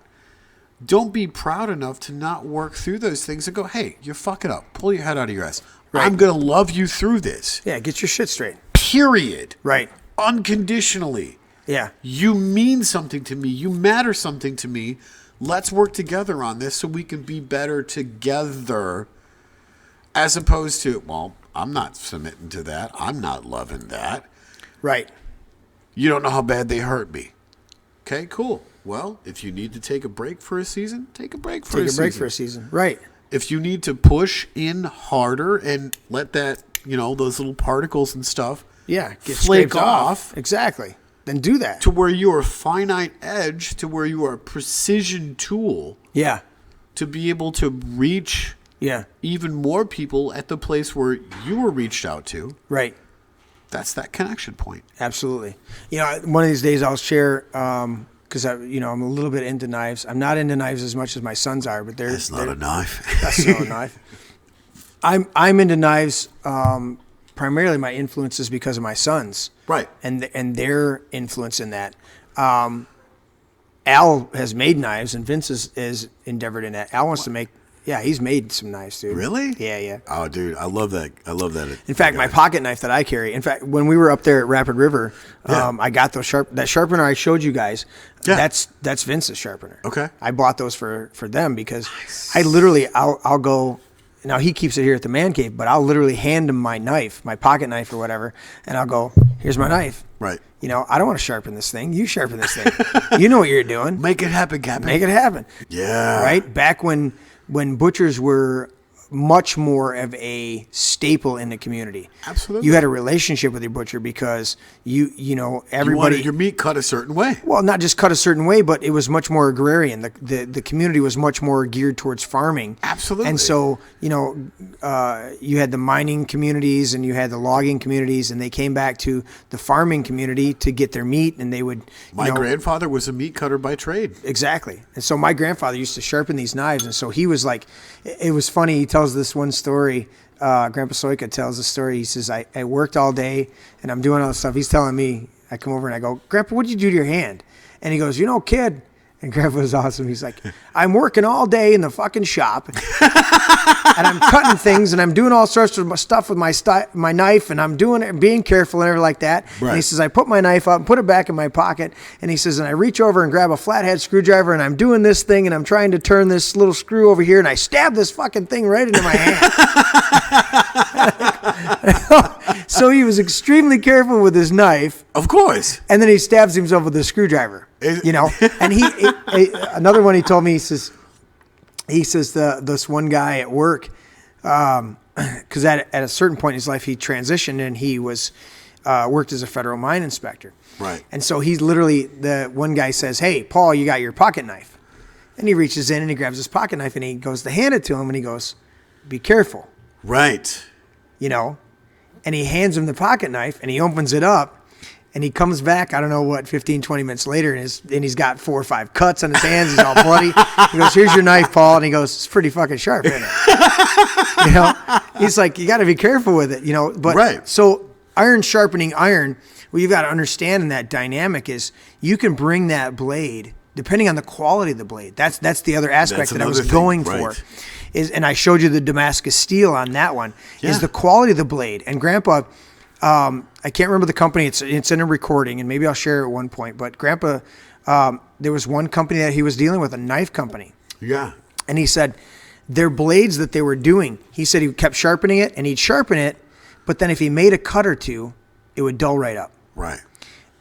don't be proud enough to not work through those things and go, hey, you're fucking up. Pull your head out of your ass. Right. I'm going to love you through this. Yeah, get your shit straight. Period. Right. Unconditionally. Yeah. You mean something to me. You matter something to me. Let's work together on this so we can be better together as opposed to, well, I'm not submitting to that. I'm not loving that. Right. You don't know how bad they hurt me. Okay, cool. Well, if you need to take a break for a season, take a break for a season. Take a break for a season. Right. If you need to push in harder and let that, those little particles and stuff Yeah. Get flake scraped off. Exactly. Then do that. To where you are a finite edge, to where you are a precision tool Yeah. to be able to reach Yeah. even more people at the place where you were reached out to. Right. That's that connection point. Absolutely. One of these days I'll share, because I'm a little bit into knives. I'm not into knives as much as my sons are, but they're a knife. That's not a knife. I'm into knives. Primarily, my influence is because of my sons, Right. and their influence in that. Al has made knives, and Vince is endeavored in that. Al wants to make. Yeah, he's made some knives, dude. Really? Yeah, yeah. Oh, dude, I love that. In fact, my pocket knife that I carry. In fact, when we were up there at Rapid River, Yeah. I got those that sharpener I showed you guys. Yeah. That's Vince's sharpener. Okay. I bought those for them because I literally I'll go. Now he keeps it here at the man cave, but I'll literally hand him my knife, my pocket knife or whatever, and I'll go, "Here's my knife." Right. I don't want to sharpen this thing. You sharpen this thing. You know what you're doing. Make it happen, Captain. Make it happen. Yeah. Right? Back when butchers were much more of a staple in the community. Absolutely. You had a relationship with your butcher because you everybody You wanted your meat cut a certain way. well, not just cut a certain way, but it was much more agrarian. The community was much more geared towards farming. Absolutely. And so, you had the mining communities and you had the logging communities, and they came back to the farming community to get their meat, and they would. My grandfather was a meat cutter by trade. Exactly. And so my grandfather used to sharpen these knives, and so he was like, it was funny. He tells this one story. Grandpa Soika tells the story. He says, I worked all day and I'm doing all this stuff. He's telling me, I come over and I go, Grandpa, what'd you do to your hand? And he goes, kid. And Grandpa was awesome. He's like, I'm working all day in the fucking shop, and I'm cutting things, and I'm doing all sorts of stuff with my knife, and I'm doing it, being careful and everything like that. Right. And he says, I put my knife up and put it back in my pocket, and he says, and I reach over and grab a flathead screwdriver, and I'm doing this thing, and I'm trying to turn this little screw over here, and I stab this fucking thing right into my hand. So he was extremely careful with his knife. Of course. And then he stabs himself with a screwdriver, and another one he told me, he says this one guy at work, because at a certain point in his life, he transitioned and he was, worked as a federal mine inspector. Right. And so he's literally, the one guy says, hey, Paul, you got your pocket knife. And he reaches in and he grabs his pocket knife and he goes to hand it to him and he goes, be careful. Right. And he hands him the pocket knife and he opens it up and he comes back, I don't know what, 15, 20 minutes later, and he's got 4 or 5 cuts on his hands. He's all bloody. He goes, here's your knife, Paul. And he goes, it's pretty fucking sharp, isn't it? He's like, you got to be careful with it, But right. So iron sharpening iron, what you've got to understand in that dynamic is you can bring that blade, depending on the quality of the blade. That's the other aspect that I was going for. And I showed you the Damascus steel on that one, is the quality of the blade. And Grandpa, I can't remember the company. It's in a recording, and maybe I'll share it at one point. But Grandpa, there was one company that he was dealing with, a knife company. Yeah. And he said their blades that they were doing, he said he kept sharpening it, and he'd sharpen it, but then if he made a cut or two, it would dull right up. Right.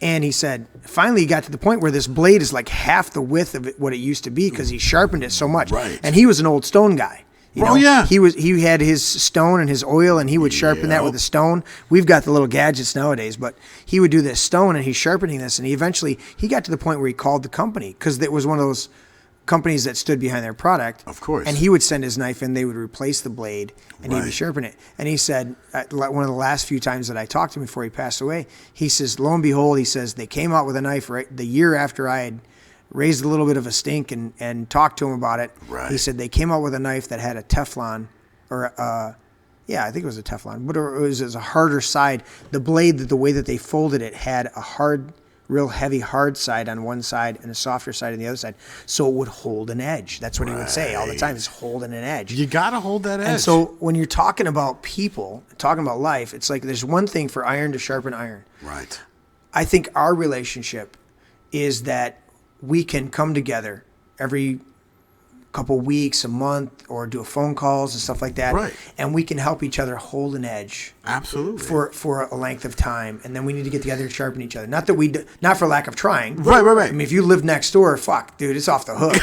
And he said, finally he got to the point where this blade is like half the width of what it used to be because he sharpened it so much. Right. And he was an old stone guy. Yeah. He had his stone and his oil, and he would sharpen that with a stone. We've got the little gadgets nowadays, but he would do this stone, and he's sharpening this, and he got to the point where he called the company because it was one of those companies that stood behind their product. Of course. And he would send his knife in, they would replace the blade, and he would Right. sharpen it. And he said, one of the last few times that I talked to him before he passed away, he says, lo and behold, he says, they came out with a knife right the year after I had raised a little bit of a stink and talked to him about it. Right. He said they came out with a knife that had a Teflon, I think it was a Teflon, but it was a harder side. The blade, the way that they folded it, had a hard, real heavy, hard side on one side and a softer side on the other side, so it would hold an edge. That's what he would say all the time, is holding an edge. You got to hold that edge. And so when you're talking about people, talking about life, it's like there's one thing for iron to sharpen iron. Right. I think our relationship is that we can come together every couple weeks, a month, or do phone calls and stuff like that. Right. And we can help each other hold an edge Absolutely. for a length of time. And then we need to get together and sharpen each other. Not that not for lack of trying. Right. I mean, if you live next door, fuck, dude, it's off the hook.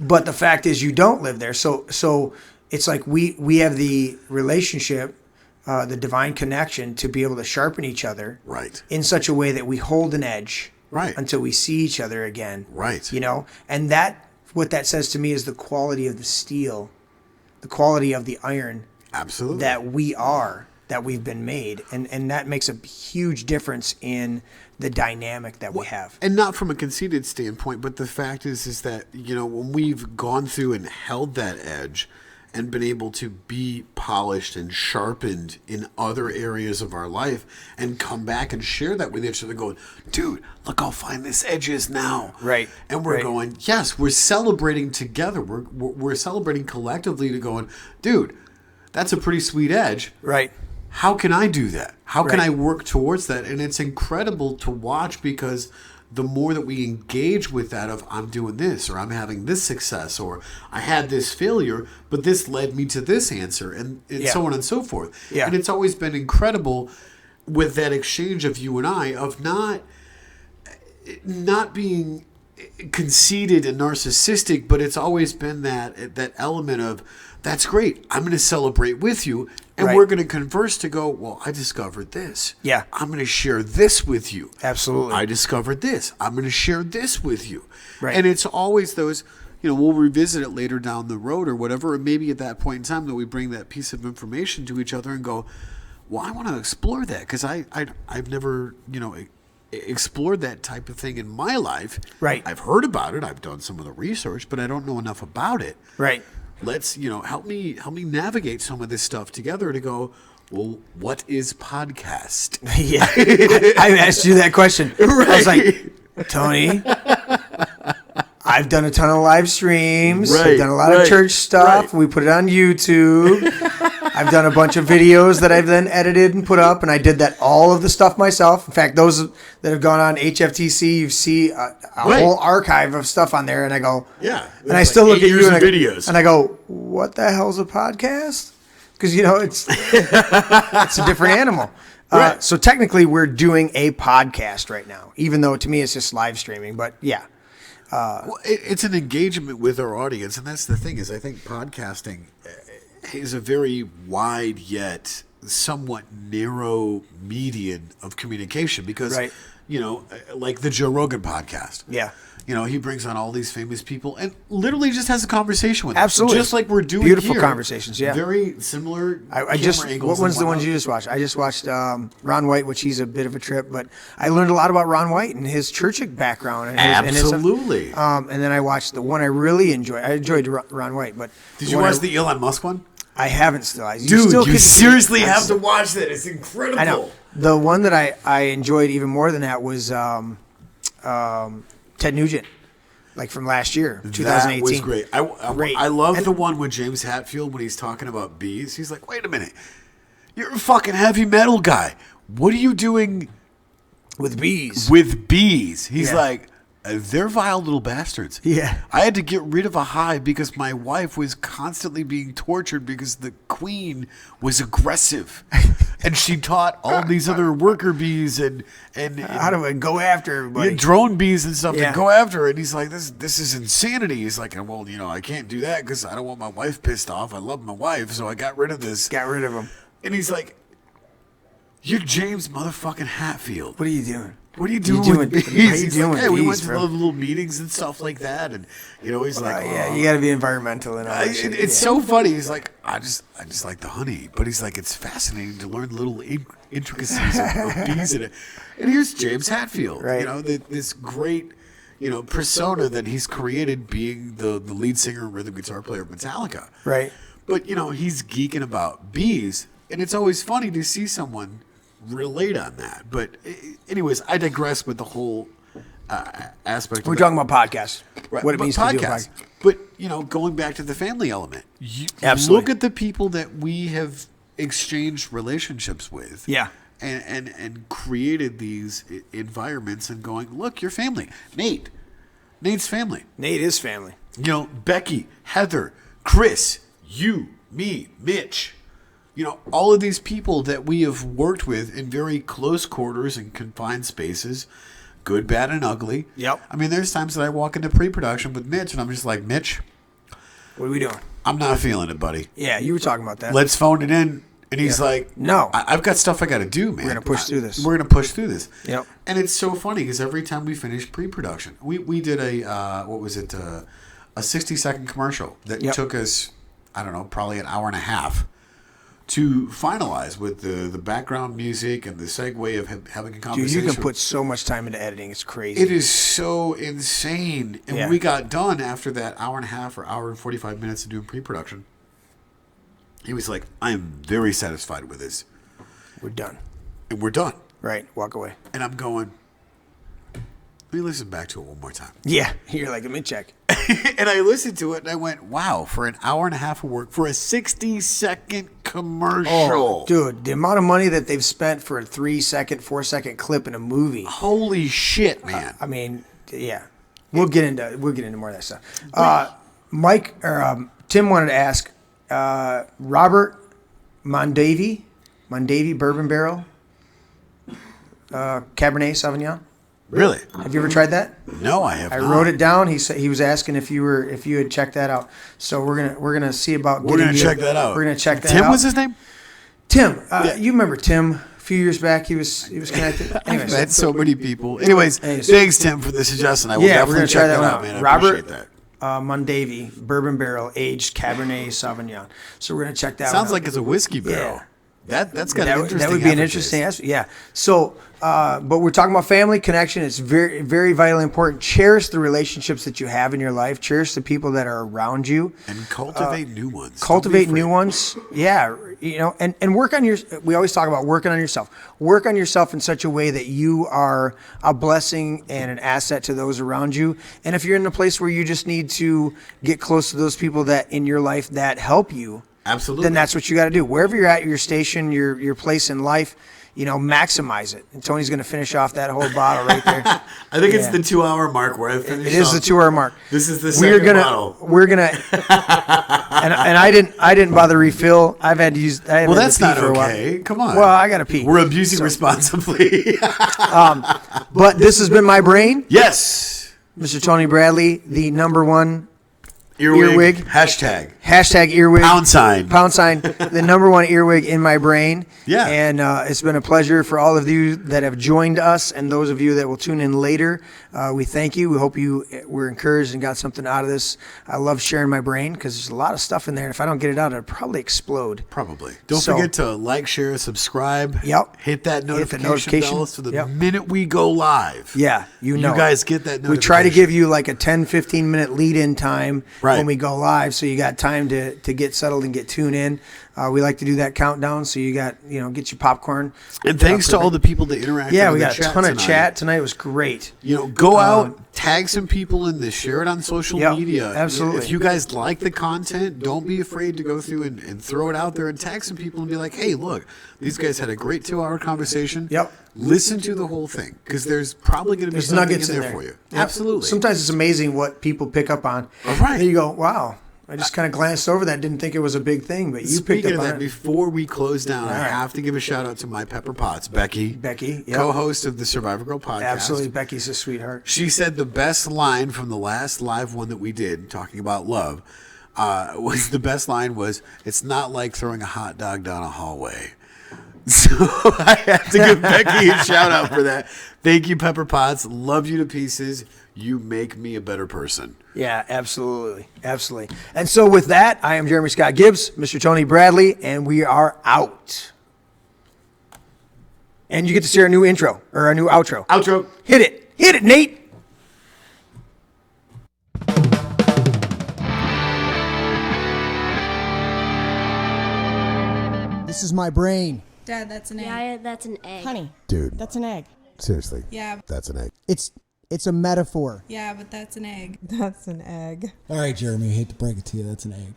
But the fact is you don't live there. So it's like we have the relationship, the divine connection to be able to sharpen each other. Right. In such a way that we hold an edge. Right. Until we see each other again. Right. And what that says to me is the quality of the steel, the quality of the iron. Absolutely. That we've been made. And that makes a huge difference in the dynamic that we have. And not from a conceited standpoint, but the fact is that, when we've gone through and held that edge and been able to be polished and sharpened in other areas of our life and come back and share that with each other going, dude, look how fine this edge is now. Right. And we're going, yes, we're celebrating together. We're celebrating collectively to going, dude, that's a pretty sweet edge. Right. How can I do that? How can Right. I work towards that? And it's incredible to watch because the more that we engage with that of I'm doing this or I'm having this success or I had this failure, but this led me to this answer and so on and so forth. Yeah. And it's always been incredible with that exchange of you and I of not being conceited and narcissistic, but it's always been that element of that's great. I'm going to celebrate with you. And Right. we're going to converse to go, well, I discovered this. Yeah. I'm going to share this with you. Absolutely. I discovered this. I'm going to share this with you. Right. And it's always those, we'll revisit it later down the road or whatever. Or maybe at that point in time that we bring that piece of information to each other and go, well, I want to explore that because I've never, explored that type of thing in my life. Right. I've heard about it. I've done some of the research, but I don't know enough about it. Right. Let's, help me navigate some of this stuff together to go, well, what is podcast? Yeah. I asked you that question. I was like, Tony, I've done a ton of live streams. Right, I've done a lot of church stuff. right. We put it on YouTube. I've done a bunch of videos that I've then edited and put up, and I did all of the stuff myself. In fact, those that have gone on HFTC, you see a whole archive of stuff on there, and I go, Yeah. and I still look at you videos. and I go, what the hell's a podcast? Because it's a different animal. Right. So technically, we're doing a podcast right now, even though to me it's just live streaming. But yeah. Well, it's an engagement with our audience, and that's the thing is I think podcasting is a very wide yet somewhat narrow median of communication because, Right. like the Joe Rogan podcast. Yeah. He brings on all these famous people and literally just has a conversation with Absolutely. them. Just like we're doing Beautiful here. conversations, yeah. Very similar I just, camera angles what one's and the ones whatnot. you just watched? I just watched Ron White, which he's a bit of a trip, but I learned a lot about Ron White and his church background. And Absolutely. and then I watched the one I really enjoyed. I enjoyed Ron White, but Did you watch the Elon Musk one? I haven't still. You seriously have to watch that. It's incredible. I know. The one that I enjoyed even more than that was Ted Nugent, like from last year, 2018. That was great. Great. I love And- the one with James Hetfield when he's talking about bees. He's like, wait a minute. You're a fucking heavy metal guy. What are you doing With bees. with bees? He's Yeah. like, they're vile little bastards. Yeah. I had to get rid of a hive because my wife was constantly being tortured because the queen was aggressive. And she taught all these other worker bees and How do I go after everybody? drone bees and stuff Yeah. to go after her. And he's like, this is insanity. He's like, well, I can't do that because I don't want my wife pissed off. I love my wife, so I got rid of this. Got rid of them. And he's like, you're James motherfucking Hatfield. What are you doing? What are you doing doing? with bees? What are you He's doing like, with hey, we bees, went to bro? the little meetings and stuff like that. And, he's like, Yeah, you got to be environmental and all that shit. it's so funny. He's like, I just like the honey, but he's like, it's fascinating to learn little intricacies of bees in it. And here's James Hetfield, Right. This great, persona that he's created, being the lead singer and rhythm guitar player of Metallica. Right. But he's geeking about bees, and it's always funny to see someone relate on that. But anyways, I digress with the whole aspect. We're of talking about podcasts. Right, What it but means to do a podcasts. podcast. But going back to the family element, you Absolutely. look at the people that we have exchanged relationships with, Yeah. and created these environments, and going, look, your family, Nate's family, Nate is family. Becky, Heather, Chris, you, me, Mitch. All of these people that we have worked with in very close quarters and confined spaces, good, bad, and ugly. Yep. I mean, there's times that I walk into pre-production with Mitch, and I'm just like, Mitch, What are we doing? I'm not feeling it, buddy. Yeah, you were talking about that. Let's phone it in. And he's like, No. I've got stuff I got to do, man. We're gonna push through this. We're going to push through this. Yep. And it's so funny because every time we finish pre-production, we did a 60-second commercial that Yep. took us, I don't know, probably an hour and a half to finalize with the background music and the segue of having a Dude, conversation. you can put so much time into editing. It's crazy. It is so insane. And Yeah. we got done after that hour and a half or hour and 45 minutes of doing pre-production. He was like, I am very satisfied with this. We're done. And we're done. Right. Walk away. And I'm going, let me listen back to it one more time. Yeah. You're like, let me check. And I listened to it and I went, wow, for an hour and a half of work, for a 60-second commercial. Oh, dude, the amount of money that they've spent for a 3-second, 4-second clip in a movie. Holy shit, man. I mean, yeah. We'll get into more of that stuff. Tim wanted to ask, Robert Mondavi Bourbon Barrel, Cabernet Sauvignon. Really? Have you ever tried that? No, I have I not. wrote it down. He said he was asking if you had checked that out. So we're gonna see about. We're going to check that out. We're gonna check that Tim out. was his name? Tim. You remember Tim? A few years back, he was connected. I've Anyways, met so many people. Anyways, Anyways. thanks, Tim, for the suggestion. I will yeah, we're definitely gonna check try that that out, one man. out. I Robert appreciate that. Mondavi Bourbon Barrel aged Cabernet Sauvignon. So we're gonna check that. Sounds one out. like it's a whiskey barrel. Yeah. That's got an interesting. That would be an interesting aspect. Yeah. So, but we're talking about family connection. It's very, very vitally important. Cherish the relationships that you have in your life. Cherish the people that are around you. And cultivate new ones. Cultivate new ones. Yeah. And work on we always talk about working on yourself. Work on yourself in such a way that you are a blessing and an asset to those around you. And if you're in a place where you just need to get close to those people that in your life that help you, absolutely, then that's what you got to do. Wherever you're at, your station, your place in life, maximize it. And Tony's going to finish off that whole bottle right there. I think it's the 2-hour mark where I finished. It is the 2-hour mark. This is the second bottle. We're gonna, and I didn't bother refill. I've had to use. Well, that's not okay. Come on. Well, I got to pee. We're abusing responsibly. But this has been my brain. Yes, Mr. Tony Bradley, the #1 earwig. Hashtag earwig. Pound sign. The #1 earwig in my brain. Yeah. And it's been a pleasure for all of you that have joined us and those of you that will tune in later. We thank you. We hope you were encouraged and got something out of this. I love sharing my brain because there's a lot of stuff in there. And if I don't get it out, it'll probably explode. Probably. Don't forget to like, share, subscribe. Yep. Hit that notification bell so the minute we go live. Yeah, you guys get that notification. We try to give you like a 10-15 minute lead-in time when we go live, so you got time to get settled and get tuned in. We like to do that countdown, so you got get your popcorn. And thanks to all the people that interacted. Yeah, we got a ton of chat tonight. It was great. Go out, tag some people in this, share it on social media. Absolutely. If you guys like the content, don't be afraid to go through and throw it out there and tag some people and be like, hey, look, these guys had a great 2-hour conversation. Yep. Listen to the whole thing because there's probably going to be something nuggets in there for you. Yep. Absolutely. Sometimes it's amazing what people pick up on. All right. And you go, wow. I just kind of glanced over that, didn't think it was a big thing, but you picked up on it. Before we close down, I have to give a shout out to my Pepper Potts, Becky, co-host of the Survivor Girl podcast. Absolutely, Becky's a sweetheart. She said the best line from the last live one that we did, talking about love, was, it's not like throwing a hot dog down a hallway. So I have to give Becky a shout out for that. Thank you, Pepper Potts. Love you to pieces. You make me a better person. Yeah, absolutely. Absolutely. And so with that, I am Jeremy Scott Gibbs, Mr. Tony Bradley, and we are out. And you get to see our new intro, or our new outro. Outro. Hit it. Hit it, Nate. This is my brain. Dad, that's an egg. Yeah, that's an egg. Honey. Dude. That's an egg. Seriously. Yeah. That's an egg. It's a metaphor. Yeah, but that's an egg. That's an egg. All right, Jeremy, I hate to break it to you. That's an egg.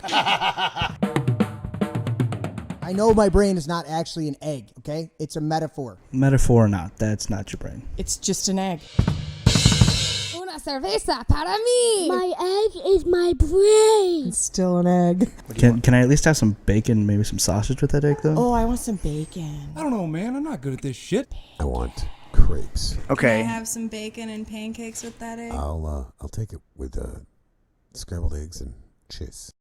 I know my brain is not actually an egg, okay? It's a metaphor. Metaphor or not, that's not your brain. It's just an egg. Una cerveza para mí. My egg is my brain. It's still an egg. Can I at least have some bacon, maybe some sausage with that egg, though? Oh, I want some bacon. I don't know, man. I'm not good at this shit. I want crepes. Okay. Can I have some bacon and pancakes with that egg? I'll take it with scrambled eggs and cheese.